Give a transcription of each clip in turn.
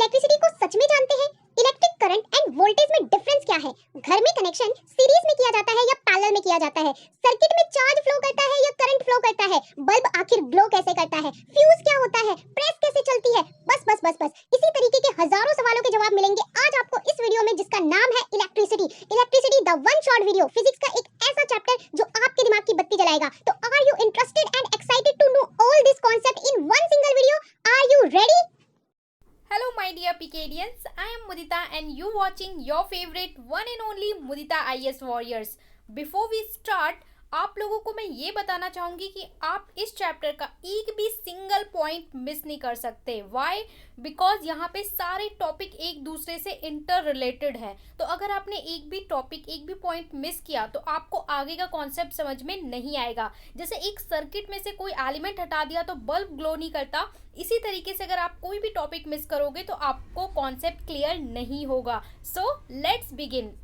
Electricity को सच में जानते हैं? इलेक्ट्रिक करंट एंड वोल्टेज में डिफरेंस क्या है? घर में कनेक्शन सीरीज में किया जाता है या पैरेलल में किया जाता है? सर्किट में चार्ज फ्लो करता है या करंट फ्लो करता है? बल्ब आखिर ग्लो कैसे करता है? फ्यूज क्या होता है? प्रेस कैसे चलती है? बस इसी तरीके के हजारों सवालों के जवाब मिलेंगे आज आपको इस वीडियो में, जिसका नाम है electricity. Electricity the one shot video, physics का एक ऐसा चैप्टर जो आपके दिमाग की बत्ती जलाएगा। तो are you interested and excited to know all this concept in one single video? Are you ready? Hello my dear PKDians, I am Mudita and you watching your favorite one and only Mudita IS Warriors. Before we start, आप लोगों को मैं ये बताना चाहूँगी कि आप इस चैप्टर का एक भी सिंगल पॉइंट मिस नहीं कर सकते। वाई? बिकॉज यहाँ पे सारे टॉपिक एक दूसरे से इंटर रिलेटेड है। तो अगर आपने एक भी टॉपिक, एक भी पॉइंट मिस किया तो आपको आगे का कॉन्सेप्ट समझ में नहीं आएगा। जैसे एक सर्किट में से कोई एलिमेंट हटा दिया तो बल्ब ग्लो नहीं करता, इसी तरीके से अगर आप कोई भी टॉपिक मिस करोगे तो आपको कॉन्सेप्ट क्लियर नहीं होगा। So let's begin.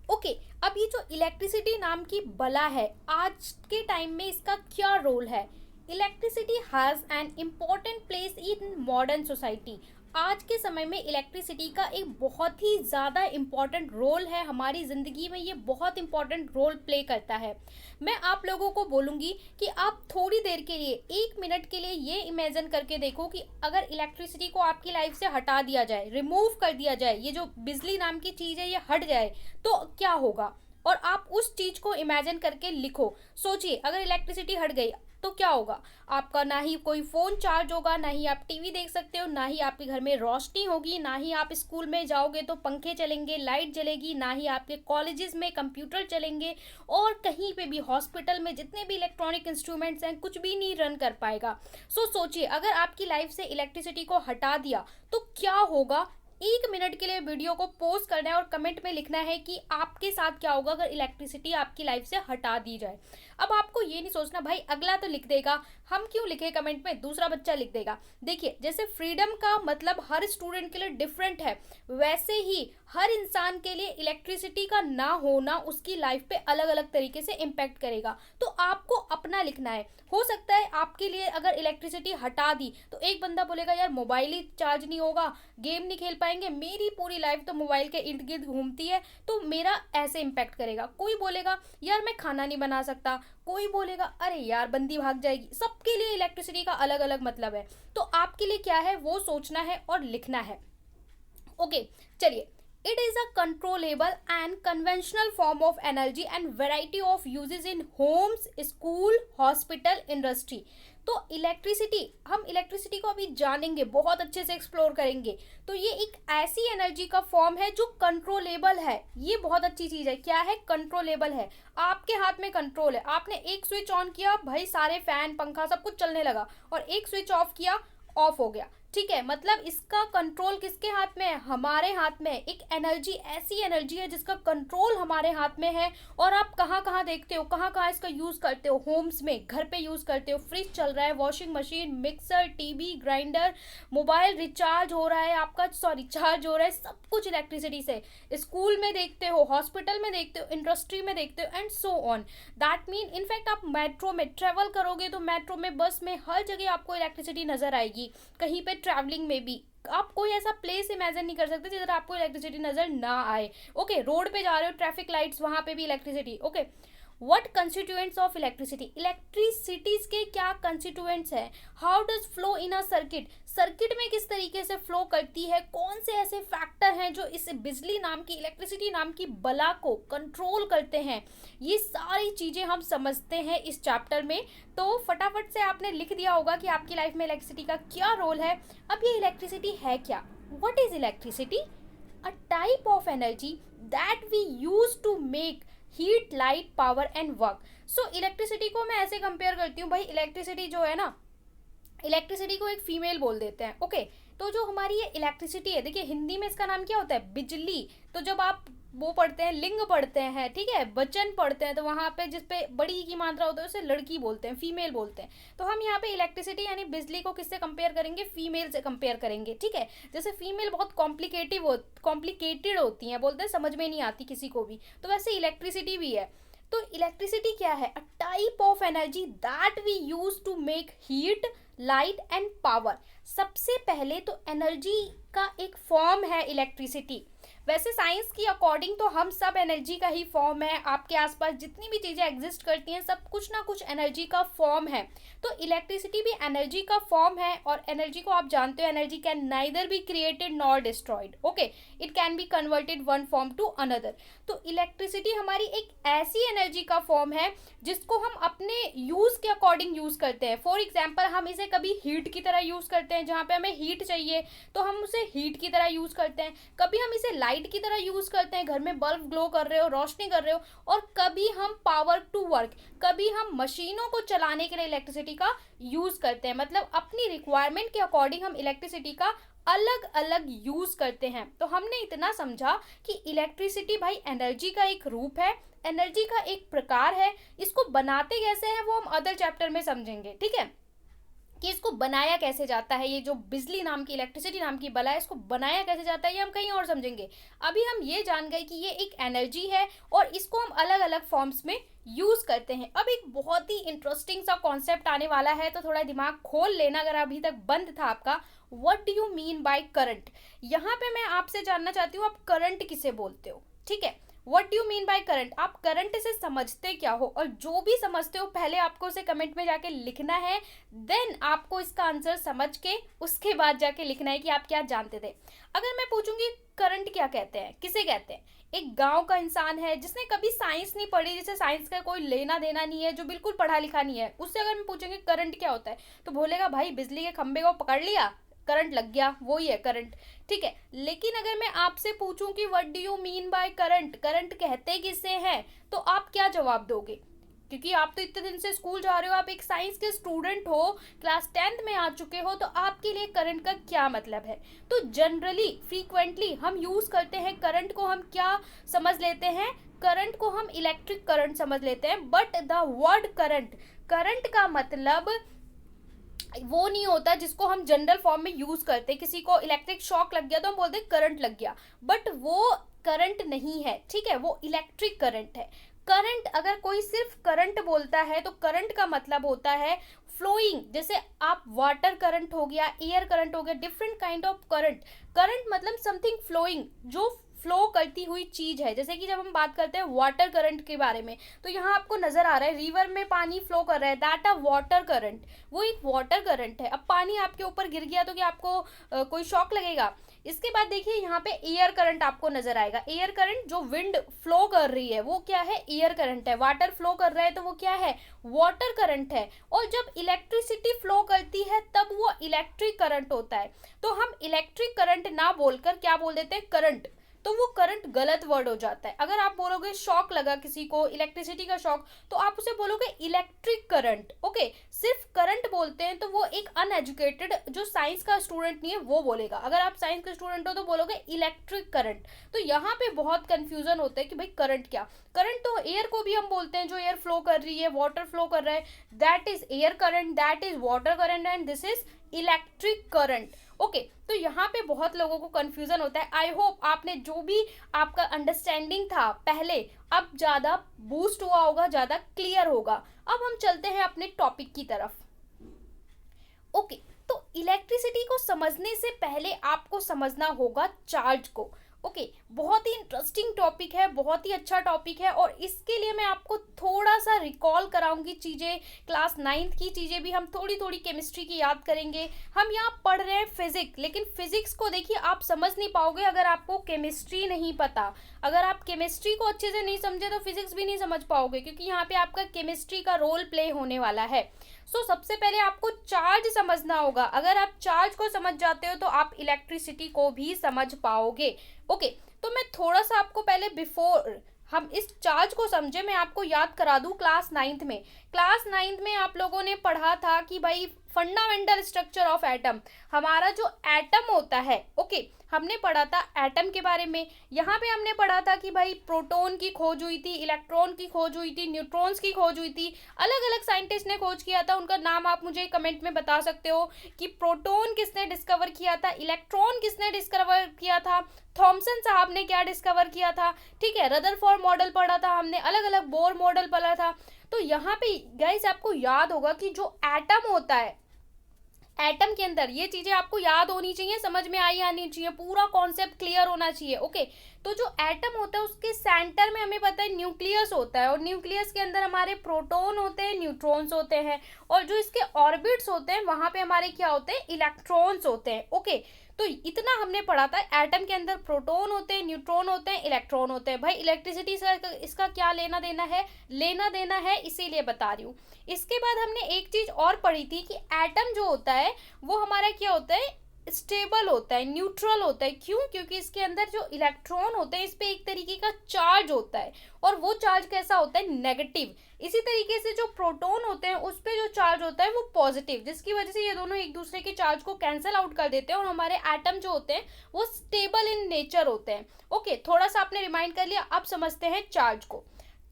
ओके, अब ये जो इलेक्ट्रिसिटी नाम की बला है, आज के टाइम में इसका क्या रोल है? Electricity has an important place in modern society. आज के समय में इलेक्ट्रिसिटी का एक बहुत ही ज़्यादा इम्पॉर्टेंट रोल है हमारी ज़िंदगी में। ये बहुत इम्पॉर्टेंट रोल प्ले करता है। मैं आप लोगों को बोलूँगी कि आप थोड़ी देर के लिए, 1 मिनट के लिए ये इमेजिन करके देखो कि अगर इलेक्ट्रिसिटी को आपकी लाइफ से हटा दिया जाए, रिमूव कर दिया जाए, ये जो बिजली नाम की चीज़ है ये हट जाए तो क्या होगा। और आप उस चीज़ को इमेजिन करके लिखो। सोचिए अगर इलेक्ट्रिसिटी हट गई तो क्या होगा। आपका ना ही कोई फ़ोन चार्ज होगा, ना ही आप टीवी देख सकते हो, ना ही आपके घर में रोशनी होगी, ना ही आप स्कूल में जाओगे तो पंखे चलेंगे, लाइट जलेगी, ना ही आपके कॉलेजेस में कंप्यूटर चलेंगे, और कहीं पे भी हॉस्पिटल में जितने भी इलेक्ट्रॉनिक इंस्ट्रूमेंट्स हैं कुछ भी नहीं रन कर पाएगा। सोचिए अगर आपकी लाइफ से इलेक्ट्रिसिटी को हटा दिया तो क्या होगा। 1 मिनट के लिए वीडियो को पॉज करना है और कमेंट में लिखना है कि आपके साथ क्या होगा अगर इलेक्ट्रिसिटी आपकी लाइफ से हटा दी जाए। अब आपको ये नहीं सोचना भाई अगला तो लिख देगा, हम क्यों लिखे कमेंट में, दूसरा बच्चा लिख देगा। देखिए जैसे फ्रीडम का मतलब हर स्टूडेंट के लिए डिफरेंट है, वैसे ही हर इंसान के लिए इलेक्ट्रिसिटी का ना होना उसकी लाइफ पे अलग अलग तरीके से इम्पैक्ट करेगा। तो आपको अपना लिखना है। हो सकता है आपके लिए अगर इलेक्ट्रिसिटी हटा दी तो एक बंदा बोलेगा यार मोबाइल ही चार्ज नहीं होगा, गेम नहीं खेल पाएंगे, मेरी पूरी लाइफ तो मोबाइल के इर्द गिर्द घूमती है तो मेरा ऐसे इम्पैक्ट करेगा। कोई बोलेगा यार मैं खाना नहीं बना सकता, कोई बोलेगा अरे यार बंदी भाग जाएगी। सबके लिए इलेक्ट्रिसिटी का अलग अलग मतलब है। तो आपके लिए क्या है वो सोचना है और लिखना है। ओके चलिए। It is a controllable and conventional form of energy and variety of uses in homes, school, hospital, industry. तो हम इलेक्ट्रिसिटी को अभी जानेंगे, बहुत अच्छे से एक्सप्लोर करेंगे। तो ये एक ऐसी एनर्जी का फॉर्म है जो कंट्रोलेबल है। ये बहुत अच्छी चीज़ है। क्या है? कंट्रोलेबल है। आपके हाथ में कंट्रोल है। आपने एक स्विच ऑन किया, भाई सारे फैन पंखा सब कुछ चलने लगा, और एक स्विच ऑफ किया, ऑफ हो गया। ठीक है, मतलब इसका कंट्रोल किसके हाथ में है? हमारे हाथ में। एक एनर्जी, ऐसी एनर्जी है जिसका कंट्रोल हमारे हाथ में है। और आप कहाँ कहाँ देखते हो, कहाँ कहाँ इसका यूज़ करते हो? होम्स में, घर पे यूज़ करते हो। फ्रिज चल रहा है, washing machine, mixer, TV, grinder, mobile recharge हो रहा है आपका, चार्ज हो रहा है, सब कुछ इलेक्ट्रिसिटी से। स्कूल में देखते हो, हॉस्पिटल में देखते हो, इंडस्ट्री में देखते हो, and so on. That mean in fact आप मेट्रो में ट्रेवल करोगे तो मेट्रो में, बस में, हर जगह आपको इलेक्ट्रिसिटी नजर आएगी। कहीं पे ट्रैवलिंग में भी आप कोई ऐसा प्लेस इमेजिन नहीं कर सकते जिधर आपको इलेक्ट्रिसिटी नजर ना आए। ओके, रोड पे जा रहे हो, ट्रैफिक लाइट्स, वहां पे भी electricity. Okay, what constituents of electricity? Electricities के क्या कंस्टिट्यूएंट्स हैं? How does flow in a circuit? Circuit में किस तरीके से फ्लो करती है? कौन से ऐसे फैक्टर हैं जो इस बिजली नाम की, इलेक्ट्रिसिटी नाम की बला को कंट्रोल करते हैं? ये सारी चीज़ें हम समझते हैं इस चैप्टर में। तो फटाफट से आपने लिख दिया होगा कि आपकी लाइफ में इलेक्ट्रिसिटी का क्या रोल है। अब ये इलेक्ट्रिसिटी है क्या? What is electricity? A type of energy that we use to make heat, light, power and work. So electricity को मैं ऐसे कंपेयर करती हूँ, भाई इलेक्ट्रिसिटी जो है ना, इलेक्ट्रिसिटी को एक फीमेल बोल देते हैं। ओके, तो जो हमारी ये इलेक्ट्रिसिटी है, देखिए हिंदी में इसका नाम क्या होता है? बिजली। तो जब आप वो पढ़ते हैं, लिंग पढ़ते हैं, ठीक है, वचन पढ़ते हैं, तो वहाँ पे जिस पे बड़ी की मात्रा होता है उसे लड़की बोलते हैं, फीमेल बोलते हैं। तो हम यहाँ पे इलेक्ट्रिसिटी यानी बिजली को किससे कंपेयर करेंगे? फीमेल से कंपेयर करेंगे। ठीक है, जैसे फीमेल बहुत कॉम्प्लिकेटेड होती हैं, बोलते हैं समझ में नहीं आती किसी को भी, तो वैसे इलेक्ट्रिसिटी भी है। तो इलेक्ट्रिसिटी क्या है? A type of energy that we use to make heat, light and power. सबसे पहले तो एनर्जी का एक फॉर्म है इलेक्ट्रिसिटी। वैसे साइंस की अकॉर्डिंग तो हम सब एनर्जी का ही फॉर्म है। आपके आसपास जितनी भी चीज़ें एग्जिस्ट करती हैं सब कुछ ना कुछ एनर्जी का फॉर्म है। तो इलेक्ट्रिसिटी भी एनर्जी का फॉर्म है, और एनर्जी को आप जानते हो, energy can neither be created nor destroyed. Okay, it can be converted one form to another. तो इलेक्ट्रिसिटी हमारी एक ऐसी एनर्जी का फॉर्म है जिसको हम अपने यूज़ के अकॉर्डिंग यूज़ करते हैं। फॉर एग्जाम्पल, हम इसे कभी हीट की तरह यूज़ करते हैं, जहाँ पे हमें हीट चाहिए तो हम उसे हीट की तरह यूज़ करते हैं। कभी हम इसे लाइट की तरह यूज़ करते हैं, घर में बल्ब ग्लो कर रहे हो, रोशनी कर रहे हो। और कभी हम पावर टू वर्क, कभी हम मशीनों को चलाने के लिए इलेक्ट्रिसिटी का यूज़ करते हैं। मतलब अपनी रिक्वायरमेंट के अकॉर्डिंग हम इलेक्ट्रिसिटी का अलग अलग यूज़ करते हैं। तो हमने इतना समझा कि इलेक्ट्रिसिटी भाई एनर्जी का एक रूप है, एनर्जी का एक प्रकार है। इसको बनाते कैसे हैं वो हम अदर चैप्टर में समझेंगे, ठीक है, कि इसको बनाया कैसे जाता है। ये जो बिजली नाम की, इलेक्ट्रिसिटी नाम की बला है, इसको बनाया कैसे जाता है ये हम कहीं और समझेंगे। अभी हम ये जान गए कि ये एक एनर्जी है और इसको हम अलग अलग फॉर्म्स में यूज़ करते हैं। अब एक बहुत ही इंटरेस्टिंग सा कॉन्सेप्ट आने वाला है, तो थोड़ा दिमाग खोल लेना अगर अभी तक बंद था आपका। What do you mean by current? यहाँ पे मैं आपसे जानना चाहती हूँ, आप करंट किसे बोलते हो, ठीक है। What do you mean by current, आप करंट से समझते क्या हो? और जो भी समझते हो पहले आपको उसे कमेंट में जाके लिखना है, देन आपको इसका आंसर समझ के उसके बाद जाके लिखना है कि आप क्या जानते थे। अगर मैं पूछूंगी करंट क्या कहते हैं, किसे कहते हैं? एक गांव का इंसान है जिसने कभी साइंस नहीं पढ़ी, जिसे साइंस का कोई लेना देना नहीं है, जो बिल्कुल पढ़ा लिखा नहीं है, उससे अगर मैं पूछेंगे करंट क्या होता है, तो बोलेगा भाई बिजली के खंभे को पकड़ लिया, करंट लग गया, वही है करंट, ठीक है। लेकिन अगर मैं आपसे पूछूं कि what do you mean by current, current कहते किसे हैं, तो आप क्या जवाब दोगे? क्योंकि आप तो इतने दिन से स्कूल जा रहे हो, आप एक साइंस के स्टूडेंट हो, क्लास 10th में आ चुके हो, तो आपके लिए करंट का क्या मतलब है? तो जनरली फ्रीक्वेंटली हम यूज करते हैं करंट को, हम क्या समझ लेते हैं? करंट को हम इलेक्ट्रिक करंट समझ लेते हैं। But the word current, current का मतलब वो नहीं होता जिसको हम जनरल फॉर्म में यूज करते। किसी को इलेक्ट्रिक शॉक लग गया तो हम बोलते हैं करंट लग गया, बट वो करंट नहीं है, ठीक है, वो इलेक्ट्रिक करंट है। करंट, अगर कोई सिर्फ करंट बोलता है तो करंट का मतलब होता है फ्लोइंग। जैसे आप वाटर करंट हो गया, एयर करंट हो गया, different kind of current. Current मतलब समथिंग फ्लोइंग, जो फ्लो करती हुई चीज है। जैसे कि जब हम बात करते हैं वाटर करंट के बारे में, तो यहाँ आपको नजर आ रहा है रिवर में पानी फ्लो कर रहा है, दैट अ वाटर करंट, वो एक वाटर करंट है। अब पानी आपके ऊपर गिर गया तो क्या आपको कोई शॉक लगेगा? इसके बाद देखिए यहाँ पे एयर करंट आपको नजर आएगा। एयर करंट, जो विंड फ्लो कर रही है वो क्या है? एयर करंट है। वाटर फ्लो कर रहा है तो वो क्या है? वाटर करंट है। और जब इलेक्ट्रिसिटी फ्लो करती है तब वो इलेक्ट्रिक करंट होता है। तो हम इलेक्ट्रिक करंट ना बोलकर क्या बोल देते हैं? करंट। तो वो करंट गलत वर्ड हो जाता है। अगर आप बोलोगे शॉक लगा किसी को, इलेक्ट्रिसिटी का शॉक, तो आप उसे बोलोगे इलेक्ट्रिक करंट। ओके, सिर्फ करंट बोलते हैं तो वो एक अनएजुकेटेड जो साइंस का स्टूडेंट नहीं है वो बोलेगा। अगर आप साइंस का स्टूडेंट हो तो बोलोगे इलेक्ट्रिक करंट। तो यहाँ पे बहुत कंफ्यूजन होता है कि भाई करंट क्या? करंट तो एयर को भी हम बोलते हैं, जो एयर फ्लो कर रही है, वाटर फ्लो कर रहा है, that is air current, that is water current, and this is electric current. Okay, तो यहाँ पे बहुत लोगों को कंफ्यूजन होता है। आई होप आपने जो भी आपका अंडरस्टैंडिंग था पहले, अब ज़्यादा बूस्ट हुआ होगा, ज़्यादा क्लियर होगा। अब हम चलते हैं अपने टॉपिक की तरफ। ओके, तो इलेक्ट्रिसिटी को समझने से पहले आपको समझना होगा चार्ज को। ओके, बहुत ही इंटरेस्टिंग टॉपिक है, बहुत ही अच्छा टॉपिक है, और इसके लिए मैं आपको थोड़ा सा रिकॉल कराऊंगी चीज़ें, क्लास 9th की चीज़ें भी हम थोड़ी थोड़ी केमिस्ट्री की याद करेंगे। हम यहाँ पढ़ रहे हैं फिजिक्स, लेकिन फिजिक्स को देखिए आप समझ नहीं पाओगे अगर आपको केमिस्ट्री नहीं पता। अगर आप केमिस्ट्री को अच्छे से नहीं समझे तो फिजिक्स भी नहीं समझ पाओगे, क्योंकि यहाँ पे आपका केमिस्ट्री का रोल प्ले होने वाला है। सो सबसे पहले आपको चार्ज समझना होगा। अगर आप चार्ज को समझ जाते हो तो आप इलेक्ट्रिसिटी को भी समझ पाओगे। ओके, तो मैं थोड़ा सा आपको पहले बिफोर हम इस चार्ज को समझे मैं आपको याद करा दूं। क्लास 9th में, क्लास 9th में आप लोगों ने पढ़ा था कि भाई फंडामेंटल स्ट्रक्चर ऑफ एटम, हमारा जो एटम होता है, ओके, हमने पढ़ा था एटम के बारे में। यहाँ पे हमने पढ़ा था कि भाई प्रोटॉन की खोज हुई थी, इलेक्ट्रॉन की खोज हुई थी, न्यूट्रॉन्स की खोज हुई थी, अलग अलग साइंटिस्ट ने खोज किया था। उनका नाम आप मुझे कमेंट में बता सकते हो कि प्रोटॉन किसने डिस्कवर किया था, इलेक्ट्रॉन किसने डिस्कवर किया था, थॉमसन साहब ने क्या डिस्कवर किया था, ठीक है, रदरफोर्ड मॉडल पढ़ा था हमने, अलग अलग बोर मॉडल पढ़ा था। तो यहाँ पे गाइस आपको याद होगा कि जो एटम होता है, एटम के अंदर ये चीजें आपको याद होनी चाहिए, समझ में आई आनी चाहिए, पूरा कॉन्सेप्ट क्लियर होना चाहिए। ओके, तो जो एटम होता है उसके सेंटर में हमें पता है न्यूक्लियस होता है, और न्यूक्लियस के अंदर हमारे प्रोटॉन होते हैं, न्यूट्रॉन्स होते हैं, और जो इसके ऑर्बिट्स होते हैं वहां पे हमारे क्या होते हैं, इलेक्ट्रॉन्स होते हैं। ओके, तो इतना हमने पढ़ा था, एटम के अंदर प्रोटॉन होते हैं, न्यूट्रॉन होते हैं, इलेक्ट्रॉन होते हैं। भाई इलेक्ट्रिसिटी से इसका क्या लेना देना है, इसीलिए बता रही हूँ। इसके बाद हमने एक चीज और पढ़ी थी कि एटम जो होता है वो हमारा क्या होता है, स्टेबल होता है, न्यूट्रल होता है। क्यों? क्योंकि इसके अंदर जो इलेक्ट्रॉन होते हैं इस पे एक तरीके का चार्ज होता है, और वो चार्ज कैसा होता है, नेगेटिव। इसी तरीके से जो प्रोटॉन होते हैं उस पे जो चार्ज होता है वो पॉजिटिव, जिसकी वजह से ये दोनों एक दूसरे के चार्ज को कैंसिल आउट कर देते हैं, और हमारे एटम जो होते हैं वो स्टेबल इन नेचर होते हैं। ओके, थोड़ा सा आपने रिमाइंड कर लिया, अब समझते हैं चार्ज को।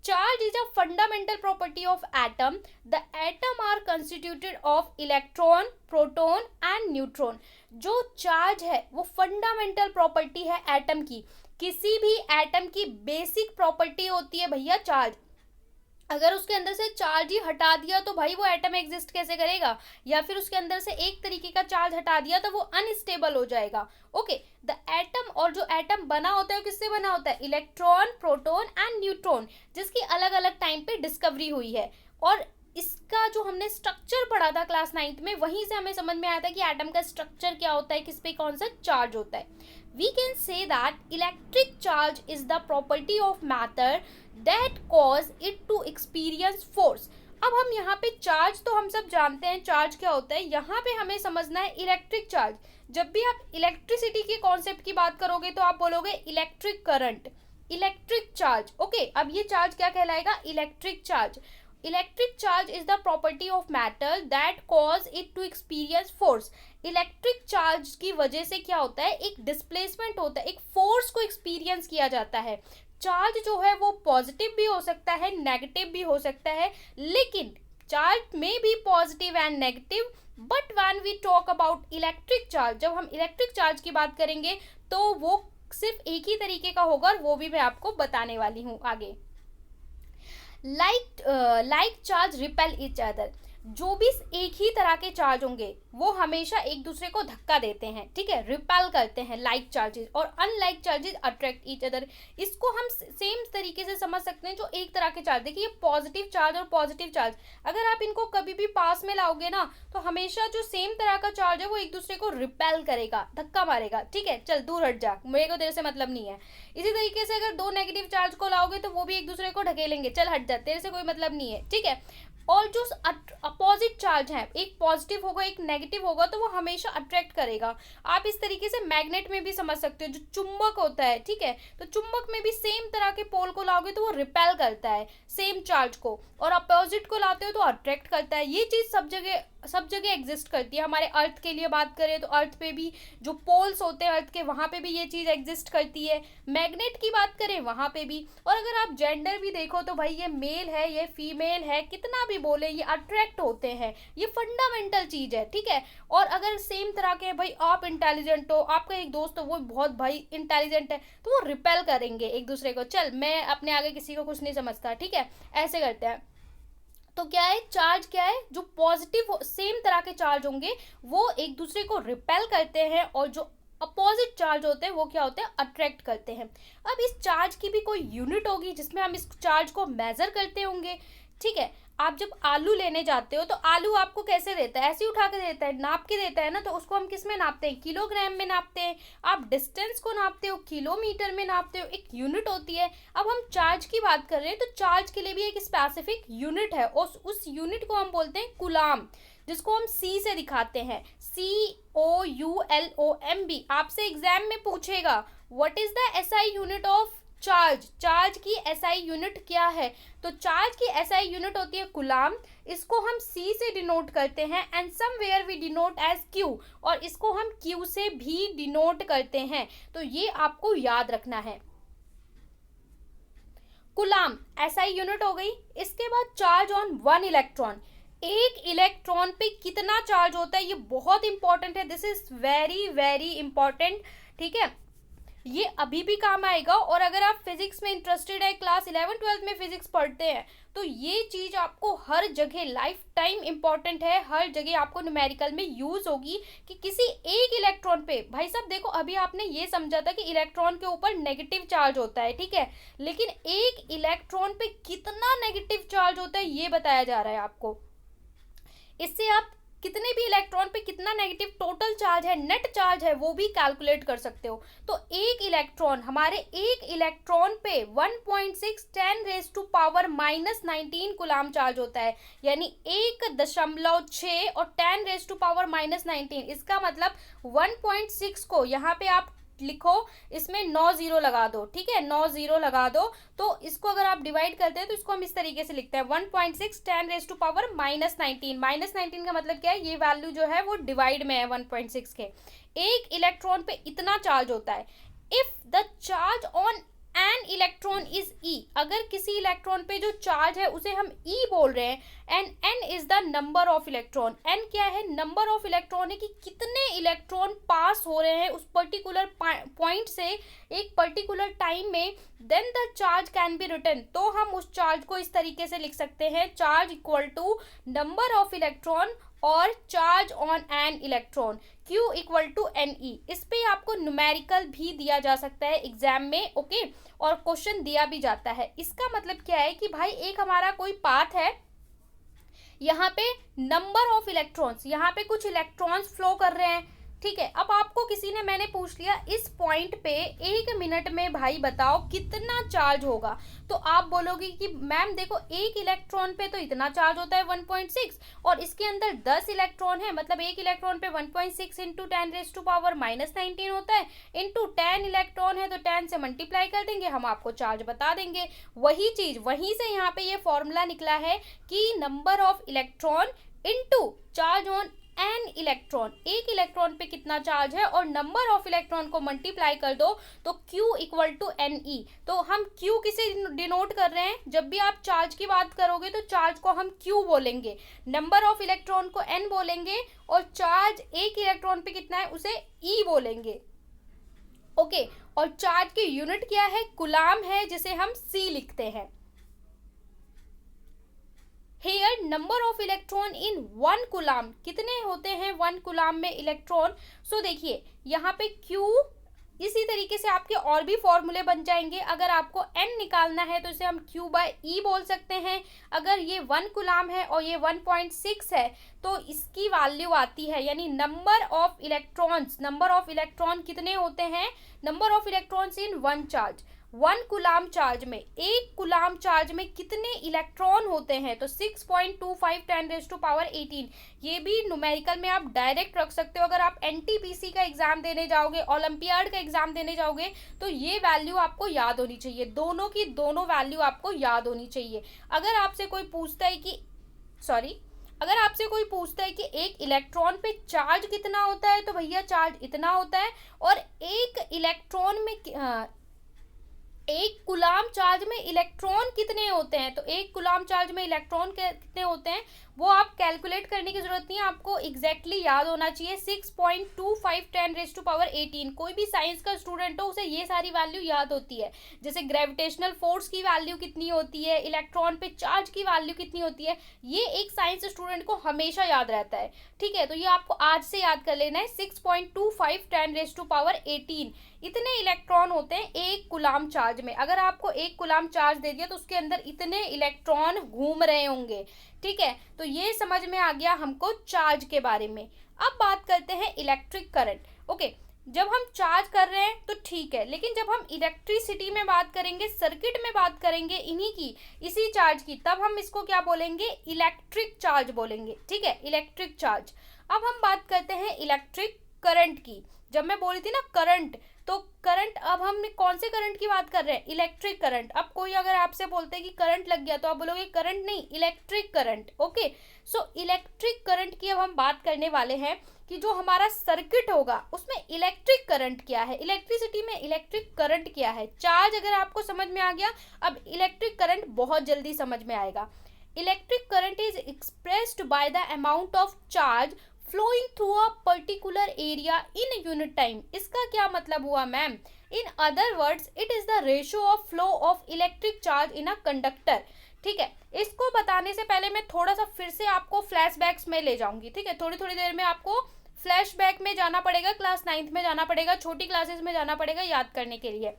Charge is a fundamental property of atom. The atom are constituted of electron, proton and neutron. जो चार्ज है वो फंडामेंटल प्रॉपर्टी है एटम की। किसी भी एटम की बेसिक प्रॉपर्टी होती है भैया चार्ज। अगर उसके अंदर से चार्ज ही हटा दिया तो भाई वो एटम एग्जिस्ट कैसे करेगा, या फिर उसके अंदर से एक तरीके का चार्ज हटा दिया तो वो अनस्टेबल हो जाएगा। ओके, द एटम, और जो एटम बना होता है किससे बना होता है, इलेक्ट्रॉन, प्रोटॉन एंड न्यूट्रॉन, जिसकी अलग अलग टाइम पे डिस्कवरी हुई है। और इसका जो हमने स्ट्रक्चर पढ़ा था क्लास 9th में, वहीं से हमें समझ में आया था कि एटम का स्ट्रक्चर क्या होता है, किस पे कौन सा चार्ज होता है। We can say that electric charge is the property of matter that cause it to experience force. अब हम यहाँ पे चार्ज तो हम सब जानते हैं चार्ज क्या होता है, यहाँ पे हमें समझना है इलेक्ट्रिक चार्ज। जब भी आप इलेक्ट्रिसिटी के कॉन्सेप्ट की बात करोगे तो आप बोलोगे electric current, electric charge. Okay, अब ये चार्ज क्या कहलाएगा, electric charge. Electric charge is the property of matter that cause it to experience force. Electric charge की वजह से क्या होता है, एक डिस्प्लेसमेंट होता है, एक फोर्स को एक्सपीरियंस किया जाता है। चार्ज जो है वो पॉजिटिव भी हो सकता है, नेगेटिव भी हो सकता है, लेकिन चार्ज में भी positive and negative. But when we talk about electric charge, जब हम इलेक्ट्रिक चार्ज की बात करेंगे तो वो सिर्फ एक ही तरीके का होगा, और वो भी मैं आपको बताने वाली हूँ आगे। Like charge repel each other. जो भी एक ही तरह के चार्ज होंगे वो हमेशा एक दूसरे को धक्का देते हैं, ठीक है, रिपेल करते हैं लाइक चार्जेस, और unlike charges attract each other. इसको हम सेम तरीके से समझ सकते हैं, जो एक तरह के चार्ज, देखिए पॉजिटिव चार्ज और पॉजिटिव चार्ज, अगर आप इनको कभी भी पास में लाओगे ना तो हमेशा जो सेम तरह का चार्ज है वो एक दूसरे को रिपेल करेगा, धक्का मारेगा, ठीक है, चल दूर हट जा, मेरे को तेरे से मतलब नहीं है। इसी तरीके से अगर दो नेगेटिव चार्ज को लाओगे तो वो भी एक दूसरे को ढकेलेंगे, चल हट जा, तेरे से कोई मतलब नहीं है, ठीक है। और जो अपोजिट चार्ज है, एक पॉजिटिव होगा एक नेगेटिव होगा, तो वो हमेशा अट्रैक्ट करेगा। आप इस तरीके से मैग्नेट में भी समझ सकते हो, जो चुंबक होता है, ठीक है, तो चुंबक में भी सेम तरह के पोल को लाओगे तो वो रिपेल करता है सेम चार्ज को, और अपोजिट को लाते हो तो अट्रैक्ट करता है। ये चीज सब जगह एग्जिस्ट करती है। हमारे अर्थ के लिए बात करें तो अर्थ पे भी जो पोल्स होते हैं अर्थ के, वहां पे भी ये चीज एग्जिस्ट करती है। मैग्नेट की बात करें वहां पे भी। और अगर आप जेंडर भी देखो तो भाई ये मेल है ये फीमेल है, कितना भी बोले ये अट्रैक्ट होते हैं, ये फंडामेंटल चीज है, ठीक है। और अगर सेम तरह के, भाई आप इंटेलिजेंट हो, आपका एक दोस्त हो वो बहुत भाई इंटेलिजेंट है, तो वो रिपेल करेंगे एक दूसरे को, चल मैं अपने आगे किसी को कुछ नहीं समझता, ठीक है, ऐसे करते हैं। तो क्या है, चार्ज क्या है, जो पॉजिटिव सेम तरह के चार्ज होंगे वो एक दूसरे को रिपेल करते हैं, और जो अपोजिट चार्ज होते हैं वो क्या होते हैं, अट्रैक्ट करते हैं। अब इस चार्ज की भी कोई यूनिट होगी जिसमें हम इस चार्ज को मेजर करते होंगे, ठीक है। आप जब आलू लेने जाते हो तो आलू आपको कैसे देता है, ऐसे ही उठा के देता है, नाप के देता है ना, तो उसको हम किस में नापते हैं, किलोग्राम में नापते हैं। आप डिस्टेंस को नापते हो, किलोमीटर में नापते हो, एक यूनिट होती है। अब हम चार्ज की बात कर रहे हैं तो चार्ज के लिए भी एक स्पेसिफिक यूनिट है, और उस यूनिट को हम बोलते हैं कूलाम, जिसको हम सी से दिखाते हैं, COULOMB। आपसे एग्जाम में पूछेगा what is the SI unit of charge, charge की SI यूनिट क्या है, तो चार्ज की SI यूनिट होती है कूलाम। इसको हम C से डिनोट करते हैं, and somewhere we denote as Q, और इसको हम Q से भी डिनोट करते हैं, तो ये आपको याद रखना है। कूलाम SI यूनिट हो गई। इसके बाद चार्ज ऑन 1 इलेक्ट्रॉन, एक इलेक्ट्रॉन पे कितना चार्ज होता है, ये बहुत इंपॉर्टेंट है, this is very very important, ठीक है। ये अभी भी काम आएगा। और अगर आप फिजिक्स में इंटरेस्टेड है, क्लास 11-12 में फिजिक्स पढ़ते हैं, तो ये चीज़ आपको हर जगह लाइफ टाइम इम्पॉर्टेंट है, हर जगह आपको न्यूमेरिकल में यूज होगी कि किसी एक इलेक्ट्रॉन पे, भाई साहब देखो अभी आपने ये समझा था कि इलेक्ट्रॉन के ऊपर नेगेटिव चार्ज होता है, ठीक है, लेकिन एक इलेक्ट्रॉन पे कितना नेगेटिव चार्ज होता है ये बताया जा रहा है आपको। इससे आप कितने भी इलेक्ट्रॉन पे कितना नेगेटिव टोटल चार्ज है, नेट चार्ज है, वो भी कैलकुलेट कर सकते हो। तो एक इलेक्ट्रॉन, हमारे एक इलेक्ट्रॉन पे 1.6 10⁻⁻19 कूलाम चार्ज होता है, यानी 1.6 और 10⁻⁻19। इसका मतलब 1.6 को यहाँ पे आप लिखो, इसमें 9 जीरो लगा दो, ठीक है, 9 जीरो लगा दो। तो इसको अगर आप डिवाइड करते हैं तो इसको हम इस तरीके से लिखते हैं 1.6 10⁻⁻19। -19 का मतलब क्या है, ये वैल्यू जो है वो डिवाइड में है 1.6 के। एक इलेक्ट्रॉन पे इतना चार्ज होता है। If the charge on an electron is E, अगर किसी इलेक्ट्रॉन पे जो चार्ज है उसे हम ई बोल रहे हैं, and n is the number of electron. N क्या है, नंबर ऑफ इलेक्ट्रॉन है कि कितने इलेक्ट्रॉन पास हो रहे हैं उस पर्टिकुलर पॉइंट से एक पर्टिकुलर टाइम में, then the charge can be written. तो हम उस चार्ज को इस तरीके से लिख सकते हैं, charge equal to number of electron और charge on an electron, Q equal to NE। इस पे आपको न्यूमेरिकल भी दिया जा सकता है एग्जाम में, ओके, और क्वेश्चन दिया भी जाता है। इसका मतलब क्या है कि भाई एक हमारा कोई पाथ है, यहाँ पे नंबर ऑफ इलेक्ट्रॉन्स, यहाँ पे कुछ इलेक्ट्रॉन्स फ्लो कर रहे हैं, ठीक है। अब आपको किसी ने, मैंने पूछ लिया इस पॉइंट पे 1 मिनट में भाई बताओ कितना चार्ज होगा, तो आप बोलोगे कि मैम देखो एक इलेक्ट्रॉन पे तो इतना चार्ज होता है 1.6, और इसके अंदर 10 इलेक्ट्रॉन है, मतलब एक इलेक्ट्रॉन पे 1.6 इंटू 10⁻⁻⁻19 होता है, इंटू 10 इलेक्ट्रॉन है तो 10 से मल्टीप्लाई कर देंगे, हम आपको चार्ज बता देंगे। वही चीज वहीं से यहाँ पे ये फॉर्मूला निकला है कि number of electron into charge on an electron, एक इलेक्ट्रॉन पे कितना चार्ज है और नंबर ऑफ इलेक्ट्रॉन को मल्टीप्लाई कर दो तो Q इक्वल टू NE। तो हम Q किसे डिनोट कर रहे हैं, जब भी आप चार्ज की बात करोगे तो चार्ज को हम Q बोलेंगे, नंबर ऑफ इलेक्ट्रॉन को N बोलेंगे, और चार्ज एक इलेक्ट्रॉन पे कितना है उसे E बोलेंगे, ओके। और चार्ज की यूनिट क्या है, कूलाम है, जिसे हम C लिखते हैं। Here number of electron in 1 coulomb, कितने होते हैं 1 कूलाम में इलेक्ट्रॉन। सो देखिए यहाँ पे Q, इसी तरीके से आपके और भी फॉर्मूले बन जाएंगे। अगर आपको N निकालना है तो इसे हम Q/E बोल सकते हैं। अगर ये 1 कूलाम है और ये 1.6 है तो इसकी वैल्यू आती है, यानी number of electrons, number of electron कितने होते हैं, number of electrons in 1 charge, 1 coulomb charge में, एक कूलाम चार्ज में कितने इलेक्ट्रॉन होते हैं, तो 6.25 10⁻18। ये भी न्यूमेरिकल में आप डायरेक्ट रख सकते हो। अगर आप NTPC का एग्जाम देने जाओगे, ओलंपियाड का एग्जाम देने जाओगे, तो ये वैल्यू आपको याद होनी चाहिए, दोनों की दोनों वैल्यू आपको याद होनी चाहिए। अगर आपसे कोई पूछता है कि अगर आपसे कोई पूछता है कि एक इलेक्ट्रॉन पे चार्ज कितना होता है, तो भैया चार्ज इतना होता है, और एक इलेक्ट्रॉन में एक कूलाम चार्ज में इलेक्ट्रॉन कितने होते हैं, तो एक कूलाम चार्ज में इलेक्ट्रॉन कितने होते हैं वो आप कैलकुलेट करने की जरूरत नहीं है, आपको एग्जैक्टली याद होना चाहिए, 6.25 10⁻18। कोई भी साइंस का स्टूडेंट हो उसे ये सारी वैल्यू याद होती है, जैसे ग्रेविटेशनल फोर्स की वैल्यू कितनी होती है, इलेक्ट्रॉन पे चार्ज की वैल्यू कितनी होती है, ये एक साइंस स्टूडेंट को हमेशा याद रहता है, ठीक है। तो ये आपको आज से याद कर लेना है, 6.25 10⁻18 इतने इलेक्ट्रॉन होते हैं एक कूलाम चार्ज में। अगर आपको एक कूलाम चार्ज दे दिया तो उसके अंदर इतने इलेक्ट्रॉन घूम रहे होंगे, ठीक है। तो ये समझ में आ गया हमको चार्ज के बारे में। अब बात करते हैं इलेक्ट्रिक करंट, ओके। जब हम चार्ज कर रहे हैं तो ठीक है, लेकिन जब हम इलेक्ट्रिसिटी में बात करेंगे, सर्किट में बात करेंगे इन्हीं की, इसी चार्ज की, तब हम इसको क्या बोलेंगे, इलेक्ट्रिक चार्ज बोलेंगे, ठीक है, इलेक्ट्रिक चार्ज। अब हम बात करते हैं इलेक्ट्रिक करंट की। जब मैं बोली थी ना करंट, तो करंट, अब हम कौन से करंट की बात कर रहे हैं, इलेक्ट्रिक करंट। अब कोई अगर आपसे बोलते हैं कि करंट लग गया, तो आप बोलोगे करंट नहीं, electric current, okay. So electric current की अब हम बात करने वाले हैं कि जो हमारा सर्किट होगा उसमें इलेक्ट्रिक करंट क्या है, इलेक्ट्रिसिटी में इलेक्ट्रिक करंट क्या है। चार्ज अगर आपको समझ में आ गया, अब इलेक्ट्रिक करंट बहुत जल्दी समझ में आएगा। Electric current is expressed by the amount of charge flowing through a particular area in unit time. इसका क्या मतलब हुआ ma'am? In other words it is the ratio of flow of electric charge in a conductor. ठीक है, इसको बताने से पहले मैं थोड़ा सा फिर से आपको फ्लैशबैक्स में ले जाऊंगी। ठीक है, थोड़ी थोड़ी देर में आपको फ्लैशबैक में जाना पड़ेगा, क्लास 9th में जाना पड़ेगा, छोटी क्लासेस में जाना पड़ेगा याद करने के लिए।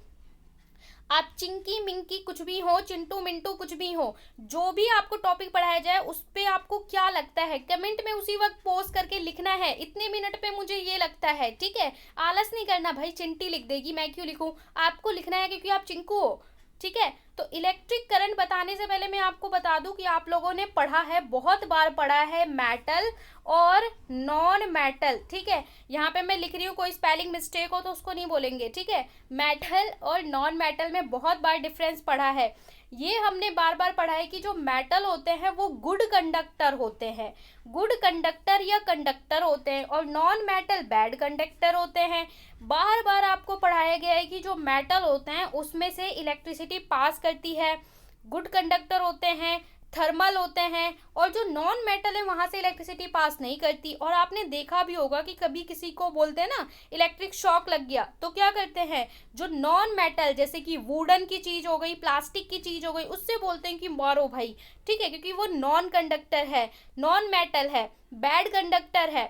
आप चिंकी मिंकी कुछ भी हो, चिंटू मिंटू कुछ भी हो, जो भी आपको टॉपिक पढ़ाया जाए उस पे आपको क्या लगता है कमेंट में उसी वक्त पोस्ट करके लिखना है, इतने मिनट पे मुझे ये लगता है। ठीक है, आलस नहीं करना भाई, चिंटी लिख देगी, मैं क्यों लिखूं, आपको लिखना है क्योंकि आप चिंकू हो। ठीक है, तो इलेक्ट्रिक करंट बताने से पहले मैं आपको बता दूं कि आप लोगों ने पढ़ा है, बहुत बार पढ़ा है, मेटल और नॉन मेटल। ठीक है, यहाँ पे मैं लिख रही हूँ, कोई स्पेलिंग मिस्टेक हो तो उसको नहीं बोलेंगे। ठीक है, मेटल और नॉन मेटल में बहुत बार डिफरेंस पढ़ा है। ये हमने बार बार पढ़ा है कि जो मेटल होते हैं वो गुड कंडक्टर होते हैं, गुड कंडक्टर या कंडक्टर होते हैं, और नॉन मेटल बैड कंडक्टर होते हैं। बार बार आपको पढ़ाया गया है कि जो मेटल होते हैं उसमें से इलेक्ट्रिसिटी पास करती है, गुड कंडक्टर होते हैं, थर्मल होते हैं, और जो नॉन मेटल है वहां से इलेक्ट्रिसिटी पास नहीं करती। और आपने देखा भी होगा कि कभी किसी को बोलते हैं ना इलेक्ट्रिक शॉक लग गया, तो क्या करते हैं, जो नॉन मेटल जैसे कि वुडन की चीज हो गई, प्लास्टिक की चीज हो गई, उससे बोलते हैं कि मारो भाई। ठीक है, क्योंकि वो नॉन कंडक्टर है, नॉन मेटल है, बैड कंडक्टर है।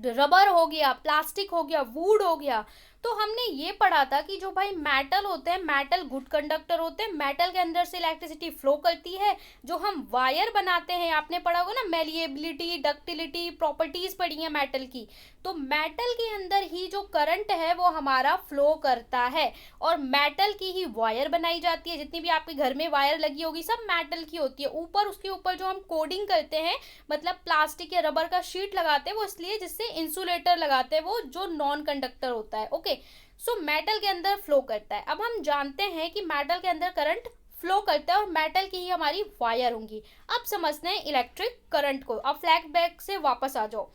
रबर हो गया, प्लास्टिक हो गया, वुड हो गया। तो हमने ये पढ़ा था कि जो भाई मेटल होते हैं, मेटल गुड कंडक्टर होते हैं, मेटल के अंदर से इलेक्ट्रिसिटी फ्लो करती है। जो हम वायर बनाते हैं, आपने पढ़ा होगा ना मेलिएबिलिटी, डक्टिलिटी, प्रॉपर्टीज पढ़ी है मेटल की, तो मेटल के अंदर ही जो करंट है वो हमारा फ्लो करता है, और मेटल की ही वायर बनाई जाती है। जितनी भी आपके घर में वायर लगी होगी सब मेटल की होती है। ऊपर उसके ऊपर जो हम कोडिंग करते हैं, मतलब प्लास्टिक या रबर का शीट लगाते हैं, वो इसलिए जिससे इंसुलेटर लगाते हैं, वो जो नॉन कंडक्टर होता है। ओके, सो मेटल के अंदर फ्लो करता है। अब हम जानते हैं कि मेटल के अंदर करंट फ्लो करता है और मेटल की ही हमारी वायर होंगी। अब समझते हैं इलेक्ट्रिक करंट को। अब फ्लैशबैक से वापस आ जाओ।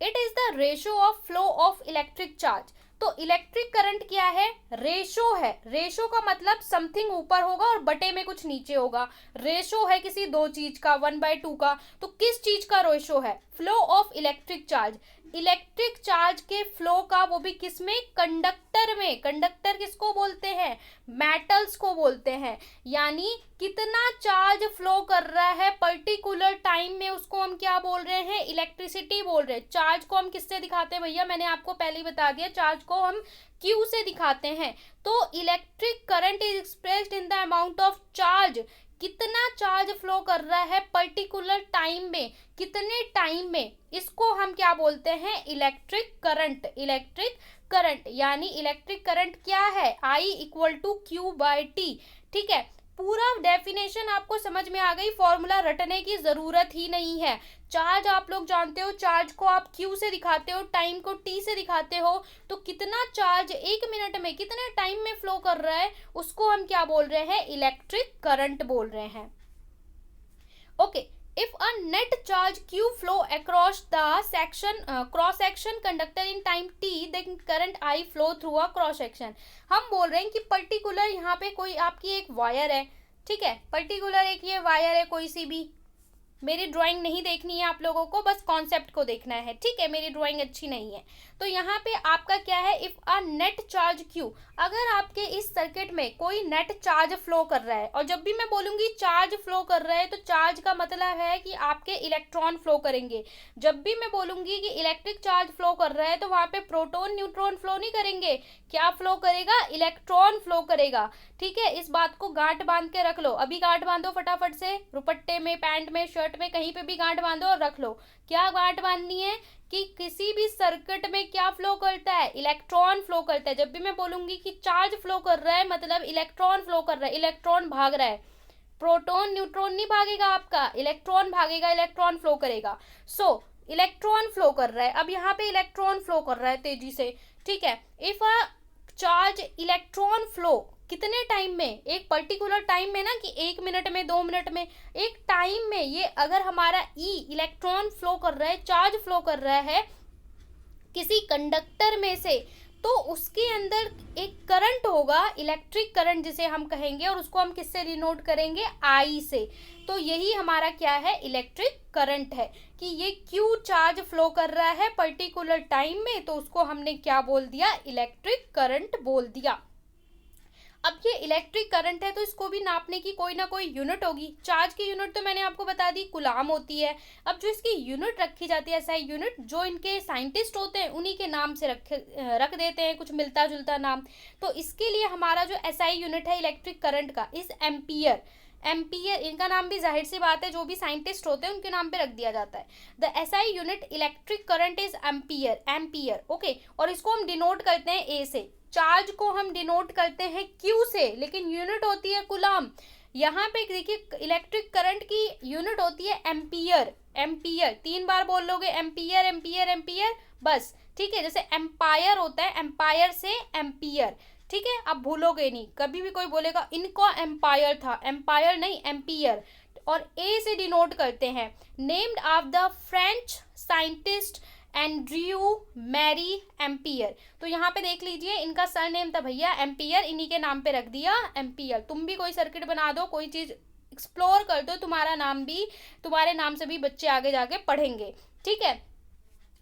It is the ratio of flow of electric charge. तो इलेक्ट्रिक करंट क्या है? रेशो है। रेशो का मतलब समथिंग ऊपर होगा और बटे में कुछ नीचे होगा। रेशो है किसी दो चीज का, 1/2 का। तो किस चीज का रेशो है? Flow of electric charge, electric charge के फ्लो का, वो भी किसमें? कंडक्टर में। कंडक्टर किसको बोलते हैं? मेटल्स को बोलते हैं। यानी कितना चार्ज फ्लो कर रहा है पर्टिकुलर टाइम में, उसको हम क्या बोल रहे हैं? इलेक्ट्रिसिटी बोल रहे हैं। चार्ज को हम किससे दिखाते हैं भैया? मैंने आपको पहले ही बता दिया, चार्ज को हम क्यू से दिखाते हैं। तो electric current is expressed in the amount of charge. कितना चार्ज फ्लो कर रहा है पर्टिकुलर टाइम में, कितने टाइम में, इसको हम क्या बोलते हैं? Electric current. इलेक्ट्रिक करंट यानी इलेक्ट्रिक करंट क्या है? I = Q/T। ठीक है, पूरा डेफिनेशन आपको समझ में आ गई, फॉर्मूला रटने की जरूरत ही नहीं है। चार्ज आप लोग जानते हो, चार्ज को आप Q से दिखाते हो, टाइम को T से दिखाते हो। तो कितना चार्ज एक मिनट में, कितने टाइम में फ्लो कर रहा है, उसको हम क्या बोल रहे हैं? इलेक्ट्रिक करंट बोल रहे हैं। Okay, if a net charge q flow across the cross section conductor in time t, then current I flow through a cross section। हम बोल रहे हैं कि पर्टिकुलर यहाँ पे कोई आपकी एक वायर है। ठीक है, पर्टिकुलर एक ये वायर है कोई सी भी। मेरी ड्राइंग नहीं देखनी है आप लोगों को, बस कॉन्सेप्ट को देखना है। ठीक है, मेरी ड्राइंग अच्छी नहीं है। तो यहाँ पे आपका क्या है? If a net charge Q, अगर आपके इस सर्किट में कोई नेट चार्ज फ्लो कर रहा है, और जब भी मैं बोलूंगी चार्ज फ्लो कर रहा है तो चार्ज का मतलब है कि आपके इलेक्ट्रॉन फ्लो करेंगे। जब भी मैं बोलूंगी कि इलेक्ट्रिक चार्ज फ्लो कर रहा है तो वहां पे प्रोटॉन न्यूट्रॉन फ्लो नहीं करेंगे। क्या फ्लो करेगा? इलेक्ट्रॉन फ्लो करेगा। ठीक है, इस बात को गांठ बांध के रख लो। अभी गांठ बांधो फटाफट से, दुपट्टे में, पैंट में, शर्ट में, कहीं पे भी गांठ बांधो और रख लो। क्या गांठ बांधनी है? कि किसी भी सर्किट में क्या फ्लो करता है? इलेक्ट्रॉन फ्लो करता है। जब भी मैं बोलूंगी कि चार्ज फ्लो कर रहा है मतलब इलेक्ट्रॉन फ्लो कर रहा है, इलेक्ट्रॉन भाग रहा है। प्रोटॉन न्यूट्रॉन नहीं भागेगा आपका, इलेक्ट्रॉन भागेगा, इलेक्ट्रॉन फ्लो करेगा। सो इलेक्ट्रॉन फ्लो कर रहा है। अब यहाँ पे इलेक्ट्रॉन फ्लो कर रहा है तेजी से। ठीक है, if a charge electron flow कितने टाइम में? एक पर्टिकुलर टाइम में ना, कि 1 मिनट में, 2 मिनट में, एक टाइम में। ये अगर हमारा ई इलेक्ट्रॉन फ्लो कर रहा है, चार्ज फ्लो कर रहा है किसी कंडक्टर में से तो उसके अंदर एक करंट होगा, इलेक्ट्रिक करंट जिसे हम कहेंगे, और उसको हम किससे डिनोट करेंगे, आई से। तो यही हमारा क्या है, इलेक्ट्रिक करंट है कि ये क्यू चार्ज फ्लो कर रहा है पर्टिकुलर टाइम में, तो उसको हमने क्या बोल दिया, इलेक्ट्रिक करंट बोल दिया। अब ये इलेक्ट्रिक करंट है तो इसको भी नापने की कोई ना कोई यूनिट होगी। चार्ज की यूनिट तो मैंने आपको बता दी कुलाम होती है। अब जो इसकी यूनिट रखी जाती है, ऐसा यूनिट जो इनके साइंटिस्ट होते हैं उन्हीं के नाम से रख देते हैं, कुछ मिलता जुलता नाम। तो इसके लिए हमारा जो एसआई यूनिट है इलेक्ट्रिक करंट का, इस एम्पियर, एम्पियर इनका नाम भी जाहिर सी बात है जो भी साइंटिस्ट होते हैं उनके नाम पे रख दिया जाता है। The SI unit electric current is ampere, ampere okay. और इसको हम डिनोट करते हैं ए से, चार्ज को हम डिनोट करते हैं क्यू से, लेकिन यूनिट होती है कुलाम। यहाँ पे देखिए इलेक्ट्रिक करंट की यूनिट होती है एम्पियर, एम्पियर 3 बार बोल लोगे, एम्पियर एम्पियर एम्पियर, बस ठीक है। जैसे एम्पायर होता है, एम्पायर से एम्पियर, ठीक है। अब भूलोगे नहीं, कभी भी कोई बोलेगा इनका एम्पायर था, एम्पायर नहीं एम्पियर। और ए से डिनोट करते हैं, named after the French scientist Andrew Marie Ampere. तो यहाँ पे देख लीजिए इनका सरनेम था भैया एम्पियर, इन्हीं के नाम पे रख दिया एम्पियर। तुम भी कोई सर्किट बना दो, कोई चीज एक्सप्लोर कर दो, तुम्हारा नाम भी, तुम्हारे नाम से भी बच्चे आगे जाके पढ़ेंगे, ठीक है।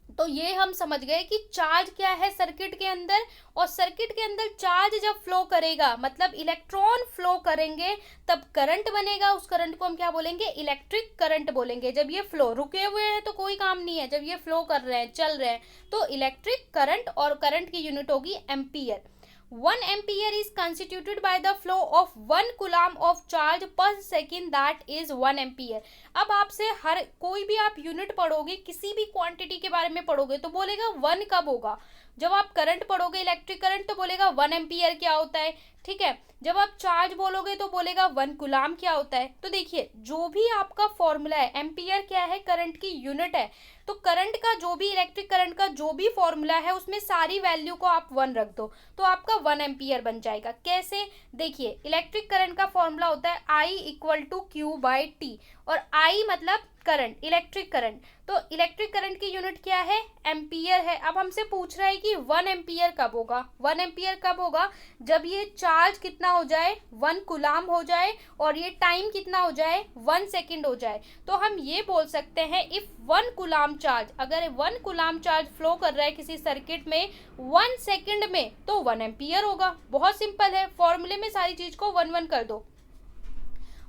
तो ये हम समझ गए कि चार्ज क्या है सर्किट के अंदर, और सर्किट के अंदर चार्ज जब फ्लो करेगा मतलब इलेक्ट्रॉन फ्लो करेंगे तब करंट बनेगा, उस करंट को हम क्या बोलेंगे, इलेक्ट्रिक करंट बोलेंगे। जब ये फ्लो, रुके हुए हैं तो कोई काम नहीं है, जब ये फ्लो कर रहे हैं, चल रहे हैं, तो इलेक्ट्रिक करंट, और करंट की यूनिट होगी ampere. 1 ampere is constituted by the flow of 1 coulomb of charge per second, that is 1 ampere। अब आपसे हर कोई भी आप यूनिट पढ़ोगे, किसी भी क्वांटिटी के बारे में पढ़ोगे तो बोलेगा 1 कब होगा। जब आप करंट पढ़ोगे इलेक्ट्रिक करंट तो बोलेगा 1 एम्पियर क्या होता है, ठीक है। जब आप चार्ज बोलोगे तो बोलेगा 1 कुलाम क्या होता है। तो देखिए जो भी आपका फॉर्मूला है, एम्पियर क्या है, करंट की यूनिट है, तो करंट का जो भी, इलेक्ट्रिक करंट का जो भी फॉर्मूला है उसमें सारी वैल्यू को आप 1 रख दो तो आपका 1 एम्पियर बन जाएगा। कैसे, देखिए इलेक्ट्रिक करंट का फॉर्मूला होता है I equal to Q by T, और I मतलब करंट, इलेक्ट्रिक करंट। तो इलेक्ट्रिक करंट की यूनिट क्या है, एम्पियर है। अब हमसे पूछ रहा है कि 1 एम्पियर कब होगा। 1 एम्पियर कब होगा, जब ये चार्ज कितना हो जाए, 1 कुलाम हो जाए, और ये टाइम कितना हो जाए, 1 सेकेंड हो जाए। तो हम ये बोल सकते हैं इफ 1 कुलाम चार्ज, अगर 1 कुलाम चार्ज फ्लो कर रहा है किसी सर्किट में 1 सेकेंड में, तो 1 एम्पियर होगा। बहुत सिंपल है, फॉर्मूले में सारी चीज को 1 1 कर दो।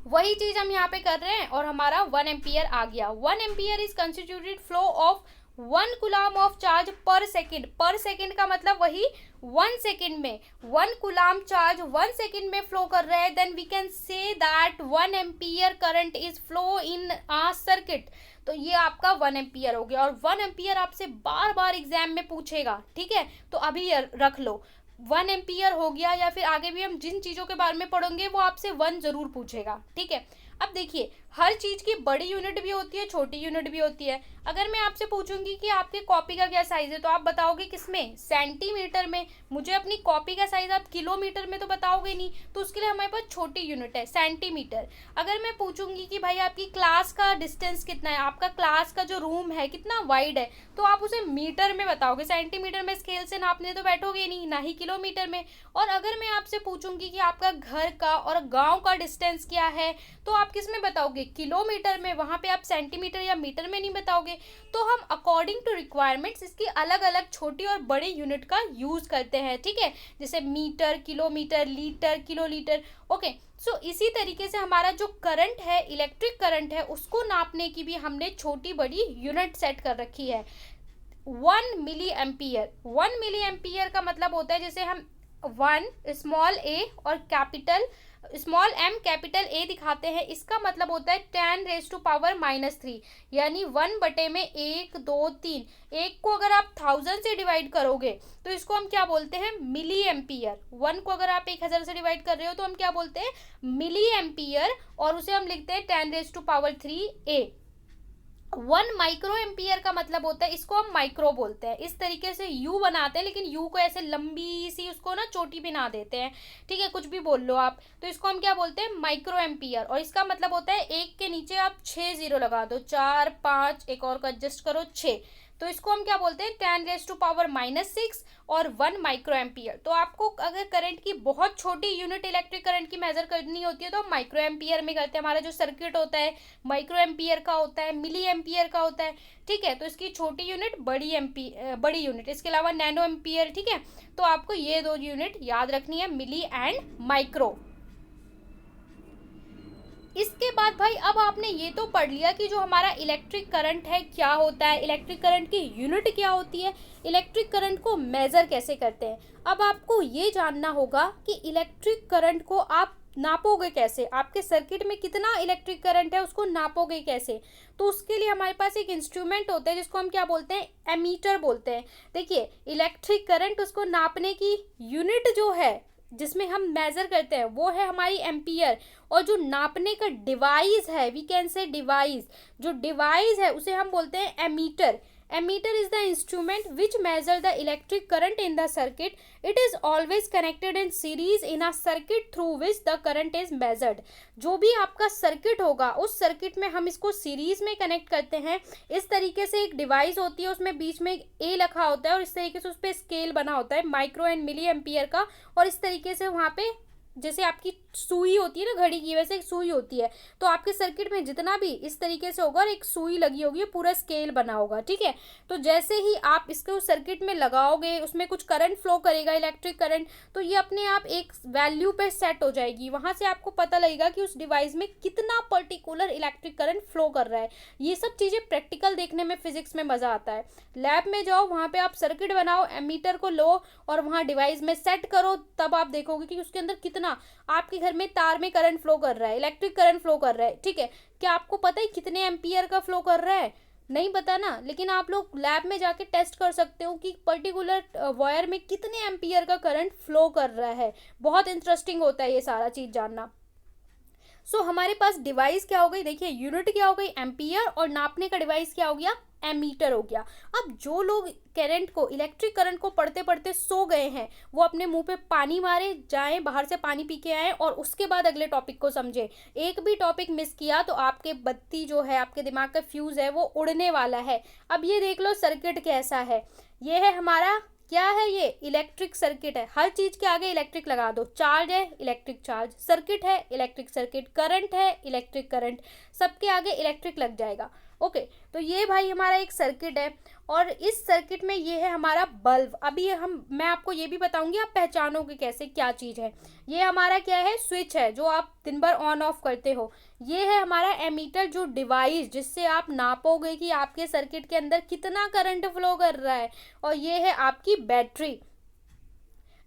वही चीज हम यहाँ पे कर रहे हैं और हमारा 1 एम्पियर आ गया। 1 ampere is constituted flow of 1 coulomb of charge per second. Per second का मतलब वही 1 सेकेंड में 1 कुलाम चार्ज 1 सेकेंड में फ्लो कर रहा है, then we can say that 1 ampere current is flow in a circuit. तो ये आपका 1 एम्पियर हो गया। और 1 एम्पियर आपसे बार बार एग्जाम में पूछेगा, ठीक है, तो अभी रख लो 1 एम्पियर हो गया, या फिर आगे भी हम जिन चीज़ों के बारे में पढ़ेंगे वो आपसे 1 जरूर पूछेगा, ठीक है। अब देखिए हर चीज़ की बड़ी यूनिट भी होती है, छोटी यूनिट भी होती है। अगर मैं आपसे पूछूंगी कि आपके कॉपी का क्या साइज़ है तो आप बताओगे किसमें, सेंटीमीटर में। मुझे अपनी कॉपी का साइज़ आप किलोमीटर में तो बताओगे नहीं, तो उसके लिए हमारे पास छोटी यूनिट है सेंटीमीटर। अगर मैं पूछूंगी कि भाई आपकी क्लास का डिस्टेंस कितना है, आपका क्लास का जो रूम है कितना वाइड है, तो आप उसे मीटर में बताओगे, सेंटीमीटर में स्केल से नापने तो बैठोगे नहीं, ना ही किलोमीटर में। और अगर मैं आपसे पूछूंगी कि आपका घर का और गाँव का डिस्टेंस क्या है, तो आप किस में बताओगे, किलोमीटर में। वहाँ पे आप सेंटीमीटर या मीटर में नहीं बताओगे। तो हम अकॉर्डिंग टू रिक्वायरमेंट्स इसकी अलग अलग छोटी और बड़ी यूनिट का यूज करते हैं, ठीक है, जैसे metre, kilometre, litre, kilolitre, okay. So इसी तरीके से हमारा जो करंट है, इलेक्ट्रिक करंट है, उसको नापने की भी हमने छोटी बड़ी यूनिट सेट कर रखी है। 1 मिली एम्पियर, 1 मिली एम्पियर का मतलब होता है जैसे हम 1 स्मॉल ए और capital small M capital A दिखाते हैं, इसका मतलब होता है 10⁻³ यानी 1 बटे में 1 2 3। एक को अगर आप 1000 से डिवाइड करोगे तो इसको हम क्या बोलते हैं, मिली एम्पियर। 1 को अगर आप 1000 से डिवाइड कर रहे हो तो हम क्या बोलते हैं, मिली एम्पियर, और उसे हम लिखते हैं 10⁻³ ए। 1 माइक्रो एम्पियर का मतलब होता है, इसको हम माइक्रो बोलते हैं। इस तरीके से यू बनाते हैं, लेकिन यू को ऐसे लंबी सी उसको ना चोटी बना देते हैं, ठीक है, कुछ भी बोल लो आप। तो इसको हम क्या बोलते हैं, माइक्रो एम्पियर। और इसका मतलब होता है 1 के नीचे आप 6 जीरो लगा दो, 4 5, एक और को एडजस्ट करो 6, तो इसको हम क्या बोलते हैं 10⁻⁻⁶ और 1 माइक्रो एम्पियर। तो आपको अगर करंट की बहुत छोटी यूनिट इलेक्ट्रिक करंट की मेजर करनी होती है तो हम माइक्रो एम्पियर में करते हैं। हमारा जो सर्किट होता है माइक्रो एम्पियर का होता है, मिली एम्पियर का होता है, ठीक है। तो इसकी छोटी यूनिट बड़ी यूनिट, इसके अलावा नैनो एम्पियर, ठीक है। तो आपको ये दो यूनिट याद रखनी है, मिली एंड माइक्रो। इसके बाद भाई अब आपने ये तो पढ़ लिया कि जो हमारा इलेक्ट्रिक करंट है क्या होता है, इलेक्ट्रिक करंट की यूनिट क्या होती है, इलेक्ट्रिक करंट को मेजर कैसे करते हैं। अब आपको ये जानना होगा कि इलेक्ट्रिक करंट को आप नापोगे कैसे, आपके सर्किट में कितना इलेक्ट्रिक करंट है उसको नापोगे कैसे। तो उसके लिए हमारे पास एक इंस्ट्रूमेंट होता है जिसको हम क्या बोलते हैं, एमीटर बोलते हैं। देखिए इलेक्ट्रिक करंट उसको नापने की यूनिट जो है जिसमें हम मेजर करते हैं वो है हमारी एम्पियर, और जो नापने का डिवाइस है, वी कैन से डिवाइस, जो डिवाइस है उसे हम बोलते हैं ammeter. Ammeter is the instrument which measure the electric current in the circuit. It is always connected in series in a circuit through which the current is measured. जो भी आपका circuit होगा उस सर्किट में हम इसको सीरीज में connect करते हैं। इस तरीके से एक डिवाइस होती है, उसमें बीच में ए लिखा होता है और इस तरीके से उस पर स्केल बना होता है माइक्रो एंड मिली एम्पियर का, और इस तरीके से वहाँ पे जैसे आपकी सुई होती है ना घड़ी की, वैसे एक सुई होती है। तो आपके सर्किट में जितना भी इस तरीके से होगा और एक सुई लगी होगी, पूरा स्केल बना होगा, ठीक है। तो जैसे ही आप इसको सर्किट में लगाओगे उसमें कुछ करंट फ्लो करेगा, इलेक्ट्रिक करंट, तो ये अपने आप एक वैल्यू पे सेट हो जाएगी। वहाँ से आपको पता लगेगा कि उस डिवाइस में कितना पर्टिकुलर इलेक्ट्रिक करंट फ्लो कर रहा है। ये सब चीज़ें प्रैक्टिकल देखने में फिजिक्स में मज़ा आता है। लैब में जाओ, वहाँ पे आप सर्किट बनाओ, एमीटर को लो और वहाँ डिवाइस में सेट करो, तब आप देखोगे कि उसके अंदर कितना आपके घर में तार में करंट फ्लो कर रहा है, इलेक्ट्रिक करंट फ्लो कर रहा है, ठीक है। क्या आपको पता है कितने एम्पियर का फ्लो कर रहा है? नहीं पता ना, लेकिन आप लोग लैब में जाके टेस्ट कर सकते हो कि पर्टिकुलर वायर में कितने एम्पियर का करंट फ्लो कर रहा है। बहुत इंटरेस्टिंग होता है ये सारा चीज़ जानना। सो हमारे पास डिवाइस क्या हो गई, देखिए यूनिट क्या हो गई एम्पियर, और नापने का डिवाइस क्या हो गया, एमीटर हो गया। अब जो लोग करंट को, इलेक्ट्रिक करंट को पढ़ते पढ़ते सो गए हैं, वो अपने मुंह पे पानी मारे, जाएं बाहर से पानी पी के आए और उसके बाद अगले टॉपिक को समझे। एक भी टॉपिक मिस किया तो आपके बत्ती जो है, आपके दिमाग का फ्यूज है वो उड़ने वाला है। अब ये देख लो सर्किट कैसा है, ये है हमारा क्या है, ये इलेक्ट्रिक सर्किट है। हर चीज के आगे इलेक्ट्रिक लगा दो, चार्ज है इलेक्ट्रिक चार्ज, सर्किट है इलेक्ट्रिक सर्किट, करंट है इलेक्ट्रिक करंट, सबके आगे इलेक्ट्रिक लग जाएगा। ओके, तो ये भाई हमारा एक सर्किट है, और इस सर्किट में ये है हमारा बल्ब। अभी मैं आपको ये भी बताऊंगी आप पहचानोगे कैसे क्या चीज़ है। ये हमारा क्या है, स्विच है जो आप दिन भर ऑन ऑफ करते हो। ये है हमारा एमीटर, जो डिवाइस जिससे आप नापोगे कि आपके सर्किट के अंदर कितना करंट फ्लो कर रहा है। और ये है आपकी battery.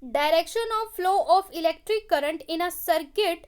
Direction of flow of electric current in a circuit,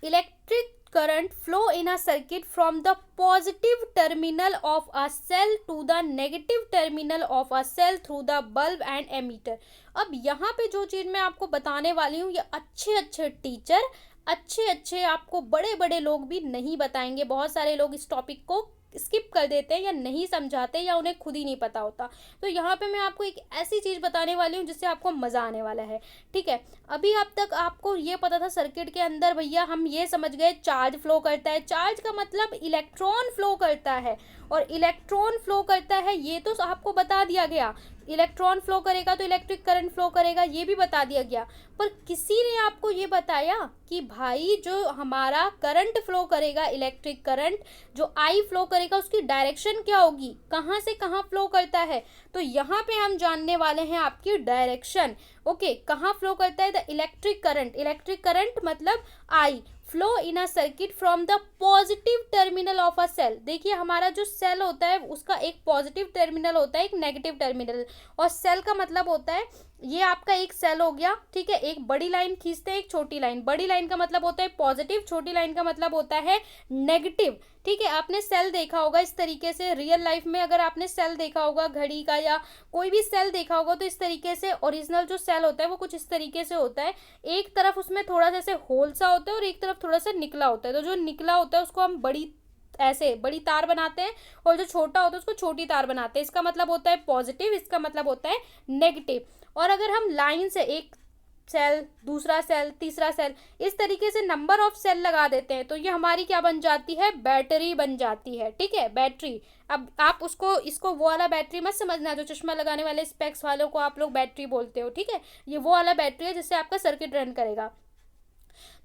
electric current flow in a circuit from the positive terminal of a cell to the negative terminal of a cell through the bulb and emitter। अब यहाँ पे जो चीज़ मैं आपको बताने वाली हूँ ये अच्छे अच्छे टीचर, अच्छे आपको बड़े बड़े लोग भी नहीं बताएंगे। बहुत सारे लोग इस टॉपिक को स्किप कर देते हैं या नहीं समझाते या उन्हें खुद ही नहीं पता होता। तो यहाँ पे मैं आपको एक ऐसी चीज़ बताने वाली हूँ जिससे आपको मज़ा आने वाला है, ठीक है। अभी अब तक आपको ये पता था सर्किट के अंदर भैया हम ये समझ गए चार्ज फ्लो करता है, चार्ज का मतलब इलेक्ट्रॉन फ्लो करता है, और इलेक्ट्रॉन फ्लो करता है ये तो आपको बता दिया गया। इलेक्ट्रॉन फ्लो करेगा तो इलेक्ट्रिक करंट फ्लो करेगा, ये भी बता दिया गया। पर किसी ने आपको ये बताया कि भाई जो हमारा करंट फ्लो करेगा, इलेक्ट्रिक करंट जो आई फ्लो करेगा, उसकी डायरेक्शन क्या होगी, कहाँ से कहाँ फ्लो करता है। तो यहाँ पे हम जानने वाले हैं आपकी डायरेक्शन। ओके, कहाँ फ्लो करता है the electric current, electric current मतलब I flow in a circuit from the positive terminal of a cell. देखिए हमारा जो सेल होता है उसका एक पॉजिटिव टर्मिनल होता है, एक नेगेटिव टर्मिनल, और सेल का मतलब होता है ये आपका एक सेल हो गया, ठीक है। एक बड़ी लाइन खींचते हैं, एक छोटी लाइन, बड़ी लाइन का मतलब होता है पॉजिटिव, छोटी लाइन का मतलब होता है नेगेटिव, ठीक है। आपने सेल देखा होगा इस तरीके से रियल लाइफ में, अगर आपने सेल देखा होगा घड़ी का या कोई भी सेल देखा होगा तो इस तरीके से ओरिजिनल जो सेल होता है वो कुछ इस तरीके से होता है। एक तरफ उसमें थोड़ा सा ऐसे होल सा होता है और एक तरफ थोड़ा सा निकला होता है। तो जो निकला होता है उसको हम बड़ी तार बनाते हैं, और जो छोटा होता है उसको छोटी तार बनाते हैं। इसका मतलब होता है पॉजिटिव, इसका मतलब होता है नेगेटिव। और अगर हम लाइन से एक सेल, दूसरा सेल, तीसरा सेल, इस तरीके से नंबर ऑफ सेल लगा देते हैं तो ये हमारी क्या बन जाती है, बैटरी बन जाती है। ठीक है, बैटरी। अब आप इसको वो वाला बैटरी मत समझना जो चश्मा लगाने वाले स्पेक्स वालों को आप लोग बैटरी बोलते हो। ठीक है, ये वो वाला बैटरी है जिससे आपका सर्किट रन करेगा।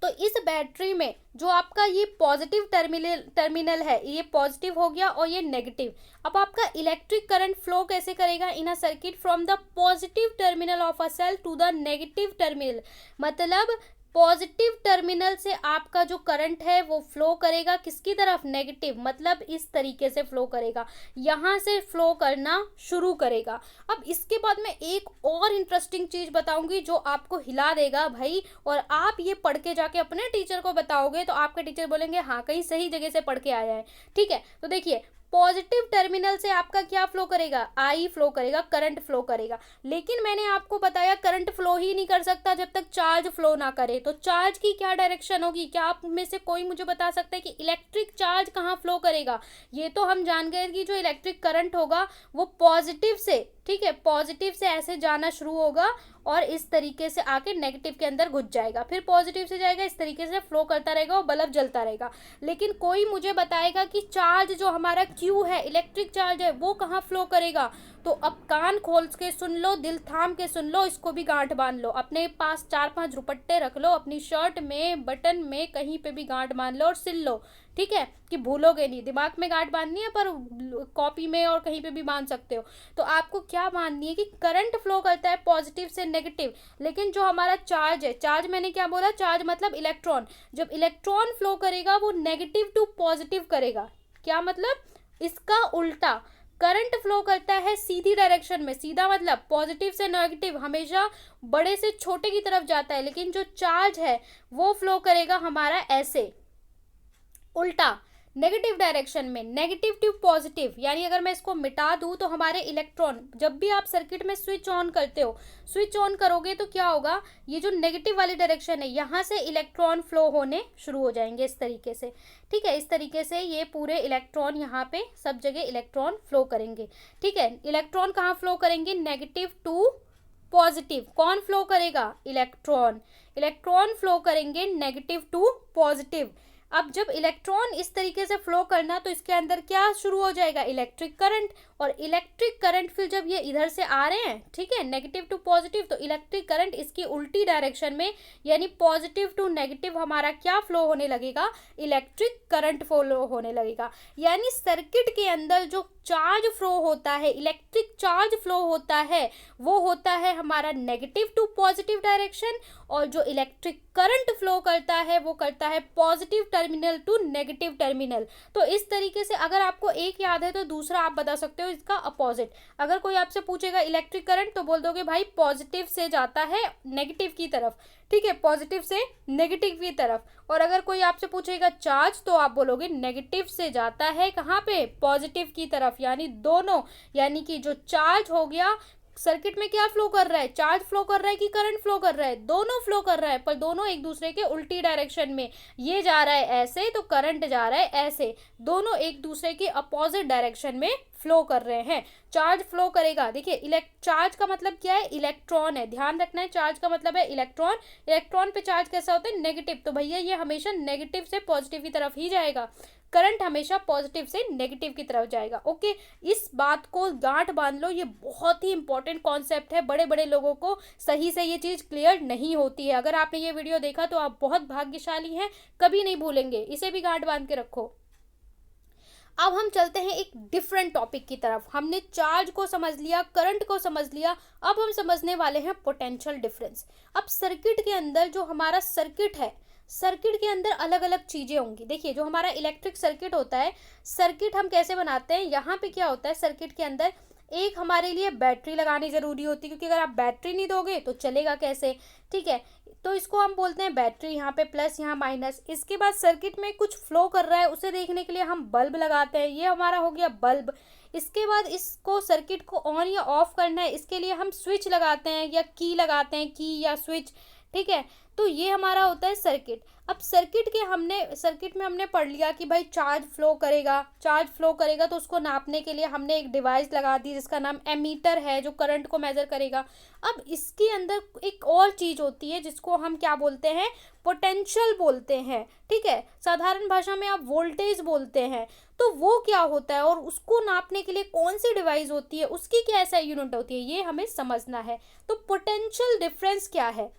तो इस बैटरी में जो आपका ये पॉजिटिव टर्मिनल है, ये पॉजिटिव हो गया और ये नेगेटिव। अब आपका इलेक्ट्रिक करंट फ्लो कैसे करेगा in a circuit, from the positive terminal of a cell to the negative terminal. मतलब पॉजिटिव टर्मिनल से आपका जो करंट है वो फ्लो करेगा किसकी तरफ, नेगेटिव। मतलब इस तरीके से फ्लो करेगा, यहाँ से फ्लो करना शुरू करेगा। अब इसके बाद मैं एक और इंटरेस्टिंग चीज बताऊंगी जो आपको हिला देगा भाई, और आप ये पढ़ के जाके अपने टीचर को बताओगे तो आपके टीचर बोलेंगे हाँ कहीं सही जगह से पढ़ के आया है। ठीक है, तो देखिए पॉजिटिव टर्मिनल से आपका क्या फ्लो करेगा, आई फ्लो करेगा, करंट फ्लो करेगा। लेकिन मैंने आपको बताया करंट फ्लो ही नहीं कर सकता जब तक चार्ज फ्लो ना करे। तो चार्ज की क्या डायरेक्शन होगी, क्या आप में से कोई मुझे बता सकता है कि इलेक्ट्रिक चार्ज कहाँ फ्लो करेगा। ये तो हम जान गए कि जो इलेक्ट्रिक करंट होगा वो पॉजिटिव से, ठीक है, पॉजिटिव से ऐसे जाना शुरू होगा और इस तरीके से आके नेगेटिव के अंदर घुस जाएगा, फिर पॉजिटिव से जाएगा, इस तरीके से फ्लो करता रहेगा और बल्ब जलता रहेगा। लेकिन कोई मुझे बताएगा कि चार्ज जो हमारा क्यू है, इलेक्ट्रिक चार्ज है, वो कहाँ फ्लो करेगा। तो अब कान खोल के सुन लो, दिल थाम के सुन लो, इसको भी गांठ बांध लो, अपने पास 4-5 रुपट्टे रख लो, अपनी शर्ट में, बटन में, कहीं पे भी गांठ बांध लो और सिल लो। ठीक है, कि भूलोगे नहीं। दिमाग में गांठ बांधनी है पर कॉपी में और कहीं पे भी बांध सकते हो। तो आपको क्या बांधनी है कि करंट फ्लो करता है पॉजिटिव से नेगेटिव, लेकिन जो हमारा चार्ज है, चार्ज मैंने क्या बोला, चार्ज मतलब इलेक्ट्रॉन, जब इलेक्ट्रॉन फ्लो करेगा वो नेगेटिव टू पॉजिटिव करेगा। क्या मतलब, इसका उल्टा। करंट फ्लो करता है सीधी डायरेक्शन में, सीधा मतलब पॉजिटिव से नेगेटिव, हमेशा बड़े से छोटे की तरफ जाता है, लेकिन जो चार्ज है वो फ्लो करेगा हमारा ऐसे, उल्टा, नेगेटिव डायरेक्शन में, नेगेटिव टू पॉजिटिव। यानी अगर मैं इसको मिटा दूं तो हमारे इलेक्ट्रॉन, जब भी आप सर्किट में स्विच ऑन करते हो, स्विच ऑन करोगे तो क्या होगा, ये जो नेगेटिव वाली डायरेक्शन है यहाँ से इलेक्ट्रॉन फ्लो होने शुरू हो जाएंगे इस तरीके से। ठीक है, इस तरीके से ये पूरे इलेक्ट्रॉन यहाँ पे सब जगह इलेक्ट्रॉन फ्लो करेंगे। ठीक है, इलेक्ट्रॉन कहाँ फ्लो करेंगे, नेगेटिव टू पॉजिटिव। कौन फ्लो करेगा, इलेक्ट्रॉन। इलेक्ट्रॉन फ्लो करेंगे नेगेटिव टू पॉजिटिव। अब जब इलेक्ट्रॉन इस तरीके से फ्लो करना तो इसके अंदर क्या शुरू हो जाएगा, इलेक्ट्रिक करंट। और इलेक्ट्रिक करंट फिर जब ये इधर से आ रहे हैं, ठीक है, नेगेटिव टू पॉजिटिव, तो इलेक्ट्रिक करंट इसकी उल्टी डायरेक्शन में, यानी पॉजिटिव टू नेगेटिव हमारा क्या फ्लो होने लगेगा, इलेक्ट्रिक करंट फ्लो होने लगेगा। यानी सर्किट के अंदर जो चार्ज फ्लो होता है, इलेक्ट्रिक चार्ज फ्लो होता है, वो होता है हमारा नेगेटिव टू पॉजिटिव डायरेक्शन, और जो इलेक्ट्रिक करंट फ्लो करता है वो करता है positive terminal to negative terminal. तो इस तरीके से अगर आपको एक याद है तो दूसरा आप बता सकते हो इसका अपोजिट। अगर कोई आपसे पूछेगा इलेक्ट्रिक करंट तो बोल दोगे भाई पॉजिटिव से जाता है नेगेटिव की तरफ। ठीक है, पॉजिटिव से नेगेटिव की तरफ। और अगर कोई आपसे पूछेगा चार्ज तो आप बोलोगे नेगेटिव से जाता है कहाँ पे, पॉजिटिव की तरफ। यानी दोनों, यानी कि जो चार्ज हो गया, सर्किट में क्या फ्लो कर रहा है, चार्ज फ्लो कर रहा है कि करंट फ्लो कर रहा है, दोनों फ्लो कर रहा है, पर दोनों एक दूसरे के उल्टी डायरेक्शन में। ये जा रहा है ऐसे तो करंट जा रहा है ऐसे, दोनों एक दूसरे के अपोजिट डायरेक्शन में फ्लो कर रहे हैं। चार्ज फ्लो करेगा, देखिए चार्ज का मतलब क्या है, इलेक्ट्रॉन है, ध्यान रखना है, चार्ज का मतलब है इलेक्ट्रॉन। इलेक्ट्रॉन पे चार्ज कैसा होता है, नेगेटिव, तो भैया ये हमेशा नेगेटिव से पॉजिटिव की तरफ ही जाएगा। करंट हमेशा पॉजिटिव से नेगेटिव की तरफ जाएगा। ओके, इस बात को गांठ बांध लो, ये बहुत ही इंपॉर्टेंट कॉन्सेप्ट है। बड़े बड़े लोगों को सही से ये चीज़ क्लियर नहीं होती है। अगर आपने ये वीडियो देखा तो आप बहुत भाग्यशाली हैं, कभी नहीं भूलेंगे, इसे भी गांठ बांध के रखो। अब हम चलते हैं एक डिफरेंट टॉपिक की तरफ। हमने चार्ज को समझ लिया, करंट को समझ लिया, अब हम समझने वाले हैं पोटेंशियल डिफरेंस। अब सर्किट के अंदर जो हमारा सर्किट है, सर्किट के अंदर अलग अलग चीज़ें होंगी। देखिए जो हमारा इलेक्ट्रिक सर्किट होता है, सर्किट हम कैसे बनाते हैं, यहाँ पे क्या होता है, सर्किट के अंदर एक हमारे लिए बैटरी लगानी ज़रूरी होती है, क्योंकि अगर आप बैटरी नहीं दोगे तो चलेगा कैसे। ठीक है, तो इसको हम बोलते हैं बैटरी, यहाँ पे प्लस यहाँ माइनस। इसके बाद सर्किट में कुछ फ्लो कर रहा है उसे देखने के लिए हम बल्ब लगाते हैं, ये हमारा हो गया बल्ब। इसके बाद इसको सर्किट को ऑन या ऑफ करना है, इसके लिए हम स्विच लगाते हैं या की लगाते हैं, की या स्विच। ठीक है। तो ये हमारा होता है सर्किट। अब सर्किट में हमने पढ़ लिया कि भाई चार्ज फ्लो करेगा तो उसको नापने के लिए हमने एक डिवाइस लगा दी जिसका नाम एमीटर है, जो करंट को मेजर करेगा। अब इसके अंदर एक और चीज होती है जिसको हम क्या बोलते हैं, पोटेंशियल बोलते हैं, ठीक है। साधारण भाषा में आप वोल्टेज बोलते हैं। तो वो क्या होता है और उसको नापने के लिए कौन सी डिवाइस होती है, उसकी क्या ऐसा यूनिट होती है, ये हमें समझना है। तो पोटेंशियल डिफरेंस क्या है,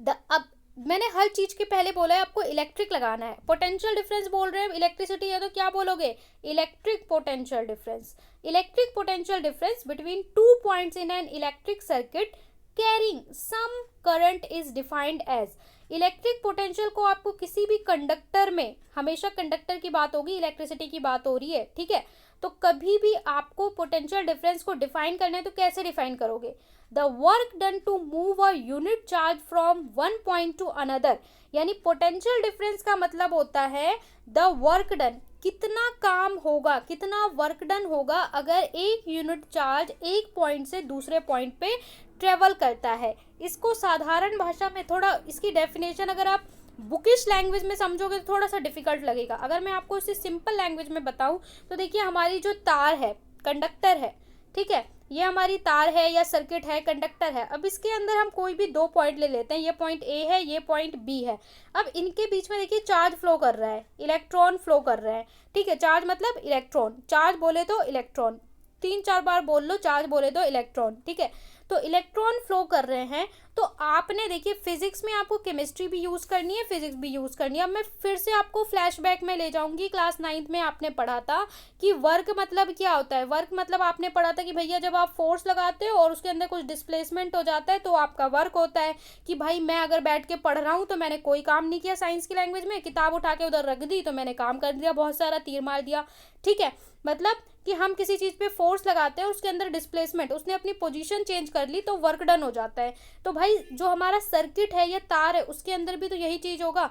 अब मैंने हर चीज के पहले बोला है आपको इलेक्ट्रिक लगाना है। पोटेंशियल डिफरेंस बोल रहे हैं, इलेक्ट्रिसिटी है तो क्या बोलोगे, electric potential difference. Electric potential difference between 2 points in an electric circuit carrying some current is defined as. Electric potential को आपको किसी भी कंडक्टर में, हमेशा कंडक्टर की बात होगी, इलेक्ट्रिसिटी की बात हो रही है, ठीक है। तो कभी भी आपको पोटेंशियल डिफरेंस को डिफाइन करना है तो कैसे डिफाइन करोगे, the work done to move a unit charge from one point to another. यानी पोटेंशियल डिफरेंस का मतलब होता है द वर्क डन, कितना काम होगा, कितना वर्क डन होगा अगर एक यूनिट चार्ज एक पॉइंट से दूसरे पॉइंट पे ट्रेवल करता है। इसको साधारण भाषा में, थोड़ा इसकी डेफिनेशन अगर आप बुकिश लैंग्वेज में समझोगे तो थोड़ा सा डिफिकल्ट लगेगा। अगर मैं आपको इसे सिंपल लैंग्वेज में बताऊं तो देखिए, हमारी जो तार है, कंडक्टर है, ठीक है, ये हमारी तार है या सर्किट है, कंडक्टर है। अब इसके अंदर हम कोई भी 2 पॉइंट ले लेते हैं, ये पॉइंट ए है, ये पॉइंट बी है। अब इनके बीच में देखिए चार्ज फ्लो कर रहा है, इलेक्ट्रॉन फ्लो कर रहे हैं, ठीक है। चार्ज मतलब इलेक्ट्रॉन, चार्ज बोले तो इलेक्ट्रॉन, 3-4 बार बोल लो, चार्ज बोले तो इलेक्ट्रॉन, ठीक है। तो इलेक्ट्रॉन फ्लो कर रहे हैं। तो आपने देखिए फिजिक्स में आपको केमिस्ट्री भी यूज करनी है, फिजिक्स भी यूज करनी है। अब मैं फिर से आपको फ्लैशबैक में ले जाऊंगी, क्लास 9th में आपने पढ़ा था कि वर्क मतलब क्या होता है। वर्क मतलब आपने पढ़ा था कि भैया जब आप फोर्स लगाते हो और उसके अंदर कुछ डिस्प्लेसमेंट हो जाता है तो आपका वर्क होता है। कि भाई मैं अगर बैठ के पढ़ रहा हूँ तो मैंने कोई काम नहीं किया, साइंस की लैंग्वेज में किताब उठा के उधर रख दी तो मैंने काम कर दिया, बहुत सारा तीर मार दिया, ठीक है। मतलब कि हम किसी चीज पे फोर्स लगाते हैं, उसके अंदर डिस्प्लेसमेंट, उसने अपनी पोजीशन चेंज कर ली तो वर्क डन हो जाता है। तो भाई जो हमारा सर्किट है या तार है, उसके अंदर भी तो यही चीज होगा।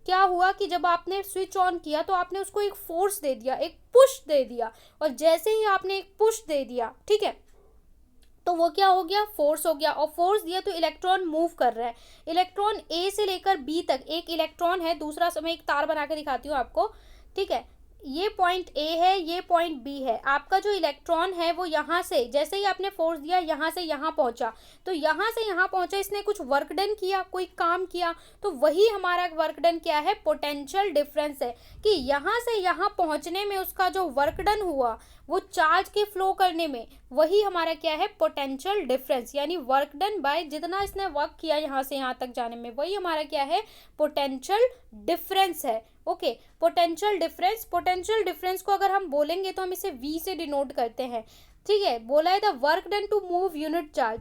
क्या हुआ कि जब आपने स्विच ऑन किया तो आपने उसको एक फोर्स दे दिया, एक पुश दे दिया, और जैसे ही आपने एक पुश दे दिया, ठीक है, तो वो क्या हो गया, फोर्स हो गया। और फोर्स दिया तो इलेक्ट्रॉन मूव कर रहा है। इलेक्ट्रॉन ए से लेकर बी तक, एक इलेक्ट्रॉन है, दूसरा मैं एक तार बना के दिखाती हूँ आपको, ठीक है। ये पॉइंट ए है, ये पॉइंट बी है। आपका जो इलेक्ट्रॉन है वो यहाँ से, जैसे ही आपने फोर्स दिया यहाँ से यहाँ पहुंचा, तो यहाँ से यहाँ पहुंचा, इसने कुछ वर्क डन किया, कोई काम किया। तो वही हमारा वर्क डन क्या है, पोटेंशियल डिफरेंस है। कि यहाँ से यहाँ पहुंचने में उसका जो वर्क डन हुआ, वो चार्ज के फ्लो करने में, वही हमारा क्या है, पोटेंशियल डिफरेंस। यानी वर्क डन बाय जितना इसने वर्क किया यहाँ से यहाँ तक जाने में, वही हमारा क्या है, पोटेंशियल डिफरेंस है। ओके, पोटेंशियल डिफरेंस को अगर हम बोलेंगे तो हम इसे V से डिनोट करते हैं, ठीक है। बोला है the work done to move unit charge.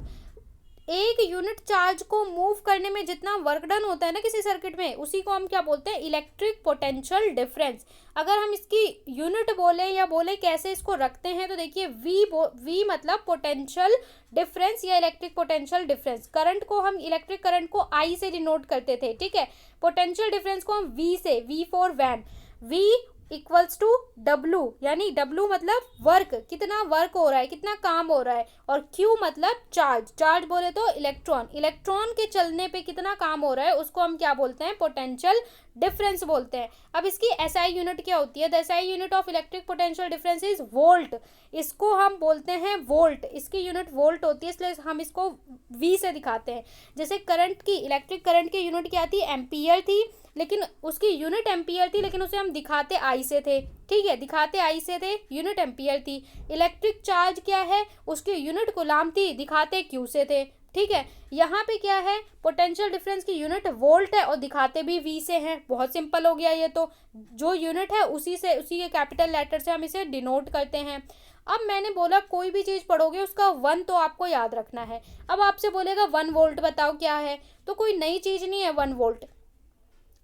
एक यूनिट चार्ज को मूव करने में जितना वर्क डन होता है ना किसी सर्किट में, उसी को हम क्या बोलते हैं, इलेक्ट्रिक पोटेंशियल डिफरेंस। अगर हम इसकी यूनिट बोले या बोले कैसे इसको रखते हैं, तो देखिए V मतलब पोटेंशियल डिफरेंस या इलेक्ट्रिक पोटेंशियल डिफरेंस। करंट को हम, इलेक्ट्रिक करंट को I से डिनोट करते थे, ठीक है। पोटेंशियल डिफरेंस को हम V से, V for van, V equals to W, यानी W मतलब वर्क, कितना वर्क हो रहा है, कितना काम हो रहा है, और Q मतलब चार्ज, चार्ज बोले तो इलेक्ट्रॉन, इलेक्ट्रॉन के चलने पे कितना काम हो रहा है, उसको हम क्या बोलते हैं, पोटेंशियल डिफरेंस बोलते हैं। अब इसकी SI यूनिट क्या होती है, the SI unit of electric potential difference is volt. इसको हम बोलते हैं वोल्ट, इसकी यूनिट वोल्ट होती है, इसलिए हम इसको V से दिखाते हैं। जैसे करंट की, इलेक्ट्रिक करंट की यूनिट क्या थी, एम्पियर थी, लेकिन उसकी यूनिट एम्पियर थी, लेकिन उसे हम दिखाते आई से थे, ठीक है, दिखाते आई से थे, यूनिट एम्पियर थी। इलेक्ट्रिक चार्ज क्या है, उसकी यूनिट कूलाम थी, दिखाते क्यू से थे, ठीक है। यहाँ पे क्या है, पोटेंशियल डिफरेंस की यूनिट वोल्ट है और दिखाते भी V से हैं। बहुत सिंपल हो गया ये तो, जो यूनिट है उसी से, उसी के कैपिटल लेटर से हम इसे डिनोट करते हैं। अब मैंने बोला कोई भी चीज़ पढ़ोगे उसका 1 तो आपको याद रखना है। अब आपसे बोलेगा 1 वोल्ट बताओ क्या है, तो कोई नई चीज़ नहीं है 1 वोल्ट।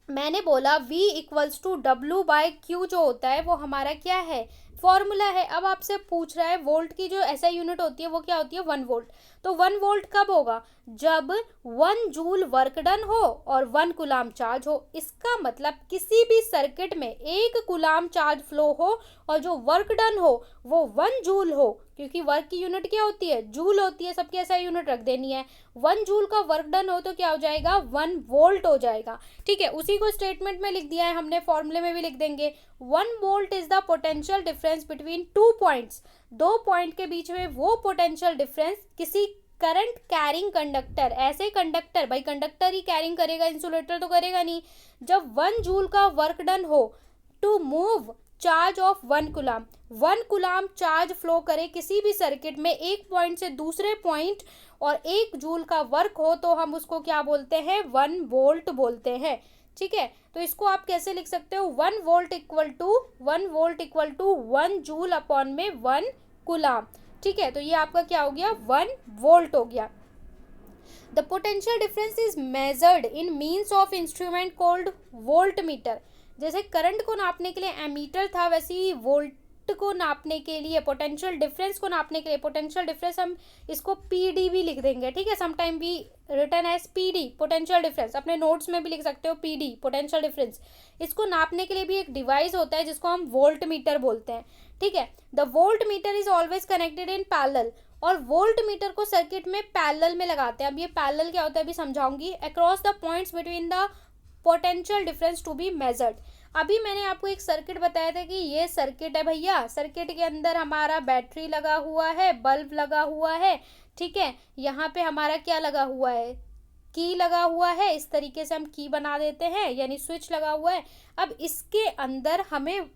मैंने बोला V equals to W by Q जो होता है वो हमारा क्या है, फॉर्मूला है। अब आपसे पूछ रहा है वोल्ट की जो SI यूनिट होती है वो क्या होती है, 1 वोल्ट। तो 1 वोल्ट कब होगा? जब 1 जूल वर्क डन हो और 1 कूलाम चार्ज हो। इसका मतलब किसी भी सर्किट में 1 कूलाम चार्ज फ्लो हो और जो वर्क डन हो वो 1 जूल हो, क्योंकि वर्क की यूनिट क्या होती है? जूल होती है, सबकी ऐसा यूनिट रख देनी है। 1 जूल का वर्क डन हो तो क्या हो जाएगा? 1 वोल्ट हो जाएगा। ठीक है, उसी को स्टेटमेंट में लिख दिया है हमने, फॉर्मूले में भी लिख देंगे। 1 volt is the potential difference between 2 points. 2 point के बीच में वो पोटेंशियल डिफरेंस किसी करंट कैरिंग कंडक्टर, ऐसे कंडक्टर, भाई कंडक्टर ही कैरिंग करेगा, इंसुलेटर तो करेगा नहीं। जब 1 जूल का वर्क डन हो to move charge of 1 coulomb, 1 coulomb charge flow करे किसी भी सर्किट में एक पॉइंट से दूसरे पॉइंट और 1 जूल का वर्क हो, तो हम उसको क्या बोलते हैं? 1 वोल्ट बोलते हैं। ठीक है, तो इसको आप कैसे लिख सकते हो? 1 volt equal to 1 joule upon में 1 कूलाम। ठीक है, तो ये आपका क्या हो गया? 1 वोल्ट हो गया। The potential difference is measured in means of instrument called volt meter. जैसे करंट को नापने के लिए एमीटर था, वैसे ही वोल्ट को नापने के लिए, पोटेंशियल डिफरेंस को नापने के लिए, पोटेंशियल डिफरेंस हम इसको पीडी भी लिख देंगे। ठीक है, समटाइम भी written as PD, potential difference. अपने नोट्स में भी लिख सकते हो पीडी, पोटेंशियल डिफरेंस। इसको नापने के लिए भी एक डिवाइस होता है जिसको हम वोल्ट मीटर बोलते हैं। ठीक है, the volt meter is always connected in parallel, और वोल्ट मीटर को सर्किट में पैरेलल में लगाते हैं। अब ये पैरेलल क्या होता है अभी समझाऊंगी। Across the points between the potential difference to be measured. अभी मैंने आपको एक सर्किट बताया था कि ये सर्किट है भैया, सर्किट के अंदर हमारा बैटरी लगा हुआ है, बल्ब लगा हुआ है। ठीक है, यहाँ पे हमारा क्या लगा हुआ है? की लगा हुआ है। इस तरीके से हम की बना देते हैं, यानी स्विच लगा हुआ है। अब इसके अंदर हमें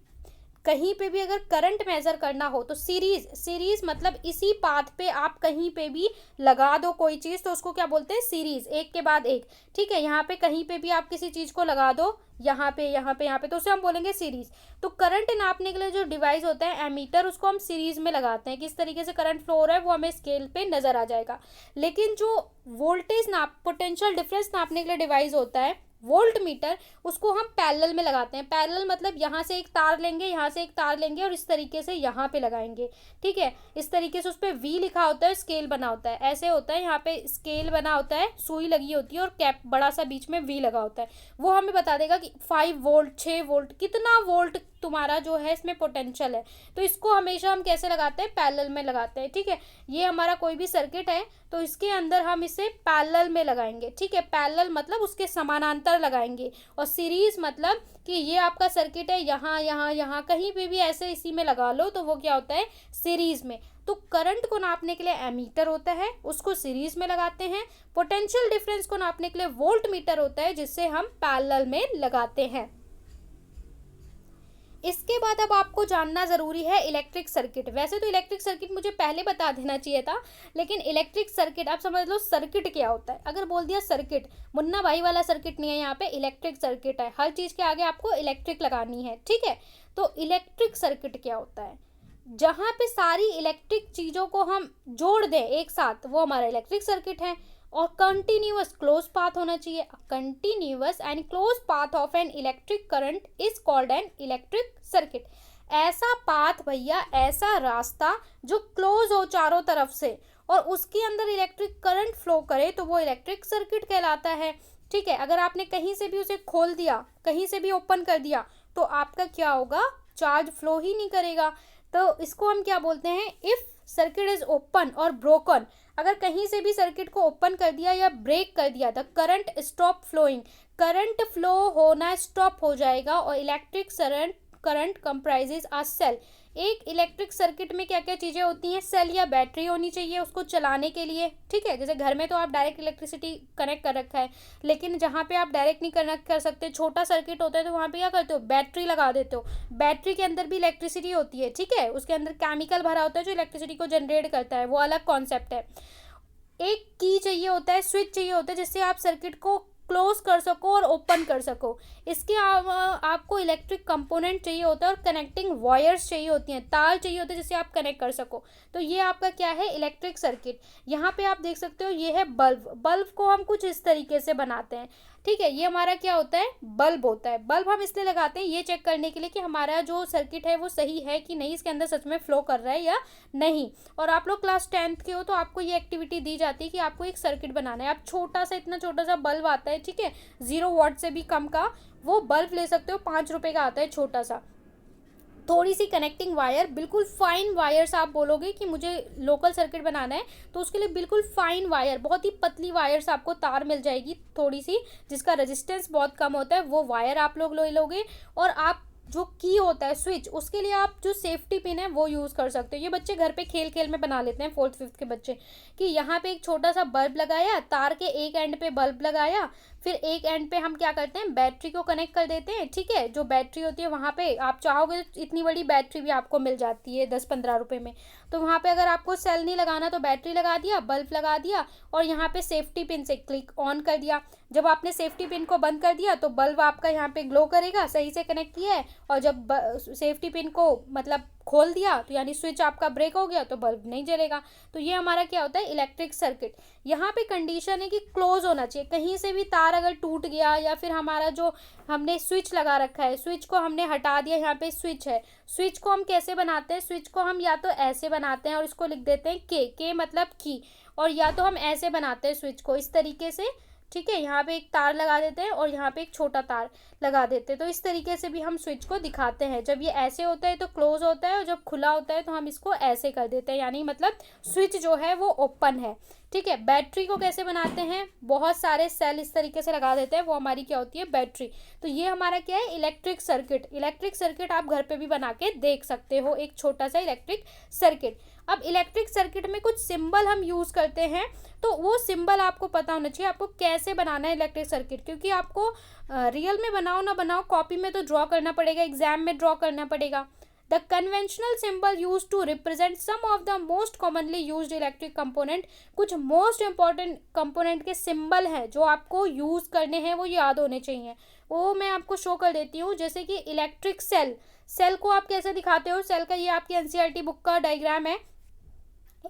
कहीं पे भी अगर करंट मेजर करना हो तो सीरीज मतलब इसी पाथ पे आप कहीं पे भी लगा दो कोई चीज़, तो उसको क्या बोलते हैं? सीरीज, एक के बाद एक। ठीक है, यहाँ पे कहीं पे भी आप किसी चीज़ को लगा दो, यहाँ पे, तो उसे हम बोलेंगे सीरीज। तो करंट नापने के लिए जो डिवाइस होता है एमीटर, उसको हम सीरीज में लगाते हैं। किस तरीके से करंट फ्लो हो रहा है वो हमें स्केल पे नजर आ जाएगा। लेकिन जो वोल्टेज पोटेंशियल डिफरेंस नापने के लिए डिवाइस होता है वोल्ट मीटर, उसको हम पैरेलल में लगाते हैं। पैरेलल मतलब यहाँ से एक तार लेंगे, यहाँ से एक तार लेंगे और इस तरीके से यहाँ पे लगाएंगे। ठीक है, इस तरीके से उस पर वी लिखा होता है, स्केल बना होता है, ऐसे होता है। यहाँ पे स्केल बना होता है, सुई लगी होती है और कैप बड़ा सा बीच में वी लगा होता है। वो हमें बता देगा कि 5 वोल्ट, 6 वोल्ट, कितना वोल्ट तुम्हारा जो है इसमें पोटेंशियल है। तो इसको हमेशा हम कैसे लगाते हैं? पैरेलल में लगाते हैं। ठीक है, ये हमारा कोई भी सर्किट है तो इसके अंदर हम इसे पैरेलल में लगाएंगे। ठीक है, पैरेलल मतलब उसके समानांतर लगाएंगे, और सीरीज मतलब कि ये आपका सर्किट है, यहाँ यहाँ यहाँ कहीं पे भी ऐसे इसी में लगा लो तो वो क्या होता है? सीरीज में। तो करंट को नापने के लिए एमीटर होता है, उसको सीरीज में लगाते हैं। पोटेंशियल डिफरेंस को नापने के लिए वोल्ट मीटर होता है, जिससे हम पैरेलल में लगाते हैं। इसके बाद अब आपको जानना ज़रूरी है इलेक्ट्रिक सर्किट। वैसे तो इलेक्ट्रिक सर्किट मुझे पहले बता देना चाहिए था, लेकिन इलेक्ट्रिक सर्किट आप समझ लो सर्किट क्या होता है। अगर बोल दिया सर्किट, मुन्ना भाई वाला सर्किट नहीं है, यहाँ पे इलेक्ट्रिक सर्किट है। हर चीज़ के आगे आपको इलेक्ट्रिक लगानी है। ठीक है, तो इलेक्ट्रिक सर्किट क्या होता है? जहाँ पे सारी इलेक्ट्रिक चीज़ों को हम जोड़ दें एक साथ, वो हमारा इलेक्ट्रिक सर्किट है। और कंटिन्यूअस क्लोज पाथ होना चाहिए। Continuous and close path of an electric current is called an electric circuit. ऐसा पाथ भैया, ऐसा रास्ता जो क्लोज हो चारों तरफ से और उसके अंदर इलेक्ट्रिक करंट फ्लो करे, तो वो इलेक्ट्रिक सर्किट कहलाता है। ठीक है, अगर आपने कहीं से भी उसे खोल दिया, कहीं से भी ओपन कर दिया, तो आपका क्या होगा? चार्ज फ्लो ही नहीं करेगा। तो इसको हम क्या बोलते हैं? इफ सर्किट इज ओपन और ब्रोकन, अगर कहीं से भी सर्किट को ओपन कर दिया या ब्रेक कर दिया, the current stop flowing, current flow होना स्टॉप हो जाएगा। और electric current comprises a cell. एक इलेक्ट्रिक सर्किट में क्या क्या चीज़ें होती हैं? सेल या बैटरी होनी चाहिए उसको चलाने के लिए। ठीक है, जैसे घर में तो आप डायरेक्ट इलेक्ट्रिसिटी कनेक्ट कर रखा है, लेकिन जहाँ पे आप डायरेक्ट नहीं कनेक्ट कर सकते, छोटा सर्किट होता है, तो वहाँ पे क्या करते हो? बैटरी लगा देते हो। बैटरी के अंदर भी इलेक्ट्रिसिटी होती है। ठीक है, उसके अंदर केमिकल भरा होता है जो इलेक्ट्रिसिटी को जनरेट करता है, वो अलग कॉन्सेप्ट है। एक की चाहिए होता है, स्विच चाहिए होता है, जिससे आप सर्किट को क्लोज कर सको और ओपन कर सको। इसके आपको इलेक्ट्रिक कंपोनेंट चाहिए होता है और कनेक्टिंग वायर्स चाहिए होती हैं, तार चाहिए होते हैं जिससे आप कनेक्ट कर सको। तो ये आपका क्या है? Electric circuit. यहाँ पे आप देख सकते हो ये है बल्ब। बल्ब को हम कुछ इस तरीके से बनाते हैं। ठीक है। ये हमारा क्या होता है, बल्ब होता है। बल्ब हम इसलिए लगाते हैं ये चेक करने के लिए कि हमारा जो सर्किट है वो सही है कि नहीं, इसके अंदर सच में फ्लो कर रहा है या नहीं। और आप लोग क्लास 10th के हो तो आपको ये एक्टिविटी दी जाती है कि आपको एक सर्किट बनाना है। आप छोटा सा, इतना छोटा सा बल्ब आता है, ठीक है, 0 वाट से भी कम का वो बल्ब ले सकते हो, 5 रुपए का आता है छोटा सा। थोड़ी सी कनेक्टिंग वायर, बिल्कुल फाइन वायर्स, आप बोलोगे कि मुझे लोकल सर्किट बनाना है तो उसके लिए बिल्कुल फाइन वायर, बहुत ही पतली वायर्स आपको तार मिल जाएगी थोड़ी सी, जिसका रेजिस्टेंस बहुत कम होता है, वो वायर आप लोग ले लोगे। और आप जो की होता है स्विच, उसके लिए आप जो सेफ्टी पिन है वो यूज़ कर सकते हो। ये बच्चे घर पे खेल खेल में बना लेते हैं 4th 5th के बच्चे, कि यहाँ पे एक छोटा सा बल्ब लगाया, तार के एक एंड पे बल्ब लगाया, फिर एक एंड पे हम क्या करते हैं, बैटरी को कनेक्ट कर देते हैं, ठीक है। जो बैटरी होती है वहाँ पे आप चाहोगे तो इतनी बड़ी बैटरी भी आपको मिल जाती है 10-15 रुपए में। तो वहाँ पे अगर आपको सेल नहीं लगाना तो बैटरी लगा दिया, बल्ब लगा दिया, और यहाँ पे सेफ्टी पिन से क्लिक ऑन कर दिया। जब आपने सेफ्टी पिन को बंद कर दिया तो बल्ब आपका यहाँ पे ग्लो करेगा, सही से कनेक्ट किया है। और जब सेफ्टी पिन को मतलब खोल दिया तो यानी स्विच आपका ब्रेक हो गया तो बल्ब नहीं जलेगा। तो ये हमारा क्या होता है, इलेक्ट्रिक सर्किट। यहाँ पे कंडीशन है कि क्लोज होना चाहिए। कहीं से भी तार अगर टूट गया, या फिर हमारा जो हमने स्विच लगा रखा है, स्विच को हमने हटा दिया, यहाँ पे स्विच है, स्विच को हम कैसे बनाते हैं, स्विच को हम या तो ऐसे बनाते हैं और इसको लिख देते हैं के मतलब की, और या तो हम ऐसे बनाते हैं स्विच को इस तरीके से, ठीक है। यहाँ पे एक तार लगा देते हैं और यहाँ पे एक छोटा तार लगा देते हैं। तो इस तरीके से भी हम स्विच को दिखाते हैं। जब ये ऐसे होता है तो क्लोज होता है, और जब खुला होता है तो हम इसको ऐसे कर देते हैं, यानी मतलब स्विच जो है वो ओपन है, ठीक है। बैटरी को कैसे बनाते हैं, बहुत सारे सेल इस तरीके से लगा देते हैं, वो हमारी क्या होती है, बैटरी। तो ये हमारा क्या है, इलेक्ट्रिक सर्किट। इलेक्ट्रिक सर्किट आप घर पे भी बना के देख सकते हो, एक छोटा सा इलेक्ट्रिक सर्किट। अब इलेक्ट्रिक सर्किट में कुछ सिंबल हम यूज़ करते हैं, तो वो सिंबल आपको पता होना चाहिए आपको कैसे बनाना है इलेक्ट्रिक सर्किट, क्योंकि आपको रियल में बनाओ ना बनाओ, कॉपी में तो ड्रॉ करना पड़ेगा, एग्जाम में ड्रॉ करना पड़ेगा। The conventional symbol use to represent some of the most commonly used electric component. कुछ मोस्ट इंपॉर्टेंट कंपोनेंट के सिंबल हैं जो आपको यूज़ करने हैं, वो याद होने चाहिए। वो मैं आपको शो कर देती हूँ। जैसे कि इलेक्ट्रिक सेल, सेल को आप कैसे दिखाते हो, सेल का ये आपकी एनसीईआरटी बुक का डायग्राम है।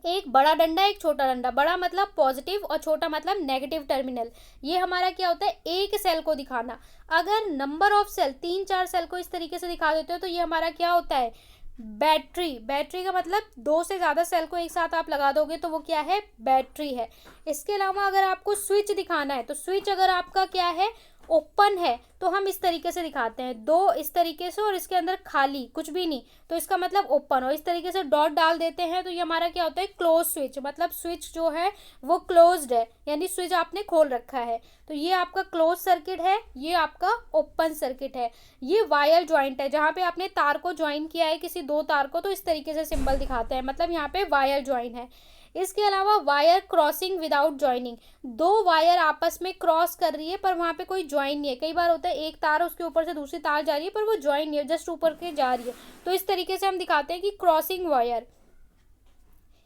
एक बड़ा डंडा, एक छोटा डंडा, बड़ा मतलब पॉजिटिव और छोटा मतलब नेगेटिव टर्मिनल। ये हमारा क्या होता है, एक सेल को दिखाना। अगर नंबर ऑफ सेल 3-4 सेल को इस तरीके से दिखा देते हो तो ये हमारा क्या होता है, बैटरी। बैटरी का मतलब 2 से ज़्यादा सेल को एक साथ आप लगा दोगे तो वो क्या है, बैटरी है। इसके अलावा अगर आपको स्विच दिखाना है तो स्विच अगर आपका क्या है, ओपन है, तो हम इस तरीके से दिखाते हैं, 2 इस तरीके से और इसके अंदर खाली कुछ भी नहीं, तो इसका मतलब ओपन। और इस तरीके से डॉट डाल देते हैं तो ये हमारा क्या होता है, क्लोज स्विच, मतलब स्विच जो है वो क्लोज्ड है, यानी स्विच आपने खोल रखा है। तो ये आपका क्लोज सर्किट है, ये आपका ओपन सर्किट है। ये वायर ज्वाइंट है, जहाँ पे आपने तार को ज्वाइन किया है किसी 2 तार को, तो इस तरीके से सिंबल दिखाते हैं, मतलब यहाँ पे वायर ज्वाइन है। इसके अलावा wire crossing without joining, 2 wire आपस में क्रॉस कर रही है पर वहाँ पे कोई ज्वाइन नहीं है। कई बार होता है एक तार उसके ऊपर से दूसरी तार जा रही है पर वो ज्वाइन नहीं है, जस्ट ऊपर के जा रही है, तो इस तरीके से हम दिखाते हैं कि क्रॉसिंग वायर।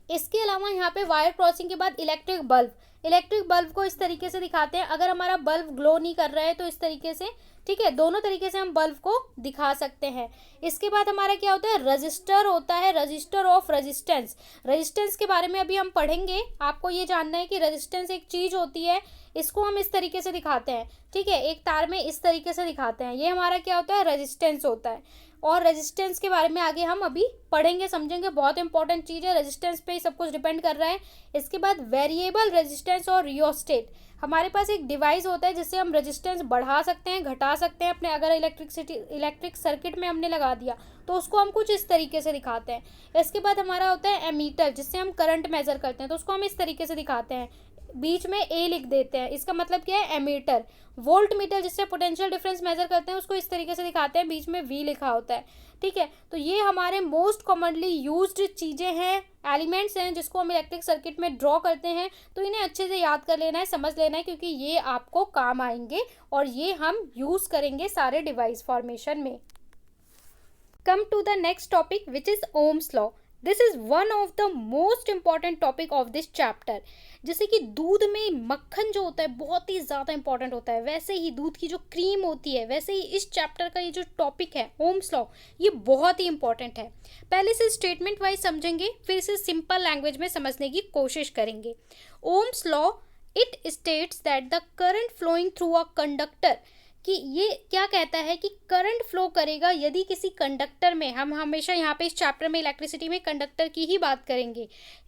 इसके अलावा यहाँ पे वायर क्रॉसिंग के बाद इलेक्ट्रिक बल्ब, इलेक्ट्रिक बल्ब को इस तरीके से दिखाते हैं। अगर हमारा बल्ब ग्लो नहीं कर रहा है तो इस तरीके से, ठीक है, दोनों तरीके से हम बल्ब को दिखा सकते हैं। इसके बाद हमारा क्या होता है, रजिस्टर होता है, रजिस्टर ऑफ रेजिस्टेंस। रेजिस्टेंस के बारे में अभी हम पढ़ेंगे। आपको ये जानना है कि रेजिस्टेंस एक चीज़ होती है, इसको हम इस तरीके से दिखाते हैं, ठीक है, एक तार में इस तरीके से दिखाते हैं, ये हमारा क्या होता है, रेजिस्टेंस होता है। और रेजिस्टेंस के बारे में आगे हम अभी पढ़ेंगे, समझेंगे, बहुत इंपॉर्टेंट चीज़ है, रेजिस्टेंस पे ही सब कुछ डिपेंड कर रहा है। इसके बाद वेरिएबल रेजिस्टेंस और रियोस्टेट, हमारे पास एक डिवाइस होता है जिससे हम रेजिस्टेंस बढ़ा सकते हैं, घटा सकते हैं अपने, अगर इलेक्ट्रिक सर्किट में हमने लगा दिया तो उसको हम कुछ इस तरीके से दिखाते हैं। इसके बाद हमारा होता है एमीटर, जिससे हम करंट मेजर करते हैं, तो उसको हम इस तरीके से दिखाते हैं, बीच में ए लिख देते हैं, इसका मतलब क्या है, एमीटर। वोल्ट मीटर, जिससे पोटेंशियल डिफरेंस मेजर करते हैं, उसको इस तरीके से दिखाते हैं, बीच में वी लिखा होता है, ठीक है। तो ये हमारे मोस्ट कॉमनली यूज्ड चीज़ें हैं, एलिमेंट्स हैं, जिसको हम इलेक्ट्रिक सर्किट में ड्रॉ करते हैं। तो इन्हें अच्छे से याद कर लेना है, समझ लेना है, क्योंकि ये आपको काम आएंगे और ये हम यूज़ करेंगे सारे डिवाइस फॉर्मेशन में। Come to the next topic which is Ohm's law. This is one of the most important topic of this chapter. जैसे कि दूध में मक्खन जो होता है बहुत ही ज़्यादा इंपॉर्टेंट होता है, वैसे ही दूध की जो क्रीम होती है, वैसे ही इस चैप्टर का ये जो टॉपिक है ओम्स लॉ, ये बहुत ही इंपॉर्टेंट है। पहले से स्टेटमेंट वाइज समझेंगे, फिर इसे सिंपल लैंग्वेज में समझने की कोशिश करेंगे। Ohm's law it states that the current flowing through a conductor, कि ये क्या कहता है कि करंट फ्लो करेगा यदि किसी कंडक्टर में, हम हमेशा यहाँ पे इस चैप्टर में इलेक्ट्रिसिटी में कंडक्टर की ही बात करेंगे,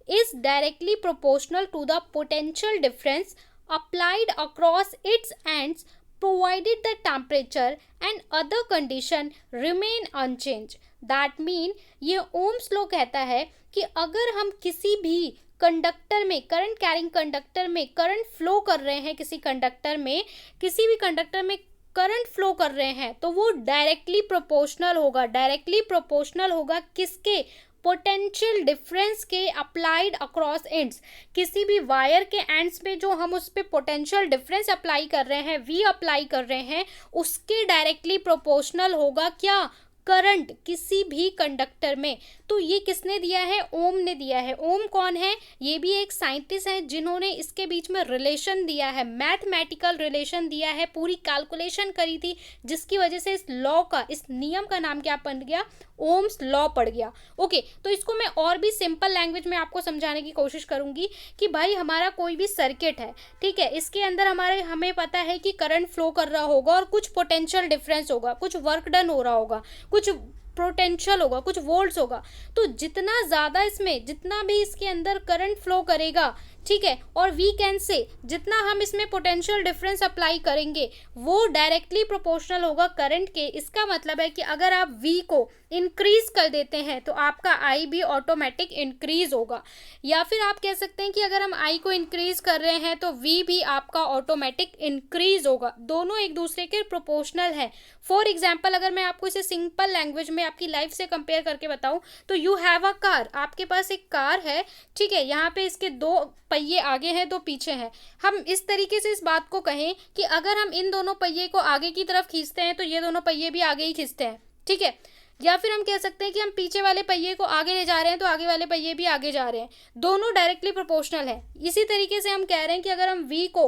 is directly proportional to the potential difference applied across its ends provided the temperature and other condition remain unchanged. That mean ये ओम्स लॉ कहता है कि अगर हम किसी भी कंडक्टर में, करंट कैरिंग कंडक्टर में करंट फ्लो कर रहे हैं, किसी कंडक्टर में, किसी भी कंडक्टर में करंट फ्लो कर रहे हैं, तो वो डायरेक्टली प्रोपोर्शनल होगा। डायरेक्टली प्रोपोर्शनल होगा किसके? पोटेंशियल डिफरेंस के अप्लाइड अक्रॉस एंड्स। किसी भी वायर के एंड्स पे जो हम उस पर पोटेंशियल डिफरेंस अप्लाई कर रहे हैं, वी अप्लाई कर रहे हैं, उसके डायरेक्टली प्रोपोर्शनल होगा क्या? करंट किसी भी कंडक्टर में। तो ये किसने दिया है? ओम ने दिया है। ओम कौन है? ये भी एक साइंटिस्ट है जिन्होंने इसके बीच में रिलेशन दिया है, मैथमेटिकल रिलेशन दिया है, पूरी कैलकुलेशन करी थी, जिसकी वजह से इस लॉ का, इस नियम का नाम क्या बन गया? ओम्स लॉ पड़ गया। ओके, तो इसको मैं और भी सिंपल लैंग्वेज में आपको समझाने की कोशिश करूंगी कि भाई हमारा कोई भी सर्किट है, ठीक है, इसके अंदर हमें पता है कि करंट फ्लो कर रहा होगा और कुछ पोटेंशियल डिफरेंस होगा, कुछ वर्क डन हो रहा होगा, कुछ पोटेंशियल होगा, कुछ वोल्ट्स होगा। तो जितना ज़्यादा इसमें, जितना भी इसके अंदर करंट फ्लो करेगा, ठीक है, और वी कैन से जितना हम इसमें पोटेंशियल डिफरेंस अप्लाई करेंगे वो डायरेक्टली प्रोपोर्शनल होगा करंट के। इसका मतलब है कि अगर आप वी को इंक्रीज कर देते हैं तो आपका आई भी ऑटोमेटिक इंक्रीज होगा, या फिर आप कह सकते हैं कि अगर हम आई को इंक्रीज कर रहे हैं तो वी भी आपका ऑटोमेटिक इंक्रीज होगा। दोनों एक दूसरे के प्रोपोर्शनल हैं। फॉर एग्जाम्पल, अगर मैं आपको इसे सिंपल लैंग्वेज में आपकी लाइफ से कंपेयर करके बताऊं तो यू हैव अ कार, आपके पास एक कार है, ठीक है, यहाँ पे इसके दो पहिए आगे हैं, दो पीछे हैं। हम इस तरीके से इस बात को कहें कि अगर हम इन दोनों पहिए को आगे की तरफ खींचते हैं तो ये दोनों पहिए भी आगे ही खींचते हैं, ठीक है। या फिर हम कह सकते हैं कि हम पीछे वाले पहिए को आगे ले जा रहे हैं तो आगे वाले पहिए भी आगे जा रहे हैं, दोनों डायरेक्टली प्रोपोर्शनल है। इसी तरीके से हम कह रहे हैं कि अगर हम वी को,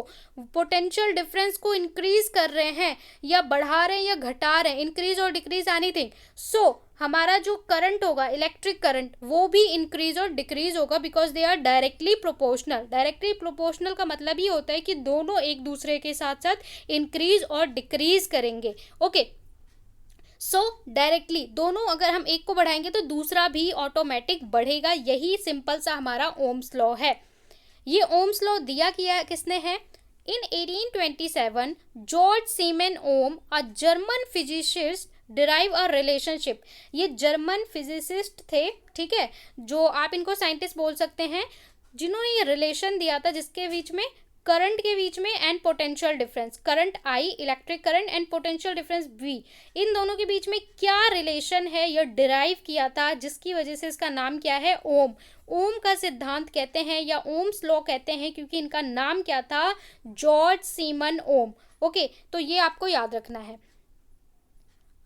पोटेंशियल डिफरेंस को इंक्रीज कर रहे हैं या बढ़ा रहे हैं या घटा रहे हैं, इंक्रीज और डिक्रीज एनीथिंग, सो हमारा जो करंट होगा, इलेक्ट्रिक करंट, वो भी इंक्रीज और डिक्रीज होगा, because they are directly proportional. Directly proportional का मतलब ही होता है कि दोनों एक दूसरे के साथ साथ इंक्रीज और डिक्रीज करेंगे। ओके, सो डायरेक्टली दोनों, अगर हम एक को बढ़ाएंगे तो दूसरा भी ऑटोमेटिक बढ़ेगा। यही सिंपल सा हमारा ओम्स लॉ है। ये ओम्स लॉ दिया किया किसने है? In 1827 George Simon Ohm, a German physicist, derive a relationship. ये जर्मन फिजिसिस्ट थे, ठीक है, जो आप इनको साइंटिस्ट बोल सकते हैं, जिन्होंने ये रिलेशन दिया था जिसके बीच में, करंट के बीच में and potential difference, current I, electric current, and potential difference V, इन दोनों के बीच में क्या रिलेशन है, यह डिराइव किया था, जिसकी वजह से इसका नाम क्या है? ओम। ओम का सिद्धांत कहते हैं या ओम्स लॉ कहते हैं, क्योंकि इनका नाम क्या था? जॉर्ज सीमन ओम। ओके, तो ये आपको याद रखना है।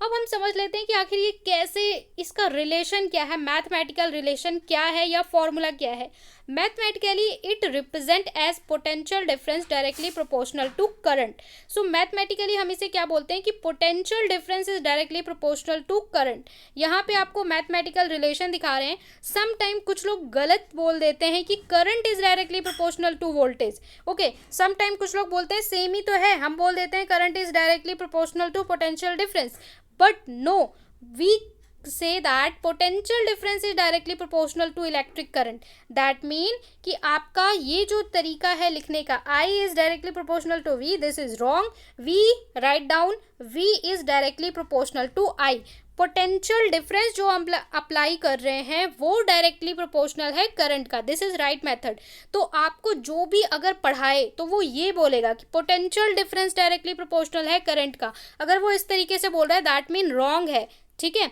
अब हम समझ लेते हैं कि आखिर ये कैसे, इसका रिलेशन क्या है, मैथमेटिकल रिलेशन क्या है या फॉर्मूला क्या है। Mathematically it represent as potential difference directly proportional to current. So mathematically हम इसे क्या बोलते हैं कि potential difference is directly proportional to current. यहाँ पे आपको मैथमेटिकल रिलेशन दिखा रहे हैं। सम टाइम कुछ लोग गलत बोल देते हैं कि current is directly proportional to voltage. Okay, some time कुछ लोग बोलते हैं सेम ही तो है, हम बोल देते हैं current is directly proportional to potential difference, but no, we say that potential difference is directly proportional to electric current. That mean कि आपका ये जो तरीका है लिखने का, I is directly proportional to V, this is wrong. V write down V is directly proportional to I. Potential difference जो हम अप्लाई कर रहे हैं वो डायरेक्टली प्रोपोर्शनल है करंट का, दिस इज राइट मेथड। तो आपको जो भी अगर पढ़ाए तो वो ये बोलेगा कि पोटेंशियल डिफरेंस डायरेक्टली प्रोपोर्शनल है करंट का। अगर वो इस तरीके से बोल रहा है दैट मीन रॉन्ग है, ठीक है।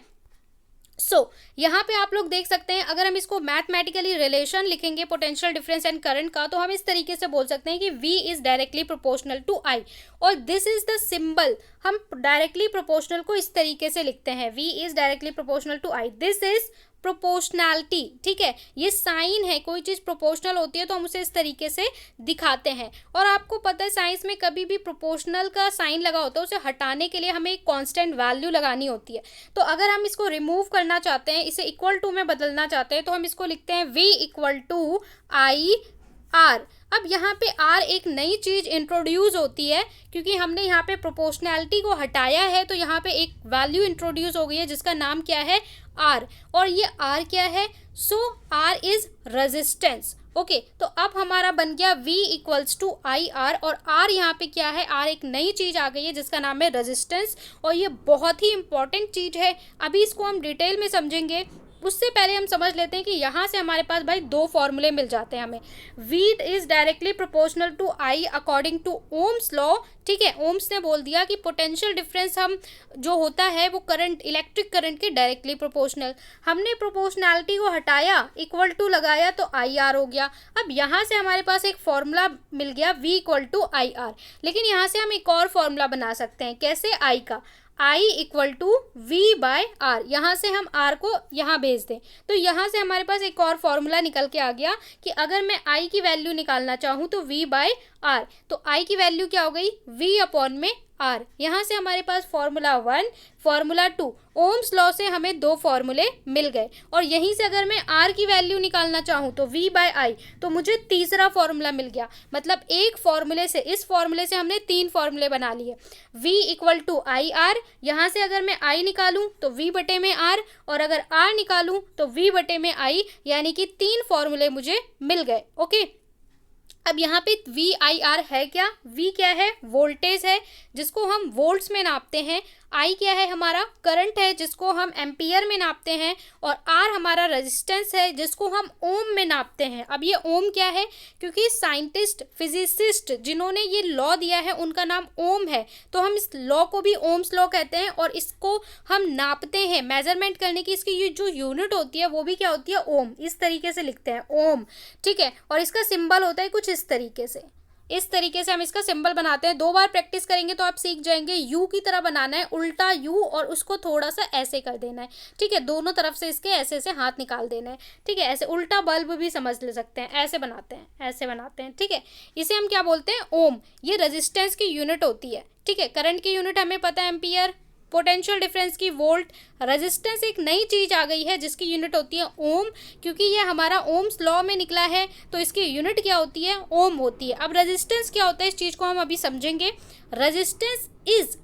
सो यहाँ पे आप लोग देख सकते हैं, अगर हम इसको मैथमेटिकली रिलेशन लिखेंगे पोटेंशियल डिफरेंस एंड करंट का, तो हम इस तरीके से बोल सकते हैं कि V is directly proportional to I, और दिस इज द सिंबल। हम डायरेक्टली प्रोपोर्शनल को इस तरीके से लिखते हैं, V is directly proportional to I, this is proportionality, ठीक है, ये साइन है। कोई चीज़ प्रोपोर्शनल होती है तो हम उसे इस तरीके से दिखाते हैं। और आपको पता है साइंस में कभी भी प्रोपोर्शनल का साइन लगा होता है, उसे हटाने के लिए हमें एक कांस्टेंट वैल्यू लगानी होती है। तो अगर हम इसको रिमूव करना चाहते हैं, इसे इक्वल टू में बदलना चाहते हैं, तो हम इसको लिखते हैं V equal to I R. अब यहाँ पे आर एक नई चीज़ इंट्रोड्यूस होती है, क्योंकि हमने यहाँ पे प्रोपोर्शनैलिटी को हटाया है, तो यहाँ पे एक वैल्यू इंट्रोड्यूस हो गई है जिसका नाम क्या है, आर। और ये आर क्या है, so R is resistance. Okay, तो अब हमारा बन गया V equals to I R, और आर यहाँ पे क्या है, आर एक नई चीज़ आ गई है जिसका नाम है रेजिस्टेंस, और ये बहुत ही इंपॉर्टेंट चीज़ है। अभी इसको हम डिटेल में समझेंगे, उससे पहले हम समझ लेते हैं कि यहाँ से हमारे पास भाई दो फॉर्मूले मिल जाते हैं हमें। V is directly proportional to I according to Ohm's law. ठीक है, ओम्स ने बोल दिया कि पोटेंशियल डिफरेंस हम जो होता है वो करंट, इलेक्ट्रिक करंट के डायरेक्टली प्रोपोर्शनल। हमने प्रोपोर्शनैलिटी को हटाया, इक्वल टू लगाया, तो आई आर हो गया। अब यहाँ से हमारे पास एक फॉर्मूला मिल गया V equal to I R, लेकिन यहाँ से हम एक और फॉर्मूला बना सकते हैं। कैसे, I का I equal to V by R, यहाँ से हम R को यहाँ भेज दें, तो यहाँ से हमारे पास एक और फॉर्मूला निकल के आ गया कि अगर मैं I की वैल्यू निकालना चाहूँ तो V बाय आर, तो I की वैल्यू क्या हो गई, V अपॉन में आर। यहाँ से हमारे पास फॉर्मूला 1, फॉर्मूला 2, ओम्स लॉ से हमें दो फॉर्मूले मिल गए। और यहीं से अगर मैं आर की वैल्यू निकालना चाहूँ तो V बाय आई, तो मुझे तीसरा फॉर्मूला मिल गया। मतलब एक फॉर्मूले से, इस फॉर्मूले से हमने तीन फॉर्मूले बना लिए। V equal to I R, यहाँ से अगर मैं I निकालूँ तो V बटे में R, और अगर R निकालूँ तो V बटे में I, यानी कि तीन फॉर्मूले मुझे मिल गए। ओके, अब यहाँ पे वी आई आर है क्या, V क्या है, वोल्टेज है जिसको हम वोल्ट्स में नापते हैं। I क्या है, हमारा करंट है जिसको हम एम्पियर में नापते हैं, और R हमारा रेजिस्टेंस है जिसको हम ओम में नापते हैं। अब ये ओम क्या है, क्योंकि साइंटिस्ट, फिजिसिस्ट जिन्होंने ये लॉ दिया है उनका नाम ओम है, तो हम इस लॉ को भी ओम्स लॉ कहते हैं, और इसको हम नापते हैं, मेजरमेंट करने की इसकी ये जो यूनिट होती है वो भी क्या होती है, ओम। इस तरीके से लिखते हैं, ओम। ठीक है, और इसका सिंबल होता है कुछ इस तरीके से, इस तरीके से हम इसका सिंबल बनाते हैं। 2 बार प्रैक्टिस करेंगे तो आप सीख जाएंगे। यू की तरह बनाना है, उल्टा यू, और उसको थोड़ा सा ऐसे कर देना है। ठीक है, दोनों तरफ से इसके ऐसे से हाथ निकाल देना है। ठीक है, ऐसे उल्टा बल्ब भी समझ ले सकते हैं, ऐसे बनाते हैं, ऐसे बनाते हैं। ठीक है, इसे हम क्या बोलते हैं, ओम। ये रेजिस्टेंस की यूनिट होती है। ठीक है, करंट की यूनिट हमें पता है एम्पियर, पोटेंशियल डिफरेंस की वोल्ट, रेजिस्टेंस एक नई चीज़ आ गई है जिसकी यूनिट होती है ओम, क्योंकि ये हमारा ओम्स लॉ में निकला है, तो इसकी यूनिट क्या होती है, ओम होती है। अब रेजिस्टेंस क्या होता है, इस चीज़ को हम अभी समझेंगे। Resistance is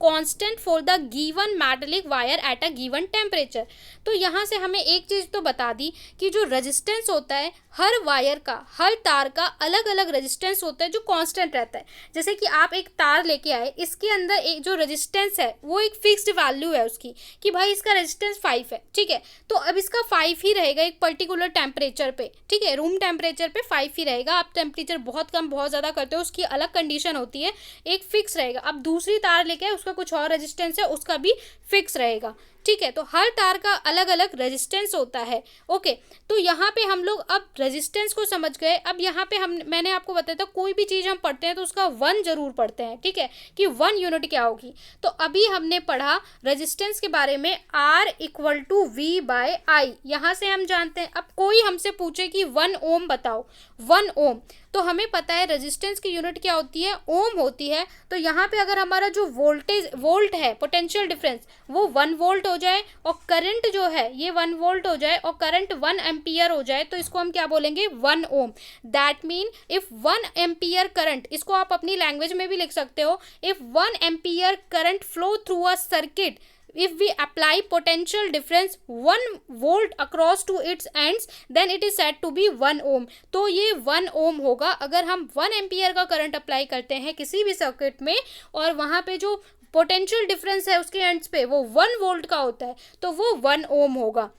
constant for the given metallic wire at a given temperature. तो यहाँ से हमें एक चीज़ तो बता दी कि जो रेजिस्टेंस होता है, हर वायर का, हर तार का अलग अलग रेजिस्टेंस होता है जो कांस्टेंट रहता है। जैसे कि आप एक तार लेके आए, इसके अंदर एक जो रेजिस्टेंस है वो एक फिक्स्ड वैल्यू है उसकी, कि भाई इसका रेजिस्टेंस 5 है। ठीक है, तो अब इसका 5 ही रहेगा एक पर्टिकुलर टेम्परेचर पे। ठीक है, रूम टेम्परेचर पे 5 ही रहेगा। आप टेम्परेचर बहुत कम बहुत ज़्यादा करते हो, उसकी अलग कंडीशन होती है, एक फिक्स रहेगा। अब दूसरी तार लेके आए, उसका कुछ और रेजिस्टेंस है, उसका भी फिक्स रहेगा। ठीक है, तो हर तार का अलग अलग रेजिस्टेंस होता है। ओके, तो यहाँ पे हम लोग अब रेजिस्टेंस को समझ गए। अब यहाँ पे मैंने आपको बताया था कोई भी चीज़ हम पढ़ते हैं तो उसका 1 जरूर पढ़ते हैं। ठीक है, कि 1 यूनिट क्या होगी। तो अभी हमने पढ़ा रेजिस्टेंस के बारे में, R equal to V by I, यहाँ से हम जानते हैं। अब कोई हमसे पूछे कि 1 ओम बताओ, 1 ओम, तो हमें पता है रेजिस्टेंस की यूनिट क्या होती है, ओम होती है। तो यहाँ पे अगर हमारा जो वोल्ट है, पोटेंशियल डिफरेंस, वो 1 वोल्ट हो जाए, और करंट जो है ये 1 वोल्ट हो जाए, और करंट 1 एम्पियर हो जाए, तो इसको हम क्या बोलेंगे, 1 ohm. That mean if 1 ampere current, इसको आप अपनी लैंग्वेज में भी लिख सकते हो, if 1 ampere current flow through a circuit, if we apply potential difference 1 volt across to its ends, then it is said to be 1 ohm। तो ये 1 ohm होगा अगर हम 1 एम्पियर का करंट अप्लाई करते हैं किसी भी सर्किट में, और वहाँ पे जो पोटेंशियल डिफरेंस है उसके एंड्स पे वो 1 वोल्ट का होता है, तो वो 1 ओम होगा।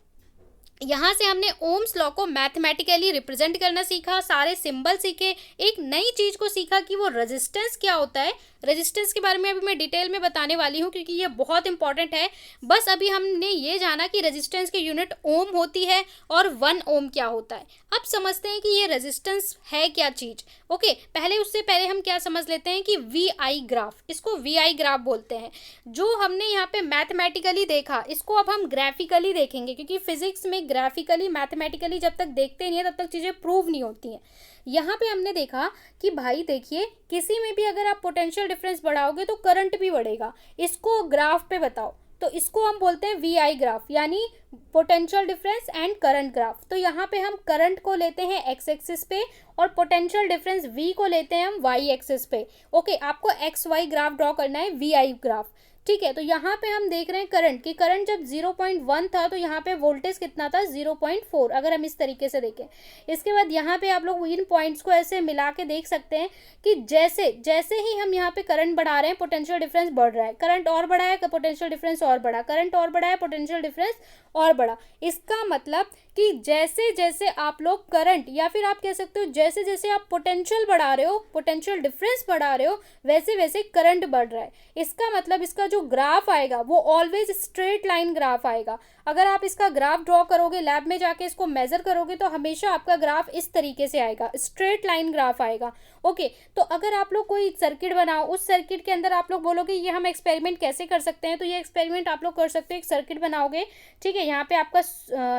यहाँ से हमने ओम्स लॉ को मैथमेटिकली रिप्रेजेंट करना सीखा, सारे सिंबल सीखे, एक नई चीज़ को सीखा कि वो रेजिस्टेंस क्या होता है। रेजिस्टेंस के बारे में अभी मैं डिटेल में बताने वाली हूँ क्योंकि ये बहुत इंपॉर्टेंट है। बस अभी हमने ये जाना कि रेजिस्टेंस की यूनिट ओम होती है और 1 ओम क्या होता है। अब समझते हैं कि ये रेजिस्टेंस है क्या चीज़। ओके, पहले उससे पहले हम क्या समझ लेते हैं कि वी आई ग्राफ, इसको वी आई ग्राफ बोलते हैं। जो हमने यहाँ पे मैथमेटिकली देखा, इसको अब हम ग्राफिकली देखेंगे, क्योंकि फिजिक्स में ग्राफिकली मैथमेटिकली जब तक देखते नहीं है तब तक चीज़ें प्रूव नहीं होती हैं। यहाँ पे हमने देखा कि भाई देखिए, किसी में भी अगर आप पोटेंशियल डिफरेंस बढ़ाओगे तो करंट भी बढ़ेगा। इसको ग्राफ पे बताओ, तो इसको हम बोलते हैं वी आई ग्राफ, यानी potential difference and current graph. तो यहाँ पे हम करंट को लेते हैं एक्स एक्सिस पे और पोटेंशियल डिफरेंस वी को लेते हैं हम वाई एक्सिस पे। ओके, आपको एक्स वाई ग्राफ ड्रॉ करना है, वी आई ग्राफ। ठीक है, तो यहाँ पे हम देख रहे हैं करंट कि करंट जब 0.1 था तो यहाँ पे वोल्टेज कितना था 0.4, अगर हम इस तरीके से देखें। इसके बाद यहाँ पे आप लोग इन पॉइंट्स को ऐसे मिला के देख सकते हैं कि जैसे जैसे ही हम यहाँ पे करंट बढ़ा रहे हैं पोटेंशियल डिफरेंस बढ़ रहा है, करंट और बढ़ा है पोटेंशियल डिफरेंस और बढ़ा, करंट और बढ़ा है पोटेंशियल डिफरेंस और बढ़ा। इसका मतलब कि जैसे जैसे आप लोग करंट, या फिर आप कह सकते हो जैसे जैसे आप पोटेंशियल बढ़ा रहे हो, पोटेंशियल डिफरेंस बढ़ा रहे हो, वैसे वैसे करंट बढ़ रहा है। इसका मतलब इसका जो ग्राफ आएगा वो ऑलवेज स्ट्रेट लाइन ग्राफ आएगा। अगर आप इसका ग्राफ ड्रॉ करोगे, लैब में जाके इसको मेजर करोगे, तो हमेशा आपका ग्राफ इस तरीके से आएगा, स्ट्रेट लाइन ग्राफ आएगा। ओके, तो अगर आप लोग कोई सर्किट बनाओ, उस सर्किट के अंदर आप लोग बोलोगे ये हम एक्सपेरिमेंट कैसे कर सकते हैं, तो ये एक्सपेरिमेंट आप लोग कर सकते हो, एक सर्किट बनाओगे। ठीक है, यहाँ पे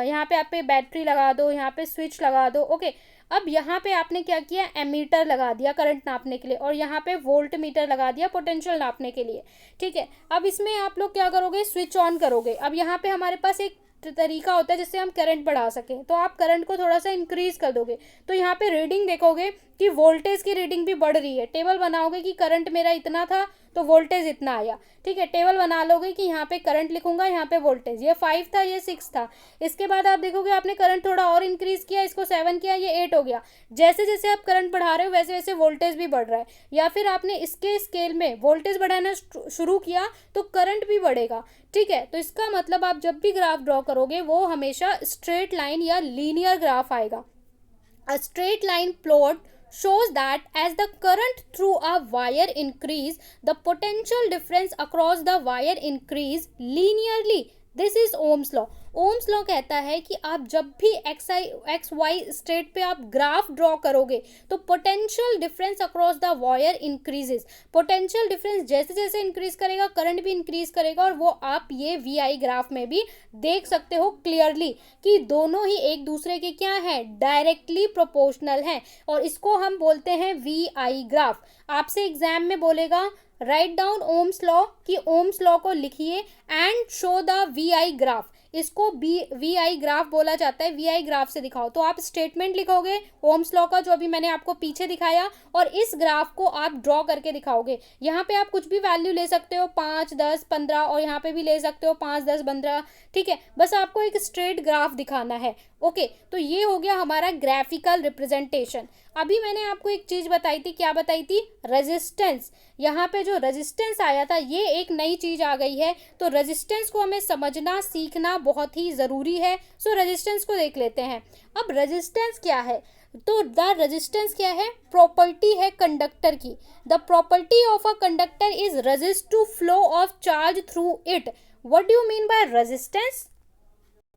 यहाँ पे आप बैटरी लगा दो, यहाँ पे स्विच लगा दो। ओके, अब यहाँ पे आपने क्या किया, एमीटर लगा दिया करंट नापने के लिए, और यहाँ पे वोल्ट मीटर लगा दिया पोटेंशियल नापने के लिए। ठीक है, अब इसमें आप लोग क्या करोगे, स्विच ऑन करोगे। अब यहाँ पे हमारे पास एक तरीका होता है जिससे हम करंट बढ़ा सकें, तो आप करंट को थोड़ा सा इंक्रीज कर दोगे, तो यहाँ पे रीडिंग देखोगे कि वोल्टेज की रीडिंग भी बढ़ रही है। टेबल बनाओगे कि करंट मेरा इतना था तो वोल्टेज इतना आया। ठीक है, टेबल बना लोगे कि यहाँ पे करंट लिखूंगा, यहाँ पे वोल्टेज, ये 5 था, ये 6 था। इसके बाद आप देखोगे आपने करंट थोड़ा और इंक्रीज किया, इसको 7 किया, ये 8 हो गया। जैसे जैसे आप करंट बढ़ा रहे हो वैसे वैसे वोल्टेज भी बढ़ रहा है। या फिर आपने इसके स्केल में वोल्टेज बढ़ाना शुरू किया तो करंट भी बढ़ेगा। ठीक है, तो इसका मतलब आप जब भी ग्राफ ड्रॉ करोगे वो हमेशा स्ट्रेट लाइन या लीनियर ग्राफ आएगा। A straight line plot shows that as the current through a wire increase, the potential difference across the wire increase linearly. This is Ohm's law. Ohm's law कहता है कि आप जब भी x Y straight पे आप graph draw करोगे तो potential difference across the wire increases. Potential difference जैसे जैसे इंक्रीज करेगा करंट भी इंक्रीज करेगा, और वो आप ये वी आई ग्राफ में भी देख सकते हो क्लियरली कि दोनों ही एक दूसरे के क्या है, डायरेक्टली प्रोपोर्शनल हैं, और इसको हम बोलते हैं वी आई ग्राफ। आपसे एग्जाम में बोलेगा राइट डाउन ओम्स लॉ, कि ओम्स लॉ को लिखिए and show the V I graph. इसको वी आई ग्राफ बोला जाता है, वी आई ग्राफ से दिखाओ। तो आप स्टेटमेंट लिखोगे ओम्स लॉ का जो अभी मैंने आपको पीछे दिखाया, और इस ग्राफ को आप ड्रॉ करके दिखाओगे। यहाँ पे आप कुछ भी वैल्यू ले सकते हो, 5, 10, 15, और यहाँ पे भी ले सकते हो 5, 10, 15। ठीक है, बस आपको एक स्ट्रेट ग्राफ दिखाना है। ओके, तो ये हो गया हमारा ग्राफिकल रिप्रेजेंटेशन। अभी मैंने आपको एक चीज बताई थी, क्या बताई थी, रेजिस्टेंस। यहाँ पे जो रेजिस्टेंस आया था ये एक नई चीज आ गई है, तो रेजिस्टेंस को हमें समझना सीखना बहुत ही जरूरी है। सो रेजिस्टेंस को देख लेते हैं। अब रेजिस्टेंस क्या है, तो द रेजिस्टेंस क्या है, प्रॉपर्टी है कंडक्टर की। The property of a conductor is resist to flow of charge through it. What do you mean by resistance?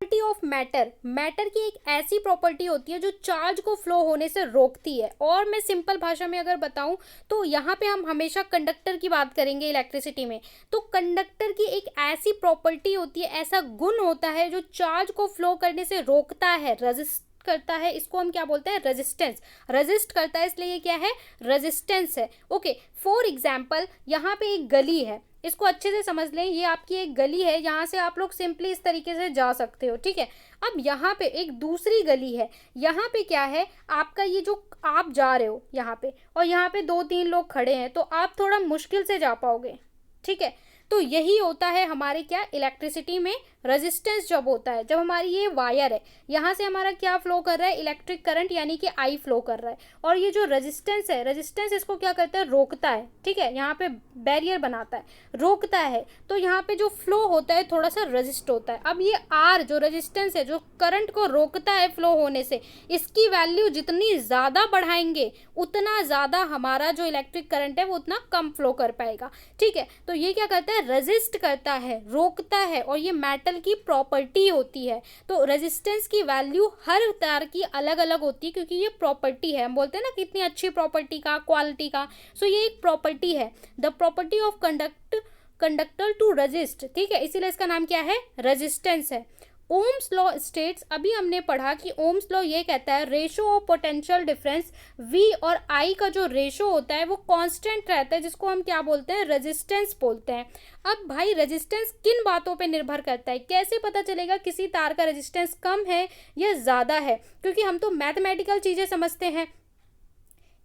Property of matter, matter की एक ऐसी प्रॉपर्टी होती है जो चार्ज को फ्लो होने से रोकती है। और मैं सिंपल भाषा में अगर बताऊं तो यहाँ पे हम हमेशा कंडक्टर की बात करेंगे इलेक्ट्रिसिटी में। तो कंडक्टर की एक ऐसी प्रॉपर्टी होती है, ऐसा गुण होता है जो चार्ज को फ्लो करने से रोकता है, रेजिस्ट करता है। इसको हम क्या बोलते हैं, रेजिस्टेंस। रेजिस्ट करता है, इसलिए ये क्या है, रेजिस्टेंस है। ओके, फॉर एग्जाम्पल यहाँ पे एक गली है, इसको अच्छे से समझ लें, ये आपकी एक गली है, यहाँ से आप लोग सिंपली इस तरीके से जा सकते हो। ठीक है, अब यहाँ पे एक दूसरी गली है, यहाँ पे क्या है, आपका ये जो आप जा रहे हो यहाँ पे, और यहाँ पे 2-3 लोग खड़े हैं, तो आप थोड़ा मुश्किल से जा पाओगे। ठीक है, तो यही होता है हमारे क्या, इलेक्ट्रिसिटी में रेजिस्टेंस जब होता है, जब हमारी ये वायर है, यहाँ से हमारा क्या फ्लो कर रहा है, इलेक्ट्रिक करंट यानी कि आई फ्लो कर रहा है, और ये जो रेजिस्टेंस है, रेजिस्टेंस इसको क्या करता है, रोकता है। ठीक है, यहाँ पे बैरियर बनाता है, रोकता है, तो यहाँ पे जो फ्लो होता है थोड़ा सा रेजिस्ट होता है। अब ये आर जो रेजिस्टेंस है, जो करंट को रोकता है फ्लो होने से, इसकी वैल्यू जितनी ज़्यादा बढ़ाएंगे उतना ज़्यादा हमारा जो इलेक्ट्रिक करंट है वो उतना कम फ्लो कर पाएगा। ठीक है, तो ये क्या करता है, रेजिस्ट करता है, रोकता है, और ये मेटल की प्रॉपर्टी होती है। तो रेजिस्टेंस की वैल्यू हर तार की अलग अलग होती है, क्योंकि ये प्रॉपर्टी है। हम बोलते हैं ना कितनी अच्छी प्रॉपर्टी का, क्वालिटी का। सो ये एक प्रॉपर्टी है, the property of conductor to resist. ठीक है, इसीलिए इसका नाम क्या है, रेजिस्टेंस है। ओम्स लॉ स्टेट्स, अभी हमने पढ़ा कि ओम्स लॉ ये कहता है ratio of potential difference V और I का जो रेशो होता है वो कांस्टेंट रहता है, जिसको हम क्या बोलते हैं, रेजिस्टेंस बोलते हैं। अब भाई रेजिस्टेंस किन बातों पे निर्भर करता है, कैसे पता चलेगा किसी तार का रेजिस्टेंस कम है या ज़्यादा है, क्योंकि हम तो मैथमेटिकल चीज़ें समझते हैं।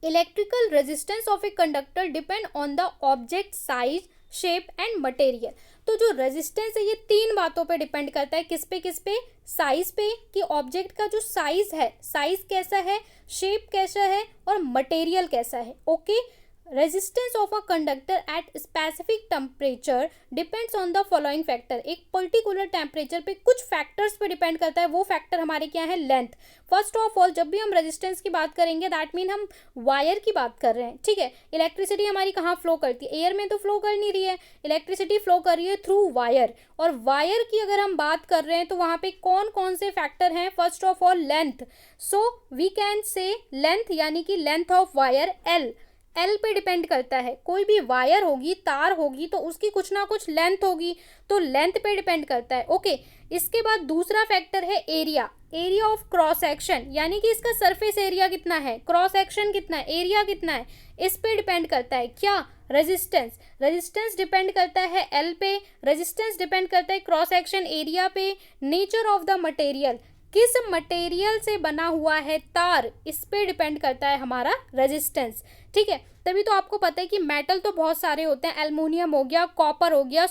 Electrical resistance of a conductor depend on the object size, shape and material. तो जो रेजिस्टेंस है ये तीन बातों पे डिपेंड करता है, किस पे, साइज पे, कि ऑब्जेक्ट का जो साइज है, साइज कैसा है, शेप कैसा है और मटेरियल कैसा है। Okay, resistance of a conductor at specific temperature depends on the following factor. एक पर्टिकुलर टेम्परेचर पे कुछ फैक्टर्स पे डिपेंड करता है, वो फैक्टर हमारे क्या है, लेंथ। फर्स्ट ऑफ ऑल जब भी हम रेजिस्टेंस की बात करेंगे दैट मीन हम वायर की बात कर रहे हैं, ठीक है। इलेक्ट्रिसिटी हमारी कहाँ फ्लो करती है, एयर में तो फ्लो कर नहीं रही है, इलेक्ट्रिसिटी फ्लो कर रही है थ्रू वायर। और वायर की अगर हम बात कर रहे हैं तो वहाँ पे कौन कौन से फैक्टर हैं, first of all length. So we can say length, यानी कि लेंथ ऑफ वायर एल पे डिपेंड करता है। कोई भी वायर होगी, तार होगी, तो उसकी कुछ ना कुछ लेंथ होगी, तो लेंथ पे डिपेंड करता है। ओके, इसके बाद दूसरा फैक्टर है एरिया ऑफ क्रॉस सेक्शन, यानी कि इसका सरफेस एरिया कितना है, क्रॉस सेक्शन कितना है, एरिया कितना है, इस पे डिपेंड करता है। क्या, रेजिस्टेंस डिपेंड करता है एल पे, रेजिस्टेंस डिपेंड करता है क्रॉस सेक्शन एरिया पे। नेचर ऑफ द मटेरियल, किस मटेरियल से बना हुआ है तार, इस पे डिपेंड करता है हमारा रेजिस्टेंस, ठीक है। तभी तो आपको पता है कि मेटल तो बहुत सारे होते हैं, एल्युमिनियम हो गया, कॉपर हो गया,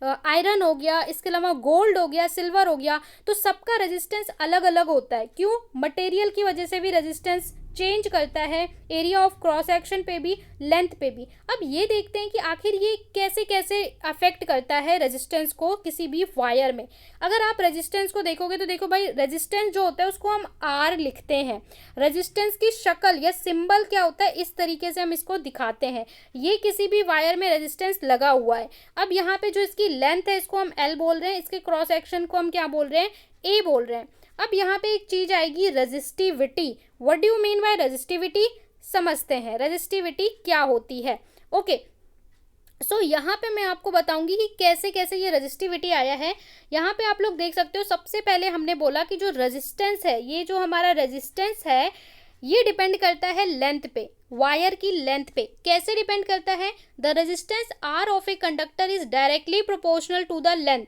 आयरन हो गया, इसके अलावा गोल्ड हो गया, सिल्वर हो गया, तो सबका रेजिस्टेंस अलग अलग होता है। क्यों, मटेरियल की वजह से भी रेजिस्टेंस चेंज करता है, एरिया ऑफ क्रॉस सेक्शन पे भी, लेंथ पे भी। अब ये देखते हैं कि आखिर ये कैसे कैसे अफेक्ट करता है रेजिस्टेंस को किसी भी वायर में। अगर आप रेजिस्टेंस को देखोगे तो देखो भाई, रेजिस्टेंस जो होता है उसको हम आर लिखते हैं। रेजिस्टेंस की शक्ल या सिंबल क्या होता है, इस तरीके से हम इसको दिखाते हैं। ये किसी भी वायर में रेजिस्टेंस लगा हुआ है। अब यहाँ पे जो इसकी लेंथ है इसको हम एल बोल रहे हैं, इसके क्रॉस सेक्शन को हम क्या बोल रहे हैं, ए बोल रहे हैं। अब यहाँ पे एक चीज आएगी, resistivity. What do you mean bye resistivity, समझते हैं रेजिस्टिविटी क्या होती है। ओके, सो यहाँ पे मैं आपको बताऊंगी कि कैसे कैसे ये रेजिस्टिविटी आया है। यहाँ पे आप लोग देख सकते हो, सबसे पहले हमने बोला कि जो रेजिस्टेंस है, ये जो हमारा रेजिस्टेंस है ये डिपेंड करता है लेंथ पे, वायर की लेंथ पे। कैसे डिपेंड करता है, the resistance R of a conductor is directly proportional to the length,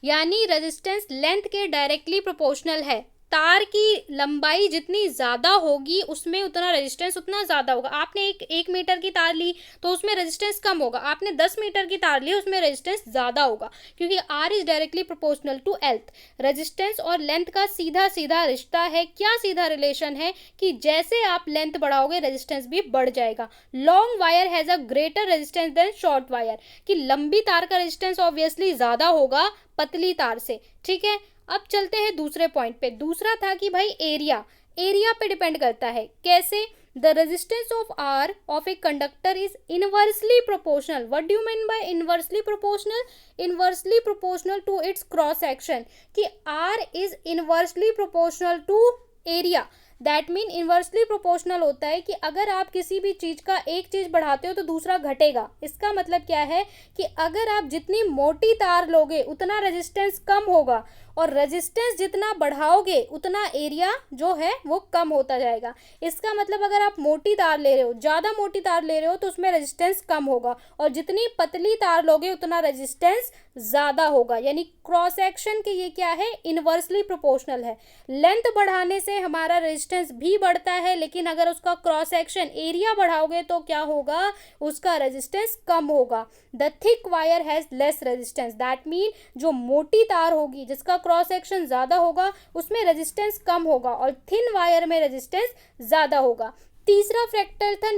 यानी रेजिस्टेंस लेंथ के डायरेक्टली प्रोपोर्शनल है। तार की लंबाई जितनी ज़्यादा होगी उसमें उतना रेजिस्टेंस उतना ज़्यादा होगा। आपने एक मीटर की तार ली तो उसमें रेजिस्टेंस कम होगा, आपने 10 मीटर की तार ली उसमें रेजिस्टेंस ज़्यादा होगा, क्योंकि R is directly proportional to L. Resistance और लेंथ का सीधा सीधा रिश्ता है। क्या सीधा रिलेशन है, कि जैसे आप लेंथ बढ़ाओगे रेजिस्टेंस भी बढ़ जाएगा। Long wire has a greater resistance than short wire, कि लंबी तार का रेजिस्टेंस ऑब्वियसली ज़्यादा होगा पतली तार से, ठीक है। अब चलते हैं दूसरे पॉइंट पे। दूसरा था कि भाई एरिया पे डिपेंड करता है। कैसे, the resistance of R of a conductor is inversely proportional. What do you mean by inversely proportional, inversely proportional to its cross section, कि R is inversely proportional to area. That mean inversely proportional होता है कि अगर आप किसी भी चीज़ का एक चीज़ बढ़ाते हो तो दूसरा घटेगा। इसका मतलब क्या है कि अगर आप जितनी मोटी तार लोगे उतना रेजिस्टेंस कम होगा, और रेजिस्टेंस जितना बढ़ाओगे उतना एरिया जो है वो कम होता जाएगा। इसका मतलब अगर आप मोटी तार ले रहे हो, ज़्यादा मोटी तार ले रहे हो, तो उसमें रेजिस्टेंस कम होगा, और जितनी पतली तार लोगे उतना रेजिस्टेंस ज़्यादा होगा। यानी क्रॉस सेक्शन के ये क्या है, इनवर्सली प्रोपोर्शनल है। लेंथ बढ़ाने से हमारा रेजिस्टेंस भी बढ़ता है, लेकिन अगर उसका क्रॉस सेक्शन एरिया बढ़ाओगे तो क्या होगा, उसका रेजिस्टेंस कम होगा। The thick wire has less resistance, that mean जो मोटी तार होगी जिसका क्रॉस सेक्शन ज़्यादा होगा उसमें रेजिस्टेंस कम होगा, और थिन वायर में रेजिस्टेंस ज़्यादा होगा। तीसरा फैक्टर था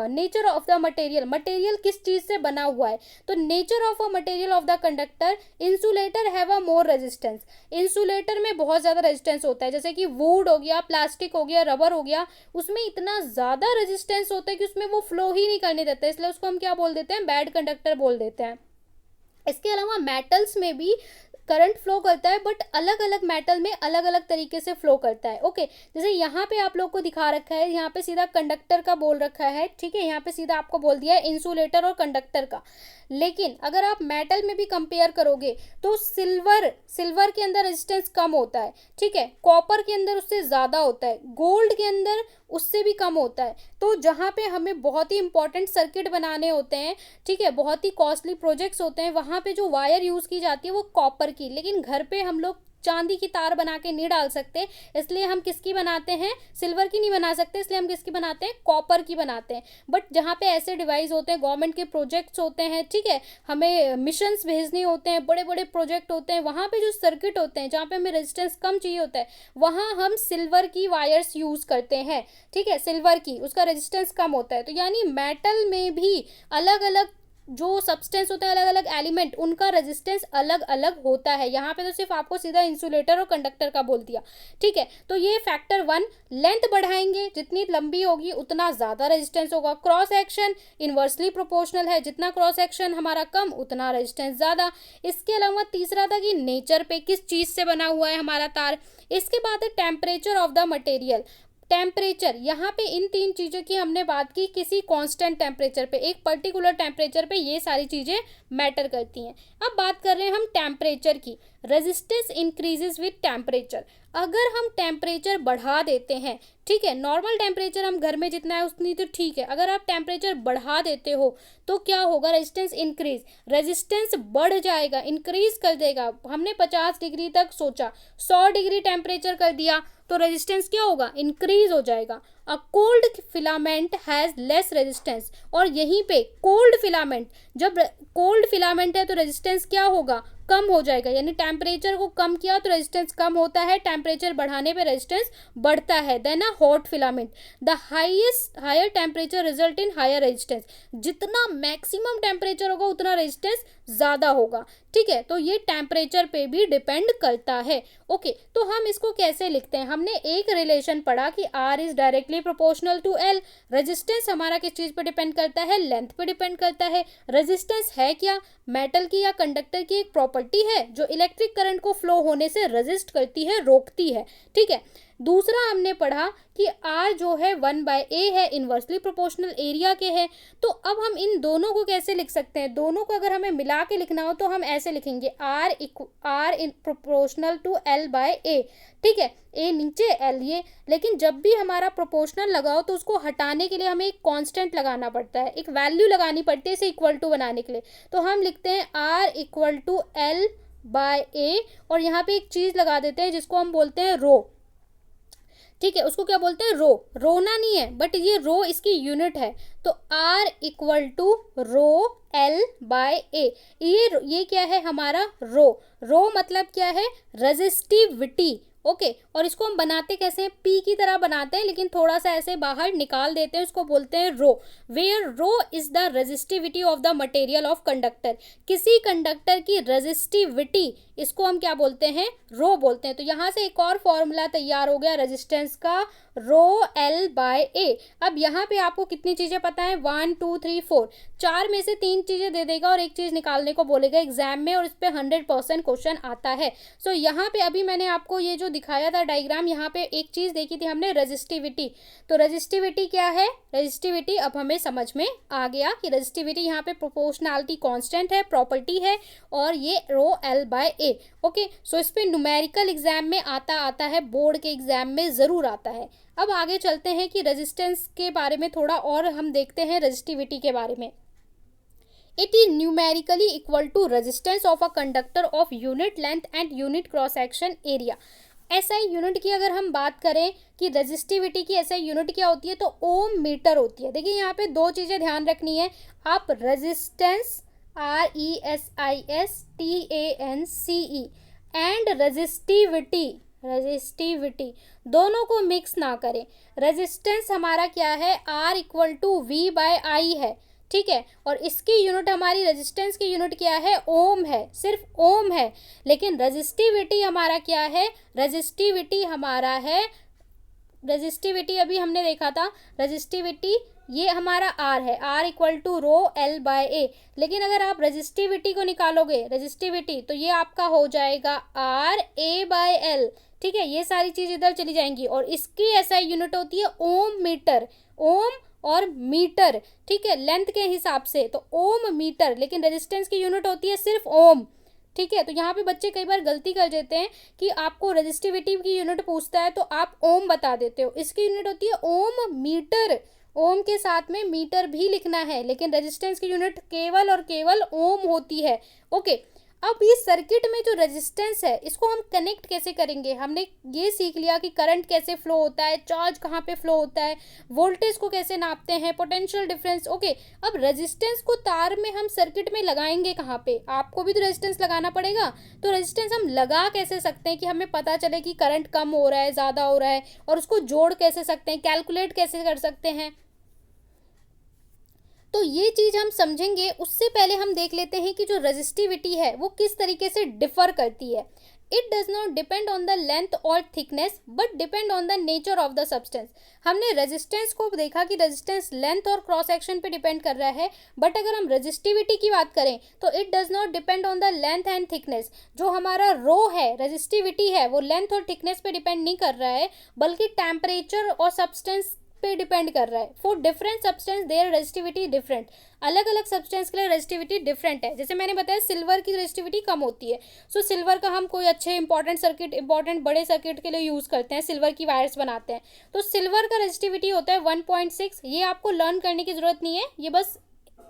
नेचर ऑफ द मटेरियल किस चीज़ से बना हुआ है। तो nature of a material of the conductor, insulator have a more resistance. Insulator में बहुत ज़्यादा रेजिस्टेंस होता है, जैसे कि वुड हो गया, प्लास्टिक हो गया, रबर हो गया, उसमें इतना ज़्यादा रेजिस्टेंस होता है कि उसमें वो फ्लो ही नहीं करने देता है, इसलिए उसको हम क्या बोल देते हैं, बैड कंडक्टर बोल देते हैं। इसके अलावा मेटल्स में भी करंट फ्लो करता है, बट अलग अलग मेटल में अलग अलग तरीके से फ्लो करता है। ओके, जैसे यहाँ पे आप लोग को दिखा रखा है, यहाँ पे सीधा कंडक्टर का बोल रखा है, ठीक है, यहाँ पे सीधा आपको बोल दिया है इंसुलेटर और कंडक्टर का। लेकिन अगर आप मेटल में भी कंपेयर करोगे तो सिल्वर के अंदर रेजिस्टेंस कम होता है, ठीक है, कॉपर के अंदर उससे ज़्यादा होता है, गोल्ड के अंदर उससे भी कम होता है। तो जहाँ पे हमें बहुत ही इंपॉर्टेंट सर्किट बनाने होते हैं, ठीक है, बहुत ही कॉस्टली प्रोजेक्ट्स होते हैं, वहाँ पे जो वायर यूज़ की जाती है वो कॉपर की। लेकिन घर पे हम लोग चांदी की तार बना के नहीं डाल सकते, इसलिए हम किसकी बनाते हैं, सिल्वर की नहीं बना सकते, इसलिए हम किसकी बनाते हैं, कॉपर की बनाते हैं। बट जहाँ पे ऐसे डिवाइस होते हैं, गवर्नमेंट के प्रोजेक्ट्स होते हैं, ठीक है, हमें मिशंस भेजने होते हैं, बड़े बड़े प्रोजेक्ट होते हैं, वहाँ पे जो सर्किट होते हैं, जहाँ पे हमें रेजिस्टेंस कम चाहिए होता है, वहाँ हम सिल्वर की वायर्स यूज़ करते हैं, ठीक है, सिल्वर की, उसका रेजिस्टेंस कम होता है। तो यानी मेटल में भी अलग अलग जो सब्सटेंस होता है, अलग अलग एलिमेंट, उनका रेजिस्टेंस अलग अलग होता है। यहाँ पे तो सिर्फ आपको सीधा इंसुलेटर और कंडक्टर का बोल दिया, ठीक है। तो ये फैक्टर 1, लेंथ बढ़ाएंगे, जितनी लंबी होगी उतना ज़्यादा रेजिस्टेंस होगा। क्रॉस एक्शन इन्वर्सली प्रोपोर्शनल है, जितना क्रॉस एक्शन हमारा कम उतना रेजिस्टेंस ज़्यादा। इसके अलावा तीसरा था कि नेचर पे, किस चीज़ से बना हुआ है हमारा तार। इसके बाद है temperature of the material. Temperature, यहाँ पे इन तीन चीज़ों की हमने बात की, किसी कांस्टेंट टेम्परेचर पे, एक पर्टिकुलर टेम्परेचर पे ये सारी चीज़ें मैटर करती हैं। अब बात कर रहे हैं हम टेम्परेचर की। Resistance increases with temperature. अगर हम टेम्परेचर बढ़ा देते हैं, ठीक है, नॉर्मल टेम्परेचर हम घर में जितना है उतनी तो ठीक है, अगर आप टेम्परेचर बढ़ा देते हो तो क्या होगा, रेजिस्टेंस इंक्रीज, रेजिस्टेंस बढ़ जाएगा, इंक्रीज कर देगा। हमने 50 डिग्री तक सोचा, 100 डिग्री टेम्परेचर कर दिया तो रेजिस्टेंस क्या होगा, इंक्रीज हो जाएगा। A cold filament has less resistance, और यहीं पे कोल्ड फिलामेंट, जब कोल्ड फिलामेंट है तो रेजिस्टेंस क्या होगा, कम हो जाएगा। यानी टेम्परेचर को कम किया तो रेजिस्टेंस कम होता है, टेम्परेचर बढ़ाने पे रेजिस्टेंस बढ़ता है। Then a hot filament, the higher temperature result in higher resistance. जितना मैक्सिमम टेम्परेचर होगा उतना रेजिस्टेंस ज़्यादा होगा, ठीक है। तो ये टेम्परेचर पे भी डिपेंड करता है। ओके, तो हम इसको कैसे लिखते हैं, हमने एक रिलेशन पढ़ा कि R is directly proportional to L. Resistance हमारा किस चीज़ पे डिपेंड करता है, लेंथ पे डिपेंड करता है। रेजिस्टेंस है क्या, मेटल की या कंडक्टर की एक प्रॉपर्टी है जो इलेक्ट्रिक करंट को फ्लो होने से रेजिस्ट करती है, रोकती है, ठीक है। दूसरा हमने पढ़ा कि आर जो है 1/a है, इन्वर्सली प्रोपोर्शनल एरिया के है। तो अब हम इन दोनों को कैसे लिख सकते हैं, दोनों को अगर हमें मिला के लिखना हो तो हम ऐसे लिखेंगे, are in proportional to L/A, ठीक है, ए नीचे एल ये। लेकिन जब भी हमारा प्रोपोर्शनल लगाओ तो उसको हटाने के लिए हमें एक कांस्टेंट लगाना पड़ता है, एक वैल्यू लगानी पड़ती है इसे इक्वल टू बनाने के लिए। तो हम लिखते हैं आर इक्वल टू L/A, और यहाँ पे एक चीज़ लगा देते हैं जिसको हम बोलते हैं रो, ठीक है, उसको क्या बोलते हैं, रो। रोना नहीं है, बट ये रो इसकी यूनिट है। तो R equal to row L/A, ये क्या है हमारा रो। रो मतलब क्या है, रेजिस्टिविटी, ओके। और इसको हम बनाते कैसे हैं, P की तरह बनाते हैं, लेकिन थोड़ा सा ऐसे बाहर निकाल देते हैं, उसको बोलते हैं rho. Where rho is the resistivity of the material of conductor. किसी कंडक्टर की रेजिस्टिविटी, इसको हम क्या बोलते हैं, रो बोलते हैं। तो यहाँ से एक और फॉर्मूला तैयार हो गया रेजिस्टेंस का, रो L/A। अब यहाँ पे आपको कितनी चीज़ें पता है, 1 2 3 4, 4 में से 3 चीज़ें दे देगा और एक चीज़ निकालने को बोलेगा एग्जाम में, और इस पर 100% क्वेश्चन आता है। सो यहाँ पे अभी मैंने आपको ये जो दिखाया था डायग्राम, यहाँ पे एक चीज़ देखी थी हमने, रेजिस्टिविटी। तो रेजिस्टिविटी क्या है, रेजिस्टिविटी अब हमें समझ में आ गया कि रेजिस्टिविटी यहाँ पे प्रोपोर्शनैलिटी कांस्टेंट है, प्रॉपर्टी है, और ये रो L/A, ओके। सो इस पे न्यूमेरिकल एग्जाम में आता है, बोर्ड के एग्जाम में ज़रूर आता है। अब आगे चलते हैं कि रेजिस्टेंस के बारे में थोड़ा और हम देखते हैं, रेजिस्टिविटी के बारे में। It is numerically equal to resistance of a conductor of unit length and unit cross section area. SI unit की अगर हम बात करें कि रेजिस्टिविटी की एसआई यूनिट क्या होती है, तो ओम मीटर होती है। देखिए यहाँ पे दो चीज़ें ध्यान रखनी है, आप रेजिस्टेंस RESISTANCE एंड रेजिस्टिविटी दोनों को मिक्स ना करें। रेजिस्टेंस हमारा क्या है, R इक्वल टू V/I है, ठीक है, और इसकी यूनिट हमारी रेजिस्टेंस की यूनिट क्या है, ओम है, सिर्फ ओम है। लेकिन रेजिस्टिविटी हमारा क्या है, रेजिस्टिविटी हमारा है, रेजिस्टिविटी अभी हमने देखा था, रेजिस्टिविटी ये हमारा आर है, R equal to rho L by A. लेकिन अगर आप रजिस्टिविटी को निकालोगे, रजिस्टिविटी, तो ये आपका हो जाएगा आर ए बाय एल। ठीक है, ये सारी चीज इधर चली जाएंगी और इसकी एसआई यूनिट होती है ओम मीटर, ओम और मीटर। ठीक है, लेंथ के हिसाब से तो ओम मीटर, लेकिन रेजिस्टेंस की यूनिट होती है सिर्फ ओम। ठीक है, तो यहाँ पे बच्चे कई बार गलती कर देते हैं कि आपको रेजिस्टिविटी की यूनिट पूछता है तो आप ओम बता देते हो, इसकी यूनिट होती है ओम मीटर। ओम के साथ में मीटर भी लिखना है, लेकिन रेजिस्टेंस की यूनिट केवल और केवल ओम होती है। ओके, अब ये सर्किट में जो रेजिस्टेंस है इसको हम कनेक्ट कैसे करेंगे। हमने ये सीख लिया कि करंट कैसे फ्लो होता है, चार्ज कहाँ पे फ्लो होता है, वोल्टेज को कैसे नापते हैं, पोटेंशियल डिफरेंस। ओके, अब रेजिस्टेंस को तार में हम सर्किट में लगाएंगे कहाँ पे, आपको भी तो रेजिस्टेंस लगाना पड़ेगा। तो रेजिस्टेंस हम लगा कैसे सकते हैं कि हमें पता चले कि करंट कम हो रहा है, ज़्यादा हो रहा है, और उसको जोड़ कैसे सकते हैं, कैलकुलेट कैसे कर सकते हैं। तो ये चीज़ हम समझेंगे, उससे पहले हम देख लेते हैं कि जो रेजिस्टिविटी है वो किस तरीके से डिफर करती है। It does not depend on the length और thickness but depend on the nature of the substance. हमने रेजिस्टेंस को देखा कि रेजिस्टेंस लेंथ और क्रॉस सेक्शन पे डिपेंड कर रहा है, बट अगर हम रेजिस्टिविटी की बात करें तो it does not depend on the length and thickness. जो हमारा रो है, रेजिस्टिविटी है, वो लेंथ और थिकनेस पे डिपेंड नहीं कर रहा है, बल्कि टेम्परेचर और सब्सटेंस पे डिपेंड कर रहा है। For different substance their resistivity different. अलग अलग सब्सटेंस के लिए रेजिस्टिविटी डिफरेंट है। जैसे मैंने बताया सिल्वर की रेजिस्टिविटी कम होती है, सो सिल्वर का हम कोई अच्छे इंपॉर्टेंट सर्किट, इंपॉर्टेंट बड़े सर्किट के लिए यूज़ करते हैं, सिल्वर की वायर्स बनाते हैं, तो सिल्वर का रेजिस्टिविटी होता है 1.6। ये आपको लर्न करने की जरूरत नहीं है, ये बस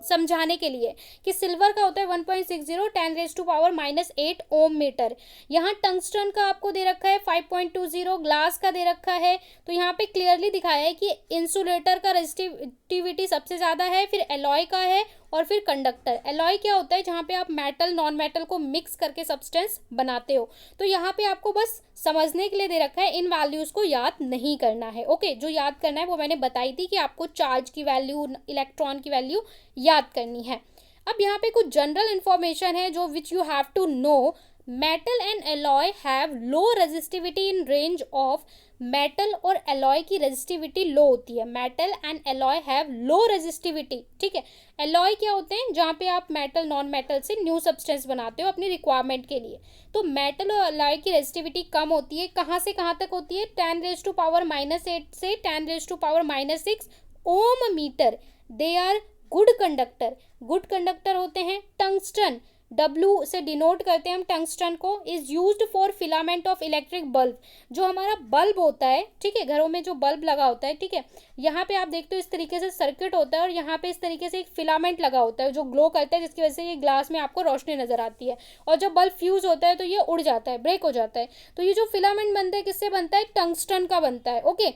समझाने के लिए कि सिल्वर का होता है 1.60 10⁻⁻8 ओम मीटर। यहाँ टंगस्टन का आपको दे रखा है 5.20, ग्लास का दे रखा है। तो यहाँ पे क्लियरली दिखाया है कि इंसुलेटर का रेजिस्टिविटी सबसे ज़्यादा है, फिर एलॉय का है, और फिर कंडक्टर। एलॉय क्या होता है, जहाँ पे आप मेटल नॉन मेटल को मिक्स करके सब्सटेंस बनाते हो। तो यहाँ पे आपको बस समझने के लिए दे रखा है, इन वैल्यूज़ को याद नहीं करना है। ओके, जो याद करना है वो मैंने बताई थी कि आपको चार्ज की वैल्यू, इलेक्ट्रॉन की वैल्यू याद करनी है। अब यहाँ पे कुछ जनरल इंफॉर्मेशन है जो which you have to know. Metal and alloy have low resistivity in range of. Metal और एलॉय की रेजिस्टिविटी लो होती है, metal and alloy have low resistivity. ठीक है, एलॉय क्या होते हैं, जहाँ पे आप मेटल नॉन मेटल से न्यू सब्सटेंस बनाते हो अपनी रिक्वायरमेंट के लिए। तो मेटल और एलॉय की रेजिस्टिविटी कम होती है, कहाँ से कहाँ तक होती है, 10⁻⁻8 से 10⁻⁻6 ohm metre. They are good conductor. Good conductor होते हैं टंगस्टन, W से डिनोट करते हैं हम टंगस्टन को, is used for filament of electric bulb. जो हमारा बल्ब होता है, ठीक है, घरों में जो बल्ब लगा होता है, ठीक है, यहाँ पे आप देखते हो इस तरीके से सर्किट होता है और यहाँ पे इस तरीके से एक फिलामेंट लगा होता है जो ग्लो करता है, जिसकी वजह से ये ग्लास में आपको रोशनी नजर आती है। और जब बल्ब फ्यूज होता है तो ये उड़ जाता है, ब्रेक हो जाता है। तो ये जो फिलामेंट बनता है किससे बनता है, टंगस्टन का बनता है। ओके,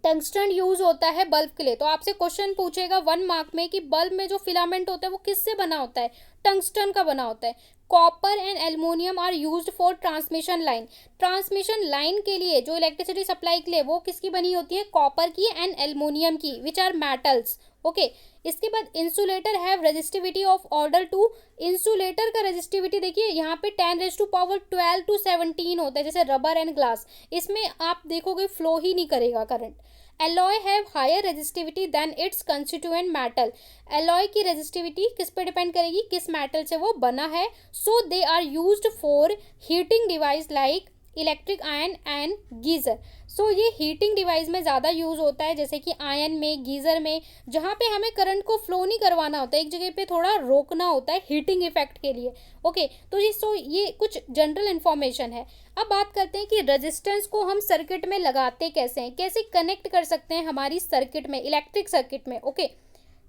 टंगस्टन यूज होता है बल्ब के लिए। तो आपसे क्वेश्चन पूछेगा 1 मार्क में कि बल्ब में जो फिलामेंट होता है वो किससे बना होता है, टंगस्टन का बना होता है। Copper and aluminium are used for transmission line. Transmission line के लिए जो इलेक्ट्रिसिटी सप्लाई के लिए वो किसकी बनी होती है, कॉपर की एंड एल्युमिनियम की, विच आर मेटल्स। ओके, इसके बाद insulator have resistivity of order two. Insulator का रेजिस्टिविटी देखिए यहाँ पे 10⁻12 to 17 होता है, जैसे रबर एंड ग्लास। इसमें आप देखोगे फ्लो ही नहीं करेगा current. Alloy have higher resistivity than its constituent metal. Alloy की रेजिस्टिविटी किस पे डिपेंड करेगी, किस मेटल से वो बना है। So they are used for heating device like electric iron and geyser. So ये हीटिंग डिवाइस में ज़्यादा यूज़ होता है, जैसे कि आयन में, गीज़र में, जहाँ पे हमें करंट को फ्लो नहीं करवाना होता है, एक जगह पे थोड़ा रोकना होता है हीटिंग इफेक्ट के लिए। ओके, तो ये कुछ जनरल इन्फॉर्मेशन है। अब बात करते हैं कि रेजिस्टेंस को हम सर्किट में लगाते कैसे हैं, कैसे कनेक्ट कर सकते हैं हमारी सर्किट में, इलेक्ट्रिक सर्किट में। Okay,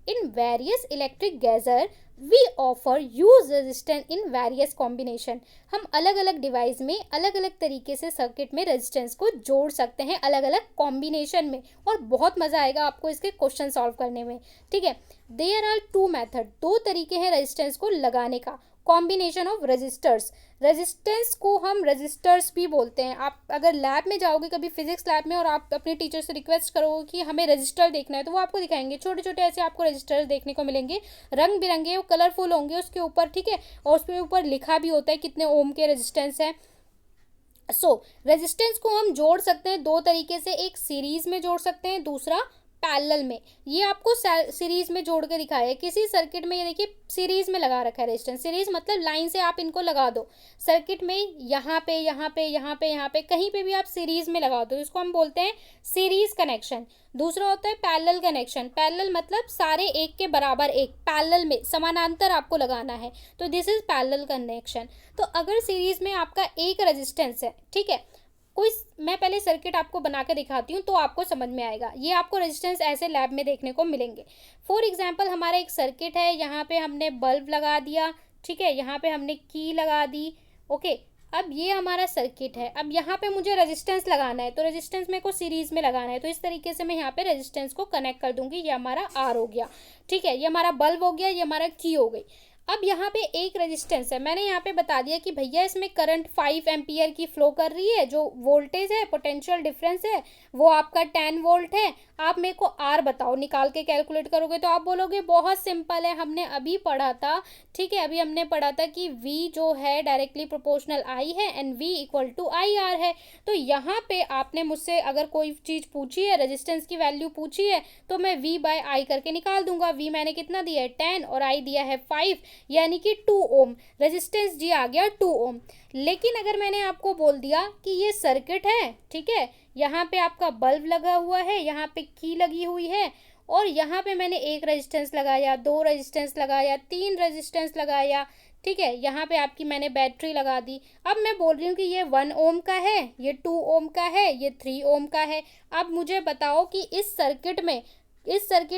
in various electric गैजर we offer use resistance in various combination. हम अलग अलग डिवाइस में अलग अलग तरीके से सर्किट में रेजिस्टेंस को जोड़ सकते हैं, अलग अलग कॉम्बिनेशन में, और बहुत मज़ा आएगा आपको इसके क्वेश्चन सॉल्व करने में। ठीक है, देयर आर 2 मेथड, 2 तरीके हैं रेजिस्टेंस को लगाने का। कॉम्बिनेशन ऑफ रेजिस्टर्स, रेजिस्टेंस को हम रेजिस्टर्स भी बोलते हैं। आप अगर लैब में जाओगे कभी फिजिक्स लैब में और आप अपने टीचर से रिक्वेस्ट करोगे कि हमें रजिस्टर देखना है, तो वो आपको दिखाएंगे, छोटे छोटे ऐसे आपको रजिस्टर्स देखने को मिलेंगे, रंग बिरंगे, वो कलरफुल होंगे उसके ऊपर। ठीक है, और उसके ऊपर लिखा भी होता है कितने ओम के रेजिस्टेंस है। सो रेजिस्टेंस को हम जोड़ सकते हैं 2 तरीके से, एक सीरीज में जोड़ सकते हैं, दूसरा पैरेलल में। ये आपको सीरीज में जोड़ के दिखाया है किसी सर्किट में। ये देखिए सीरीज में लगा रखा है रेजिस्टेंस। सीरीज मतलब लाइन से आप इनको लगा दो सर्किट में, यहाँ पे यहाँ पे यहाँ पे यहाँ पे कहीं पे भी आप सीरीज में लगा दो, इसको हम बोलते हैं सीरीज कनेक्शन। दूसरा होता है पैरेलल कनेक्शन। पैरेलल मतलब सारे एक के बराबर, एक पैरेलल में समानांतर आपको लगाना है, तो दिस इज पैरेलल कनेक्शन। तो अगर सीरीज में आपका एक रेजिस्टेंस है, ठीक है, कोई मैं पहले सर्किट आपको बना के दिखाती हूँ तो आपको समझ में आएगा। ये आपको रेजिस्टेंस ऐसे लैब में देखने को मिलेंगे। फॉर एग्जांपल हमारा एक सर्किट है, यहाँ पे हमने बल्ब लगा दिया, ठीक है, यहाँ पे हमने की लगा दी, ओके। अब ये हमारा सर्किट है, अब यहाँ पे मुझे रेजिस्टेंस लगाना है, तो रेजिस्टेंस मेरे को सीरीज में लगाना है, तो इस तरीके से मैं यहाँ पे रेजिस्टेंस को कनेक्ट कर दूंगी। ये हमारा आर हो गया, ठीक है, ये हमारा बल्ब हो गया, ये हमारा की हो गई। अब यहाँ पे एक रेजिस्टेंस है, मैंने यहाँ पे बता दिया कि भैया इसमें करंट 5 एम्पियर की फ्लो कर रही है, जो वोल्टेज है पोटेंशियल डिफरेंस है वो आपका 10 वोल्ट है। आप मेरे को आर बताओ, निकाल के कैलकुलेट करोगे तो आप बोलोगे बहुत सिंपल है, हमने अभी पढ़ा था, ठीक है, अभी हमने पढ़ा था कि V जो है डायरेक्टली प्रोपोर्शनल I है and V equal to IR है। तो यहाँ पे आपने मुझसे अगर कोई चीज़ पूछी है, रेजिस्टेंस की वैल्यू पूछी है, तो मैं V बाय I करके निकाल दूंगा। V मैंने कितना दिया है 10 और I दिया है 5, यानी कि 2 ओम। रेजिस्टेंस जी आ गया 2 ओम। लेकिन अगर मैंने आपको बोल दिया कि ये सर्किट है, ठीक है, यहाँ पे आपका बल्ब लगा हुआ है, यहाँ पे की लगी हुई है, और यहाँ पे मैंने एक रेजिस्टेंस लगाया, 2 रेजिस्टेंस लगाया, 3 रेजिस्टेंस लगाया, ठीक है, यहाँ पे आपकी मैंने बैटरी लगा दी। अब मैं बोल रही हूँ कि ये 1 ओम का है, ये 2 ओम का है, ये 3 ओम का है। अब मुझे बताओ कि इस सर्किट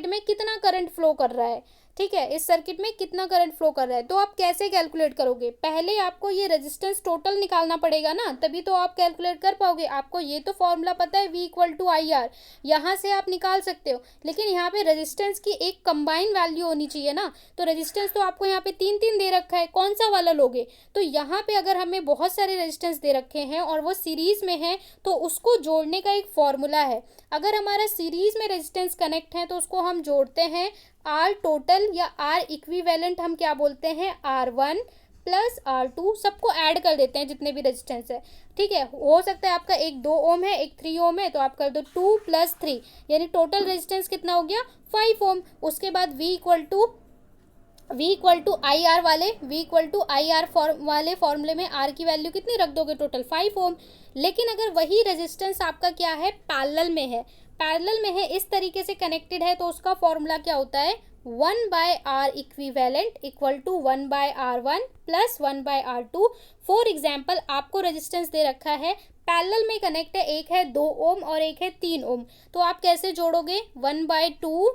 में कितना करंट फ्लो कर रहा है, ठीक है, इस सर्किट में कितना करंट फ्लो कर रहा है। तो आप कैसे कैलकुलेट करोगे, पहले आपको ये रेजिस्टेंस टोटल निकालना पड़ेगा ना, तभी तो आप कैलकुलेट कर पाओगे। आपको ये तो फॉर्मूला पता है V इक्वल टू IR, यहाँ से आप निकाल सकते हो, लेकिन यहाँ पे रेजिस्टेंस की एक कंबाइन वैल्यू होनी चाहिए ना। तो रेजिस्टेंस तो आपको यहाँ पे 3 दे रखा है, कौन सा वाला लोगे। तो यहाँ पे अगर हमें बहुत सारे रेजिस्टेंस दे रखे हैं और वो सीरीज में है, तो उसको जोड़ने का एक फॉर्मूला है। अगर हमारा सीरीज में रेजिस्टेंस कनेक्ट है तो उसको हम जोड़ते हैं आर टोटल या आर इक्विवेलेंट, हम क्या बोलते हैं R1 प्लस R2, सबको ऐड कर देते हैं जितने भी रेजिस्टेंस है, ठीक है। हो सकता है आपका एक 2 ओम है, एक 3 ओम है, तो आप कर दो 2 + 3, यानी टोटल रेजिस्टेंस कितना हो गया 5 ओम। उसके बाद V equal to I R वाले फॉर्मूले में R की वैल्यू कितनी रख दोगे, टोटल 5 ओम। लेकिन अगर वही रेजिस्टेंस आपका क्या है, पैरेलल में है, इस तरीके से कनेक्टेड है, तो उसका फॉर्मूला क्या होता है 1/R equivalent equal to 1/R1 plus 1/R2। For example आपको रेजिस्टेंस दे रखा है, पैरेलल में कनेक्ट है, एक है 2 ओम और एक है 3 ओम, तो आप कैसे जोड़ोगे 1/2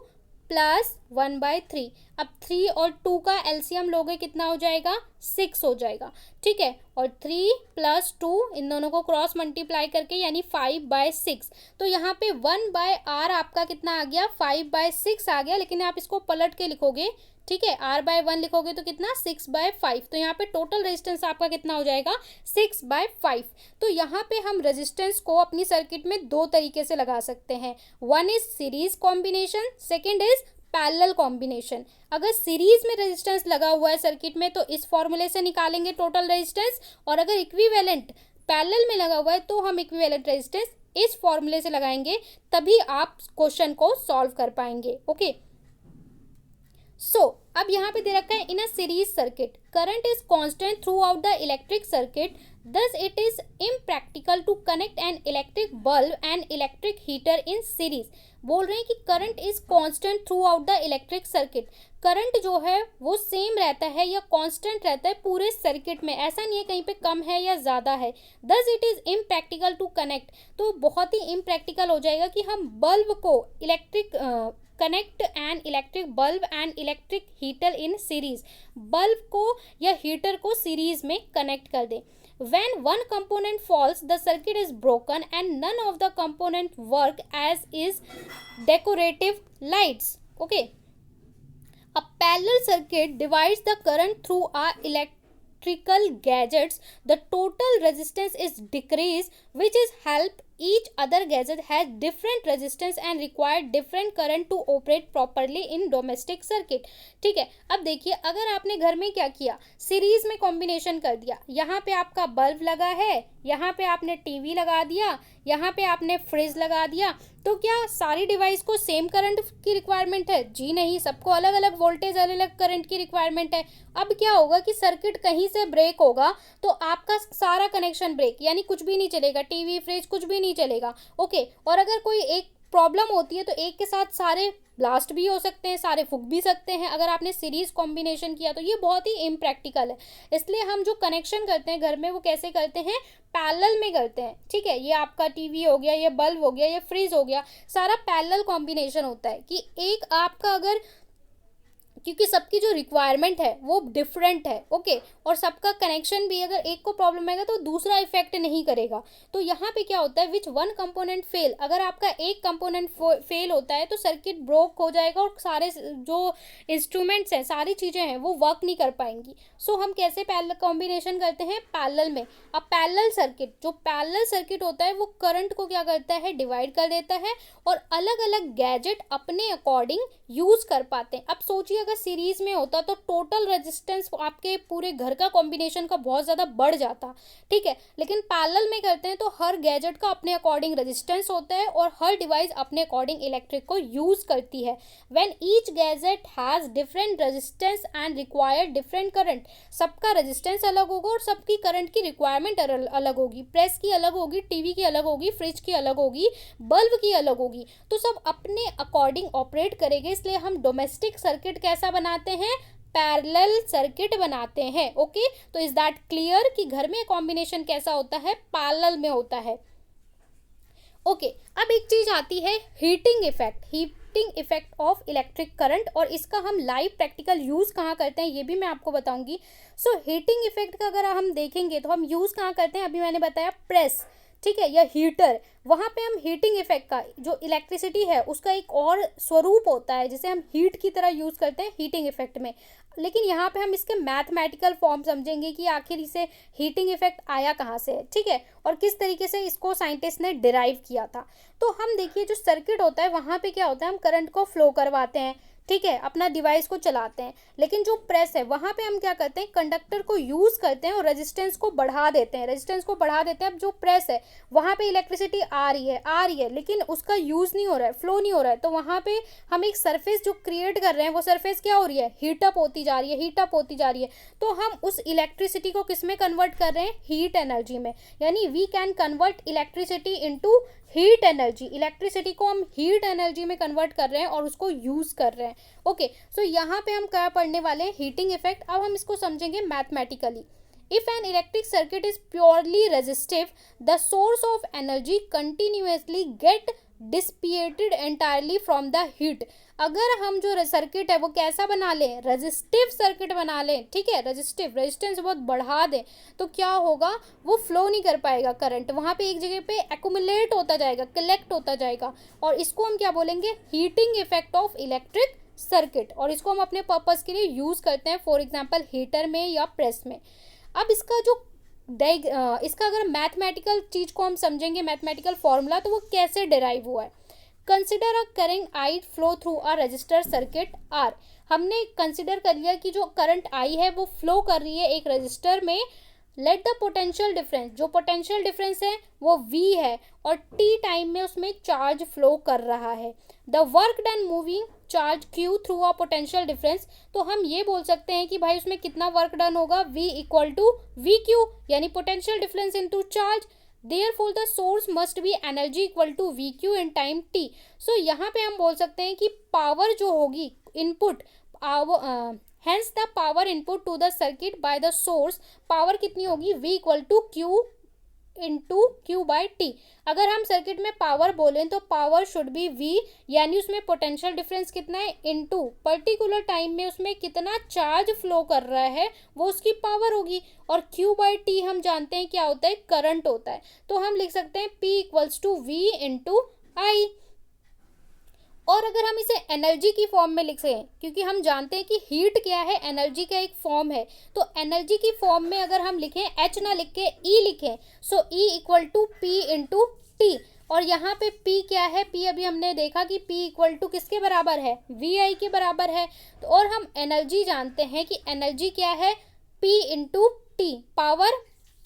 प्लस 1/3। अब 3 और 2 का एलसीएम लोगे कितना हो जाएगा 6 हो जाएगा, ठीक है, और 3 + 2 इन दोनों को क्रॉस मल्टीप्लाई करके यानी 5/6। तो यहाँ पे 1/R आपका कितना आ गया 5/6 आ गया, लेकिन आप इसको पलट के लिखोगे, ठीक है, R/1 लिखोगे तो कितना 6/5। तो यहाँ पे टोटल रेजिस्टेंस आपका कितना हो जाएगा 6/5। तो यहाँ पे हम रेजिस्टेंस को अपनी सर्किट में 2 तरीके से लगा सकते हैं, one is series combination, second is parallel combination. अगर सीरीज में रेजिस्टेंस लगा हुआ है सर्किट में तो इस फॉर्मूले से निकालेंगे टोटल रेजिस्टेंस, और अगर इक्विवेलेंट पैरेलल में लगा हुआ है तो हम इक्विवेलेंट रेजिस्टेंस इस फॉर्मूले से लगाएंगे, तभी आप क्वेश्चन को सॉल्व कर पाएंगे, ओके। सो अब यहाँ पे दे रखा है in a series circuit current is constant throughout the electric circuit, thus it is impractical to connect an electric bulb and electric heater in series। बोल रहे हैं कि current is constant throughout the electric circuit, current जो है वो same रहता है या कांस्टेंट रहता है पूरे सर्किट में, ऐसा नहीं है कहीं पे कम है या ज़्यादा है। thus it is impractical to connect, तो बहुत ही इम्प्रैक्टिकल हो जाएगा कि हम बल्ब को connect an electric bulb and electric heater in series, bulb को या हीटर को सीरीज में कनेक्ट कर दें। When one component falls, the circuit is broken and none of the component work as is decorative lights. Okay. A parallel circuit divides the current through our electrical gadgets. The total resistance is decreased, which is help each other gadget has different resistance and required different current to operate properly in domestic circuit. ठीक है, अब देखिए अगर आपने घर में क्या किया, सीरीज में कॉम्बिनेशन कर दिया, यहाँ पे आपका बल्ब लगा है, यहाँ पे आपने टीवी लगा दिया, यहाँ पे आपने फ्रिज लगा दिया, तो क्या सारी डिवाइस को सेम करंट की रिक्वायरमेंट है? जी नहीं, सबको अलग अलग वोल्टेज, अलग अलग करंट की रिक्वायरमेंट है। अब क्या होगा कि सर्किट कहीं से ब्रेक होगा तो आपका सारा कनेक्शन ब्रेक, यानी कुछ भी नहीं चलेगा, टीवी फ्रिज कुछ भी नहीं चलेगा। ओके, और अगर कोई एक प्रॉब्लम होती है तो एक के साथ सारे ब्लास्ट भी हो सकते हैं, सारे फूक भी सकते हैं अगर आपने सीरीज कॉम्बिनेशन किया, तो ये बहुत ही इम्प्रैक्टिकल है। इसलिए हम जो कनेक्शन करते हैं घर में वो कैसे करते हैं, पैरेलल में करते हैं। ठीक है, ये आपका टीवी हो गया, ये बल्ब हो गया, ये फ्रिज हो गया, सारा पैरेलल कॉम्बिनेशन होता है कि एक आपका अगर, क्योंकि सबकी जो रिक्वायरमेंट है वो डिफरेंट है। ओके, और सबका कनेक्शन भी अगर एक को प्रॉब्लम आएगा तो दूसरा इफेक्ट नहीं करेगा। तो यहाँ पे क्या होता है, विच वन कंपोनेंट फेल, अगर आपका एक कंपोनेंट फेल होता है तो सर्किट ब्रोक हो जाएगा और सारे जो इंस्ट्रूमेंट्स हैं, सारी चीज़ें हैं वो वर्क नहीं कर पाएंगी। सो हम कैसे पैरेलल कॉम्बिनेशन करते हैं, पैरेलल में। अब पैरेलल सर्किट, जो पैरेलल सर्किट होता है वो करंट को क्या करता है, डिवाइड कर देता है और अलग अलग गैजेट अपने अकॉर्डिंग यूज कर पाते हैं। अब सोचिए अगर सीरीज में होता तो टोटल रेजिस्टेंस आपके पूरे घर का कॉम्बिनेशन का बहुत ज़्यादा बढ़ जाता। ठीक है, लेकिन पैरेलल में करते हैं तो हर गैजेट का अपने अकॉर्डिंग रेजिस्टेंस होता है और हर डिवाइस अपने अकॉर्डिंग इलेक्ट्रिक को यूज करती है। When each gadget has different resistance and required different current, सबका रेजिस्टेंस अलग होगा और सबकी करंट की रिक्वायरमेंट अलग होगी। प्रेस की अलग होगी, टीवी की अलग होगी, फ्रिज की अलग होगी, बल्ब की अलग होगी, तो सब अपने अकॉर्डिंग ऑपरेट करेंगे। इसलिए हम डोमेस्टिक सर्किट कैसा बनाते हैं, पैरेलल सर्किट बनाते हैं। ओके, तो इज दैट क्लियर कि घर में कॉम्बिनेशन कैसा होता है, पैरेलल में होता है। ओके, अब एक चीज आती है heating effect of electric current, और इसका हम लाइव प्रैक्टिकल यूज कहाँ करते हैं ये भी मैं आपको बताऊंगी। सो हीटिंग इफेक्ट का अगर हम देखेंगे तो हम यूज कहाँ करते हैं, अभी मैंने बताया प्रेस, ठीक है, या हीटर, वहाँ पे हम हीटिंग इफेक्ट का, जो इलेक्ट्रिसिटी है उसका एक और स्वरूप होता है जिसे हम हीट की तरह यूज़ करते हैं हीटिंग इफेक्ट में। लेकिन यहाँ पे हम इसके मैथमेटिकल फॉर्म समझेंगे कि आखिर इसे हीटिंग इफेक्ट आया कहाँ से है, ठीक है, और किस तरीके से इसको साइंटिस्ट ने डिराइव किया था। तो हम देखिए जो सर्किट होता है वहाँ पे क्या होता है, हम करंट को फ्लो करवाते हैं, ठीक है, अपना डिवाइस को चलाते हैं। लेकिन जो प्रेस है वहाँ पे हम क्या करते हैं, कंडक्टर को यूज़ करते हैं और रेजिस्टेंस को बढ़ा देते हैं। अब जो प्रेस है वहाँ पे इलेक्ट्रिसिटी आ रही है लेकिन उसका यूज़ नहीं हो रहा है, फ्लो नहीं हो रहा है, तो वहाँ पे हम एक सरफेस जो क्रिएट कर रहे हैं वो सरफेस क्या हो रही है, हीटअप होती जा रही है। तो हम उस इलेक्ट्रिसिटी को किस में कन्वर्ट कर रहे हैं, हीट एनर्जी में। यानी we can convert electricity into heat energy, electricity को हम हीट एनर्जी में कन्वर्ट कर रहे हैं और उसको यूज़ कर रहे हैं। ओके, सो यहाँ पे हम क्या पढ़ने वाले हैं, हीटिंग इफेक्ट। अब हम इसको समझेंगे mathematically. If an electric circuit is purely resistive, the source of energy continuously get dissipated entirely from the heat. अगर हम जो सर्किट है वो कैसा बना लें, रेजिस्टिव सर्किट बना लें, ठीक है, रेजिस्टेंस बहुत बढ़ा दें, तो क्या होगा, वो फ्लो नहीं कर पाएगा करंट, वहाँ पे एक जगह पे एक्यूमुलेट होता जाएगा, कलेक्ट होता जाएगा, और इसको हम क्या बोलेंगे, heating effect of electric circuit. और इसको हम अपने पर्पस के लिए यूज़ करते हैं, फॉर एग्जाम्पल हीटर में या प्रेस में। अब इसका जो इसका अगर मैथमेटिकल चीज़ को हम समझेंगे, मैथमेटिकल फॉर्मूला, तो वो कैसे डिराइव हुआ है। Consider a current I flow through a resistor circuit R. हमने कंसिडर कर लिया कि जो करंट आई है वो फ्लो कर रही है एक रजिस्टर में। लेट द पोटेंशियल डिफरेंस, जो पोटेंशियल डिफरेंस है वो V है और t टाइम में उसमें चार्ज फ्लो कर रहा है। The work done moving charge Q through a potential difference, तो हम ये बोल सकते हैं कि भाई उसमें कितना वर्क डन होगा, V इक्वल टू VQ, यानी potential difference into charge. Therefore the source must be energy equal to VQ in time t। So यहाँ पे हम बोल सकते हैं कि पावर जो होगी input, hence the power input to the circuit by the source, power कितनी होगी, V equal to Q into Q by T. अगर हम सर्किट में पावर बोलें तो पावर शुड बी V, यानी उसमें पोटेंशियल डिफरेंस कितना है, इनटू पर्टिकुलर टाइम में उसमें कितना चार्ज फ्लो कर रहा है वो उसकी पावर होगी। और Q बाई टी हम जानते हैं क्या होता है, करंट होता है। तो हम लिख सकते हैं P equals to V into I। और अगर हम इसे एनर्जी की फॉर्म में लिख सकें, क्योंकि हम जानते हैं कि हीट क्या है, एनर्जी का एक फॉर्म है, तो एनर्जी की फॉर्म में अगर हम लिखें, H ना लिख के E लिखें, so E equal to P into T. और यहाँ पे P क्या है, P अभी हमने देखा कि P इक्वल टू किसके बराबर है, VI के बराबर है। तो और हम एनर्जी जानते हैं कि एनर्जी क्या है, P into T, power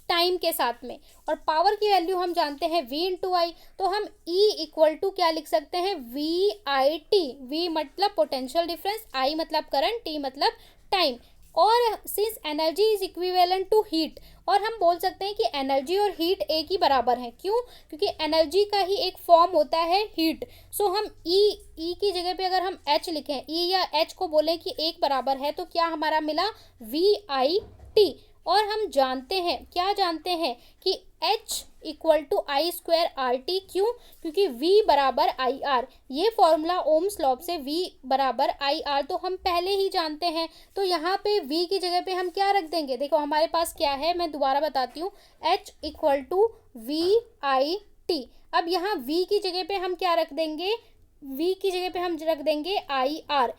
time के साथ में, और पावर की वैल्यू हम जानते हैं V इंटू आई। तो हम E इक्वल टू क्या लिख सकते हैं, VIT। V मतलब पोटेंशियल डिफरेंस, I मतलब करंट, T मतलब टाइम। और since energy is equivalent to heat, और हम बोल सकते हैं कि एनर्जी और हीट एक ही बराबर है। क्यों, क्योंकि एनर्जी का ही एक फॉर्म होता है हीट। सो हम E की जगह पे अगर हम H लिखें, E या H को बोलें कि एक बराबर है, तो क्या हमारा मिला, VIT। और हम जानते हैं, क्या जानते हैं कि H equal to I square R T. क्यों, क्योंकि V बराबर आई आर, ये फॉर्मूला ओम्स लॉ से V बराबर आई आर तो हम पहले ही जानते हैं। तो यहाँ पे V की जगह पे हम क्या रख देंगे, देखो हमारे पास क्या है, मैं दोबारा बताती हूँ, H इक्वल टू VIT। अब यहाँ V की जगह पे हम क्या रख देंगे, V की जगह पे हम रख देंगे आई आर,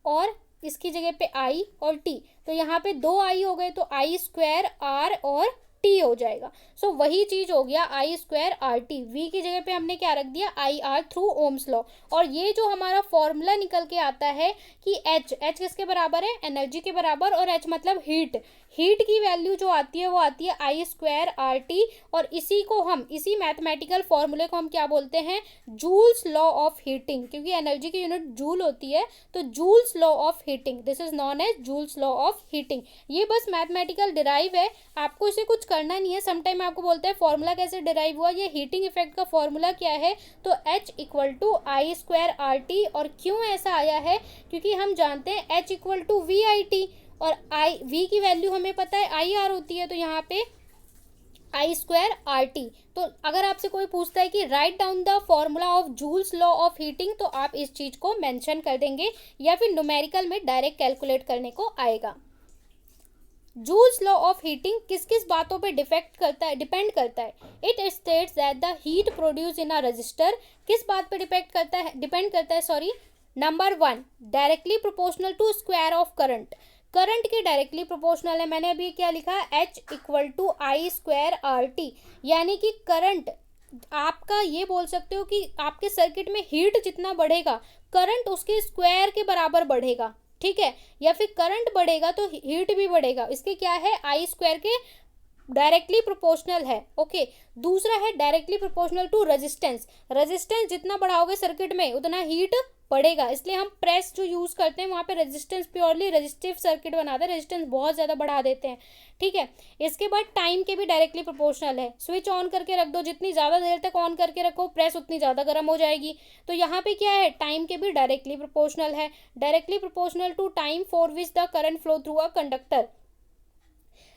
और इसकी जगह पे आई और टी। तो यहाँ पे दो आई हो गए, तो आई स्क्वायर आर और टी हो जाएगा। सो वही चीज हो गया आई स्क्वायर आर टी। वी की जगह पे हमने क्या रख दिया, I R through Ohm's law. और ये जो हमारा फॉर्मूला निकल के आता है कि एच किसके बराबर है, एनर्जी के बराबर, और एच मतलब हीट। हीट की वैल्यू जो आती है वो आती है आई स्क्वायर आर टी, और इसी मैथमेटिकल फॉर्मूले को हम क्या बोलते हैं, जूल्स लॉ ऑफ हीटिंग। क्योंकि एनर्जी की यूनिट जूल होती है, तो Joule's law of heating, this is known as Joule's law of heating. ये बस मैथमेटिकल डिराइव है, आपको इसे कुछ करना नहीं है। समटाइम आपको बोलते हैं फॉर्मूला कैसे डिराइव हुआ, ये हीटिंग इफेक्ट का फॉर्मूला क्या है, तो H equal to I square R T. और क्यों ऐसा आया है, क्योंकि हम जानते हैं H equal to V I T, और आई V की वैल्यू हमें पता है आई आर होती है, तो यहाँ पे आई स्क्वायर आर टी। तो अगर आपसे कोई पूछता है कि write down the formula of joules law of heating, तो आप इस चीज को मेंशन कर देंगे, या फिर न्यूमेरिकल में डायरेक्ट कैलकुलेट करने को आएगा। जूल्स लॉ ऑफ हीटिंग किस किस बातों पे डिपेंड करता है, it states that the heat produce in a resistor, किस बात पे डिपेंड करता है sorry. Number 1, directly proportional to square of current, current के डायरेक्टली प्रोपोर्शनल है। मैंने अभी क्या लिखा, H equal to I square R T, यानी कि करंट, आपका ये बोल सकते हो कि आपके सर्किट में हीट जितना बढ़ेगा, करंट उसके स्क्वायर के बराबर बढ़ेगा, ठीक है, या फिर करंट बढ़ेगा तो हीट भी बढ़ेगा, इसके क्या है, आई स्क्वायर के डायरेक्टली प्रोपोर्शनल है। ओके, दूसरा है directly proportional to resistance, resistance जितना बढ़ाओगे सर्किट में उतना हीट बढ़ेगा, इसलिए हम प्रेस जो यूज करते हैं वहां पे रेजिस्टेंस प्योरली रेजिस्टिव सर्किट बनाते हैं, रेजिस्टेंस बहुत ज्यादा बढ़ा देते हैं, ठीक है। इसके बाद टाइम के भी डायरेक्टली प्रोपोर्शनल है, स्विच ऑन करके रख दो, जितनी ज्यादा देर तक ऑन करके रखो प्रेस उतनी ज्यादा गर्म हो जाएगी। तो यहाँ पे क्या है, टाइम के भी डायरेक्टली प्रोपोर्शनल है, directly proportional to time for which the current flow through a conductor,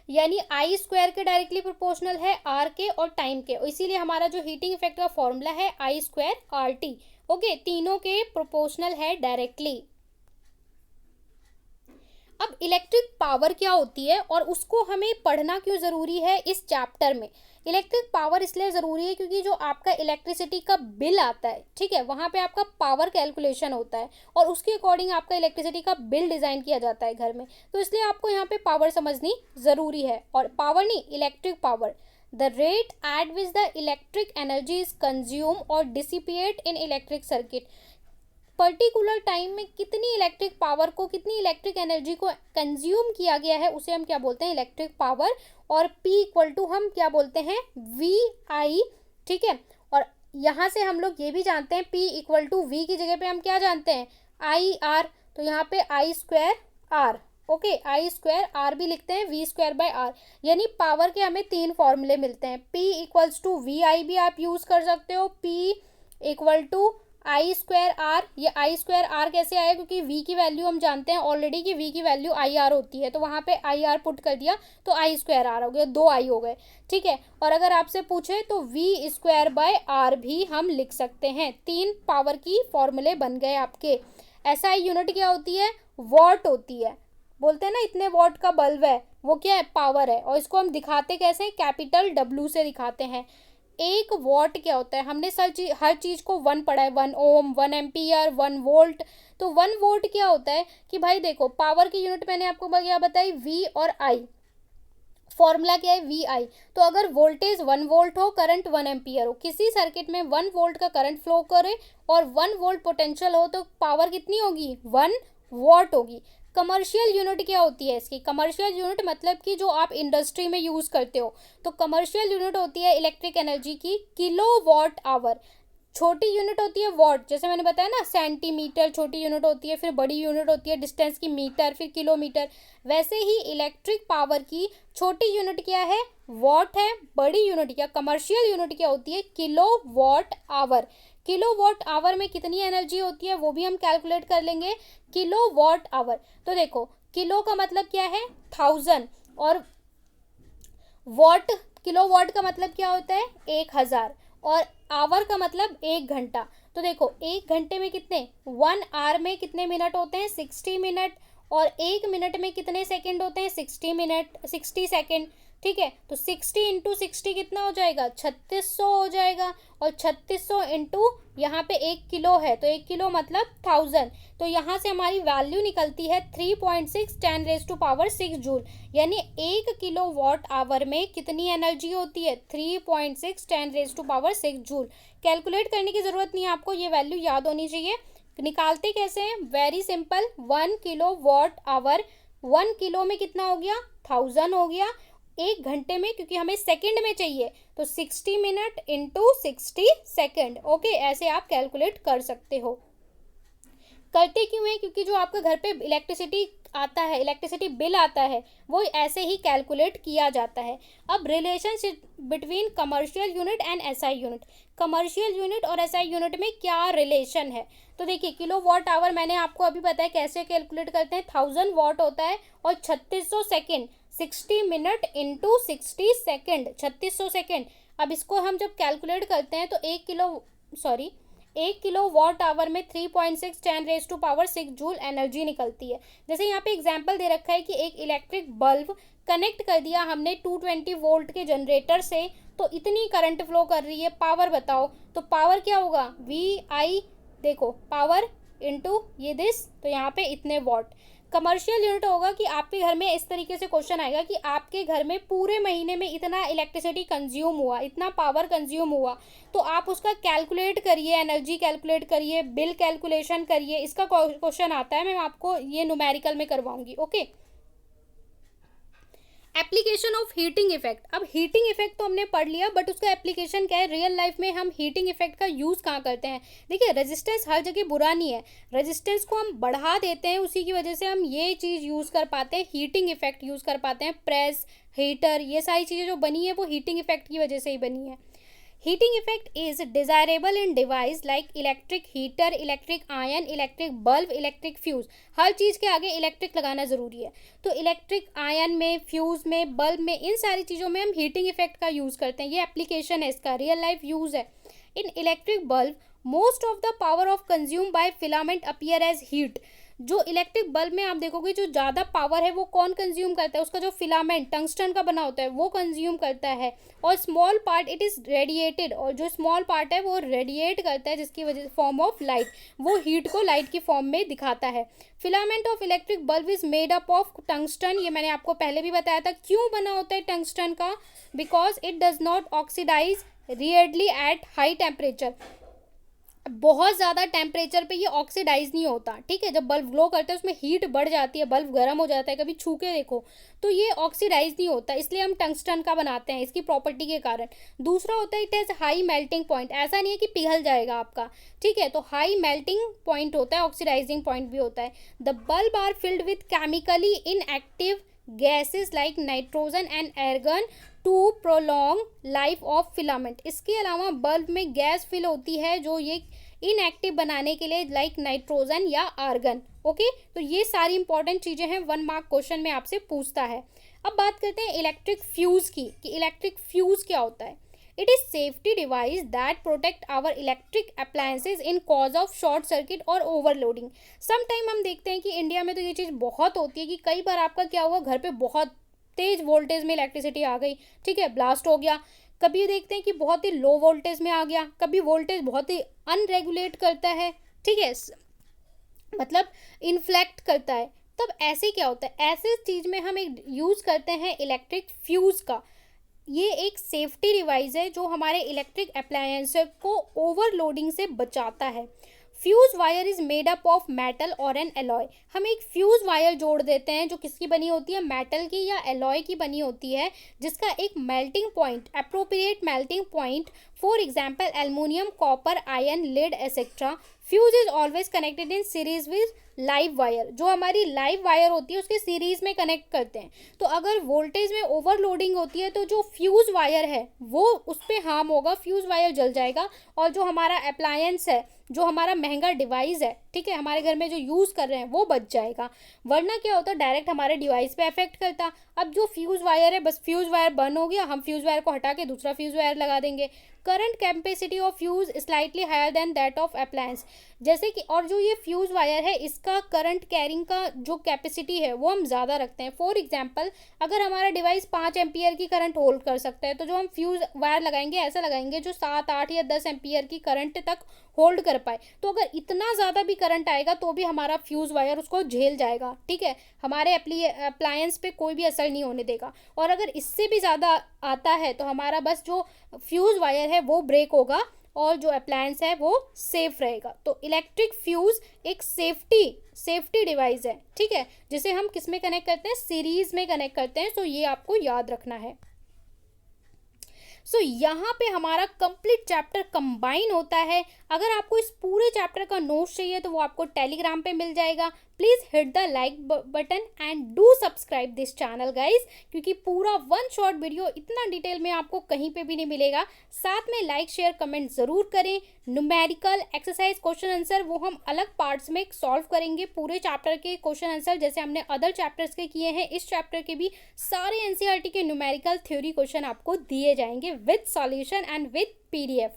यानी आई स्क्वायर के डायरेक्टली प्रोपोर्शनल है आर के और टाइम के, इसीलिए हमारा जो हीटिंग इफेक्ट का फॉर्मूला है I square R T. Okay, तीनों के प्रोपोर्शनल है डायरेक्टली। अब इलेक्ट्रिक पावर क्या होती है और उसको हमें पढ़ना क्यों ज़रूरी है इस चैप्टर में। इलेक्ट्रिक पावर इसलिए ज़रूरी है क्योंकि जो आपका इलेक्ट्रिसिटी का बिल आता है, ठीक है, वहाँ पे आपका पावर कैलकुलेशन होता है और उसके अकॉर्डिंग आपका इलेक्ट्रिसिटी का बिल डिज़ाइन किया जाता है घर में। तो इसलिए आपको यहाँ पे पावर समझनी ज़रूरी है, और पावर नहीं, electric power, the rate at which the electric energy is consume और dissipate in electric circuit, particular time में कितनी इलेक्ट्रिक पावर को, कितनी इलेक्ट्रिक एनर्जी को कंज्यूम किया गया है, उसे हम क्या बोलते हैं, इलेक्ट्रिक पावर। और P इक्वल टू हम क्या बोलते हैं, VI, ठीक है। और यहाँ से हम लोग ये भी जानते हैं P इक्वल टू V की जगह पे हम क्या जानते हैं, IR, तो यहाँ पे I square R, okay, I square R भी लिखते हैं, V स्क्वायर बाय आर, यानी पावर के हमें 3 फॉर्मूले मिलते हैं। P इक्वल्स टू VI भी आप यूज कर सकते हो, P equal to I square R. ये आई स्क्वायर आर कैसे आया, क्योंकि V की वैल्यू हम जानते हैं ऑलरेडी कि V की वैल्यू आई आर होती है, तो वहाँ पे आई आर पुट कर दिया तो आई स्क्वायर आर हो गया, 2 आई हो गए, ठीक है। और अगर आपसे पूछे तो V स्क्वायर बाय आर भी हम लिख सकते हैं। 3 पावर की फॉर्मूले बन गए आपके। SI यूनिट क्या होती है, वॉट होती है, बोलते हैं ना इतने वॉट का बल्ब है, वो क्या है, पावर है। और इसको हम दिखाते कैसे हैं, कैपिटल W से दिखाते हैं। 1 वॉट क्या होता है, हमने हर चीज़ को 1 पढ़ा है, 1 ओम, 1 एम्पियर, 1 वोल्ट। तो 1 वोल्ट क्या होता है कि भाई देखो, पावर की यूनिट मैंने आपको क्या बताई, V और I। फॉर्मूला क्या है, वी आई। तो अगर वोल्टेज 1 वोल्ट हो, करंट 1 एम्पियर हो, किसी सर्किट में 1 वोल्ट का करंट फ्लो करे और 1 वोल्ट पोटेंशियल हो, तो पावर कितनी होगी, 1 वॉट होगी। कमर्शियल यूनिट क्या होती है इसकी, कमर्शियल यूनिट मतलब कि जो आप इंडस्ट्री में यूज़ करते हो, तो कमर्शियल यूनिट होती है इलेक्ट्रिक एनर्जी की किलो वॉट आवर। छोटी यूनिट होती है वॉट, जैसे मैंने बताया ना, सेंटीमीटर छोटी यूनिट होती है, फिर बड़ी यूनिट होती है डिस्टेंस की मीटर, फिर किलोमीटर। वैसे ही इलेक्ट्रिक पावर की छोटी यूनिट क्या है, वॉट है, बड़ी यूनिट या कमर्शियल यूनिट क्या होती है, kilowatt hour. Kilowatt hour में कितनी एनर्जी होती है वो भी हम कैलकुलेट कर लेंगे, किलो वॉट आवर। तो देखो, किलो का मतलब क्या है, 1000, और वॉट, किलो वॉट का मतलब क्या होता है, 1000, और आवर का मतलब 1 घंटा। तो देखो, 1 घंटे में कितने, 1 आवर में कितने मिनट होते हैं, 60 मिनट, और 1 मिनट में कितने सेकंड होते हैं, 60 मिनट, 60 सेकंड। ठीक है, तो 60 × 60 कितना हो जाएगा, 3600 हो जाएगा, और 3600 इंटू यहाँ पे 1 किलो है, तो 1 किलो मतलब 1000। तो यहाँ से हमारी वैल्यू निकलती है 3.6 10⁻⁶ जूल, यानी 1 किलो वॉट आवर में कितनी एनर्जी होती है, 3.6 10⁻⁶ जूल। कैलकुलेट करने की ज़रूरत नहीं है आपको, ये वैल्यू याद होनी चाहिए। निकालते कैसे हैं, very simple, 1 kilowatt hour, 1 kilo में कितना हो गया, 1000 हो गया। 1 घंटे में, क्योंकि हमें सेकंड में चाहिए, तो 60 मिनट इंटू 60 सेकंड। ओके, ऐसे आप कैलकुलेट कर सकते हो। करते क्यों है, क्योंकि जो आपका घर पे इलेक्ट्रिसिटी आता है, इलेक्ट्रिसिटी बिल आता है, वो ऐसे ही कैलकुलेट किया जाता है। अब relationship between commercial unit and SI unit, commercial unit और एसआई यूनिट में क्या रिलेशन है। तो देखिए, किलो वॉट आवर मैंने आपको अभी बताया कैसे कैलकुलेट करते हैं, 1000 वॉट होता है, और 3600 second, 60 minute into 60 second, 3600 second. अब इसको हम जब कैलकुलेट करते हैं तो 1 किलो वॉट आवर में 3.6 10⁻⁶ जूल एनर्जी निकलती है। जैसे यहाँ पे एग्जांपल दे रखा है कि एक इलेक्ट्रिक बल्ब कनेक्ट कर दिया हमने 220 वोल्ट के जनरेटर से, तो इतनी करंट फ्लो कर रही है, पावर बताओ। तो पावर क्या होगा, वी आई, देखो पावर इंटू ये दिस, तो यहाँ पे इतने वॉट। कमर्शियल यूनिट होगा कि आपके घर में इस तरीके से क्वेश्चन आएगा कि आपके घर में पूरे महीने में इतना इलेक्ट्रिसिटी कंज्यूम हुआ, इतना पावर कंज्यूम हुआ, तो आप उसका कैलकुलेट करिए, एनर्जी कैलकुलेट करिए, बिल कैलकुलेशन करिए। इसका क्वेश्चन आता है, मैं आपको ये न्यूमेरिकल में करवाऊंगी। Okay, application of heating effect. अब हीटिंग इफेक्ट तो हमने पढ़ लिया, बट उसका एप्लीकेशन क्या है, रियल लाइफ में हम हीटिंग इफेक्ट का यूज़ कहाँ करते हैं। देखिए, रेजिस्टेंस हर जगह बुरा नहीं है, रेजिस्टेंस को हम बढ़ा देते हैं, उसी की वजह से हम ये चीज़ यूज़ कर पाते हैं, हीटिंग इफेक्ट यूज़ कर पाते हैं। प्रेस, हीटर, ये सारी चीज़ें जो बनी है वो हीटिंग इफेक्ट की वजह से ही बनी है। Heating effect is desirable in device like electric heater, electric iron, electric bulb, electric fuse। हर चीज़ के आगे इलेक्ट्रिक लगाना ज़रूरी है, तो इलेक्ट्रिक आयन में, फ्यूज़ में, बल्ब में, इन सारी चीज़ों में हम हीटिंग इफेक्ट का यूज़ करते हैं। ये एप्लीकेशन है इसका, रियल लाइफ यूज़ है। In electric bulb most of the power of consume by filament appear as heat. जो इलेक्ट्रिक बल्ब में आप देखोगे जो ज़्यादा पावर है वो कौन कंज्यूम करता है, उसका जो फिलामेंट टंगस्टन का बना होता है वो कंज्यूम करता है, और small part it is radiated, और जो स्मॉल पार्ट है वो रेडिएट करता है, जिसकी वजह से फॉर्म ऑफ लाइट, वो हीट को लाइट की फॉर्म में दिखाता है। Filament of electric bulb is made up of tungsten, ये मैंने आपको पहले भी बताया था। क्यों बना होता है टंगस्टन का, because it does not oxidize रियरली एट हाई टेम्परेचर। बहुत ज़्यादा टेम्परेचर पे ये ऑक्सीडाइज नहीं होता, ठीक है। जब बल्ब ग्लो करता है उसमें हीट बढ़ जाती है, बल्ब गर्म हो जाता है, कभी छू के देखो, तो ये ऑक्सीडाइज नहीं होता, इसलिए हम टंगस्टन का बनाते हैं इसकी प्रॉपर्टी के कारण। दूसरा होता है it has high melting point, ऐसा नहीं है कि पिघल जाएगा आपका, ठीक है, तो हाई मेल्टिंग पॉइंट होता है, ऑक्सीडाइजिंग पॉइंट भी होता है। The bulb are filled with chemically inactive gases like nitrogen and argon to prolong life of filament. इसके अलावा बल्ब में गैस फिल होती है जो ये इनएक्टिव बनाने के लिए, लाइक नाइट्रोजन या आर्गन। ओके, तो ये सारी इंपॉर्टेंट चीज़ें हैं, 1 मार्क क्वेश्चन में आपसे पूछता है। अब बात करते हैं इलेक्ट्रिक फ्यूज़ की, कि इलेक्ट्रिक फ्यूज़ क्या होता है। It is safety device that protect our electric appliances in case of short circuit और ओवरलोडिंग। समटाइम हम देखते हैं कि इंडिया में तो ये चीज़ बहुत होती है कि कई बार आपका क्या हुआ, घर पे बहुत तेज वोल्टेज में इलेक्ट्रिसिटी आ गई, ठीक है, ब्लास्ट हो गया। कभी देखते हैं कि बहुत ही लो वोल्टेज में आ गया, कभी वोल्टेज बहुत ही अनरेगुलेट करता है, ठीक है, मतलब इन्फ्लेक्ट करता है, तब ऐसे क्या होता है, ऐसे चीज़ में हम एक यूज़ करते हैं इलेक्ट्रिक फ्यूज़ का। ये एक सेफ्टी डिवाइस है जो हमारे इलेक्ट्रिक अप्लायंस को ओवरलोडिंग से बचाता है। Fuse wire is made up of metal और एन एलॉय। हम एक फ्यूज वायर जोड़ देते हैं जो किसकी बनी होती है, मेटल की या एलॉय की बनी होती है, जिसका एक melting point, appropriate melting point, for example aluminium, copper, iron, lead etcetera. Fuse is always connected in series with live wire. जो हमारी लाइव वायर होती है उसके सीरीज में कनेक्ट करते हैं। तो अगर वोल्टेज में ओवरलोडिंग होती है तो जो फ्यूज वायर है वो उस पर हार्म होगा, फ्यूज वायर जल जाएगा, और जो हमारा अप्लायंस है, जो हमारा महंगा डिवाइस है, ठीक है, हमारे घर में जो यूज़ कर रहे हैं वो बच जाएगा। वरना क्या होता है, डायरेक्ट हमारे डिवाइस पे अफेक्ट करता। अब जो फ्यूज़ वायर है, बस फ्यूज़ वायर बर्न हो गया, हम फ्यूज़ वायर को हटा के दूसरा फ्यूज़ वायर लगा देंगे। Current capacity of fuse slightly higher than that of appliance. जैसे कि, और जो ये फ्यूज़ वायर है इसका करंट कैरिंग का जो कैपेसिटी है वो हम ज़्यादा रखते हैं। फॉर एग्जाम्पल, अगर हमारा डिवाइस 5 एम्पियर की करंट होल्ड कर सकता है तो जो हम फ्यूज़ वायर लगाएंगे ऐसा लगाएंगे जो 7, 8 या 10 एम्पियर की करंट तक होल्ड कर पाए। तो अगर इतना ज़्यादा भी करंट आएगा तो भी हमारा फ्यूज़ वायर उसको झेल जाएगा, ठीक है, हमारे अप्लायंस पे कोई भी असर नहीं होने देगा। और अगर इससे भी ज़्यादा आता है तो हमारा बस जो फ्यूज़ वायर है वो ब्रेक होगा और जो अप्लायंस है वो सेफ रहेगा। तो इलेक्ट्रिक फ्यूज़ एक सेफ्टी डिवाइस है, ठीक है, जिसे हम किस में कनेक्ट करते हैं, सीरीज में कनेक्ट करते हैं। तो ये आपको याद रखना है। सो यहाँ पे हमारा कंप्लीट चैप्टर कंबाइन होता है। अगर आपको इस पूरे चैप्टर का नोट्स चाहिए तो वो आपको टेलीग्राम पे मिल जाएगा। Please hit the like button and do subscribe this channel guys, क्योंकि पूरा वन शॉर्ट वीडियो इतना डिटेल में आपको कहीं पे भी नहीं मिलेगा। साथ में लाइक शेयर कमेंट ज़रूर करें। न्यूमेरिकल एक्सरसाइज क्वेश्चन आंसर वो हम अलग पार्ट्स में सॉल्व करेंगे। पूरे चैप्टर के क्वेश्चन आंसर जैसे हमने अदर चैप्टर्स के किए हैं, इस चैप्टर के भी सारे एनसीईआरटी के न्यूमेरिकल थ्योरी क्वेश्चन आपको दिए जाएंगे with solution and with PDF.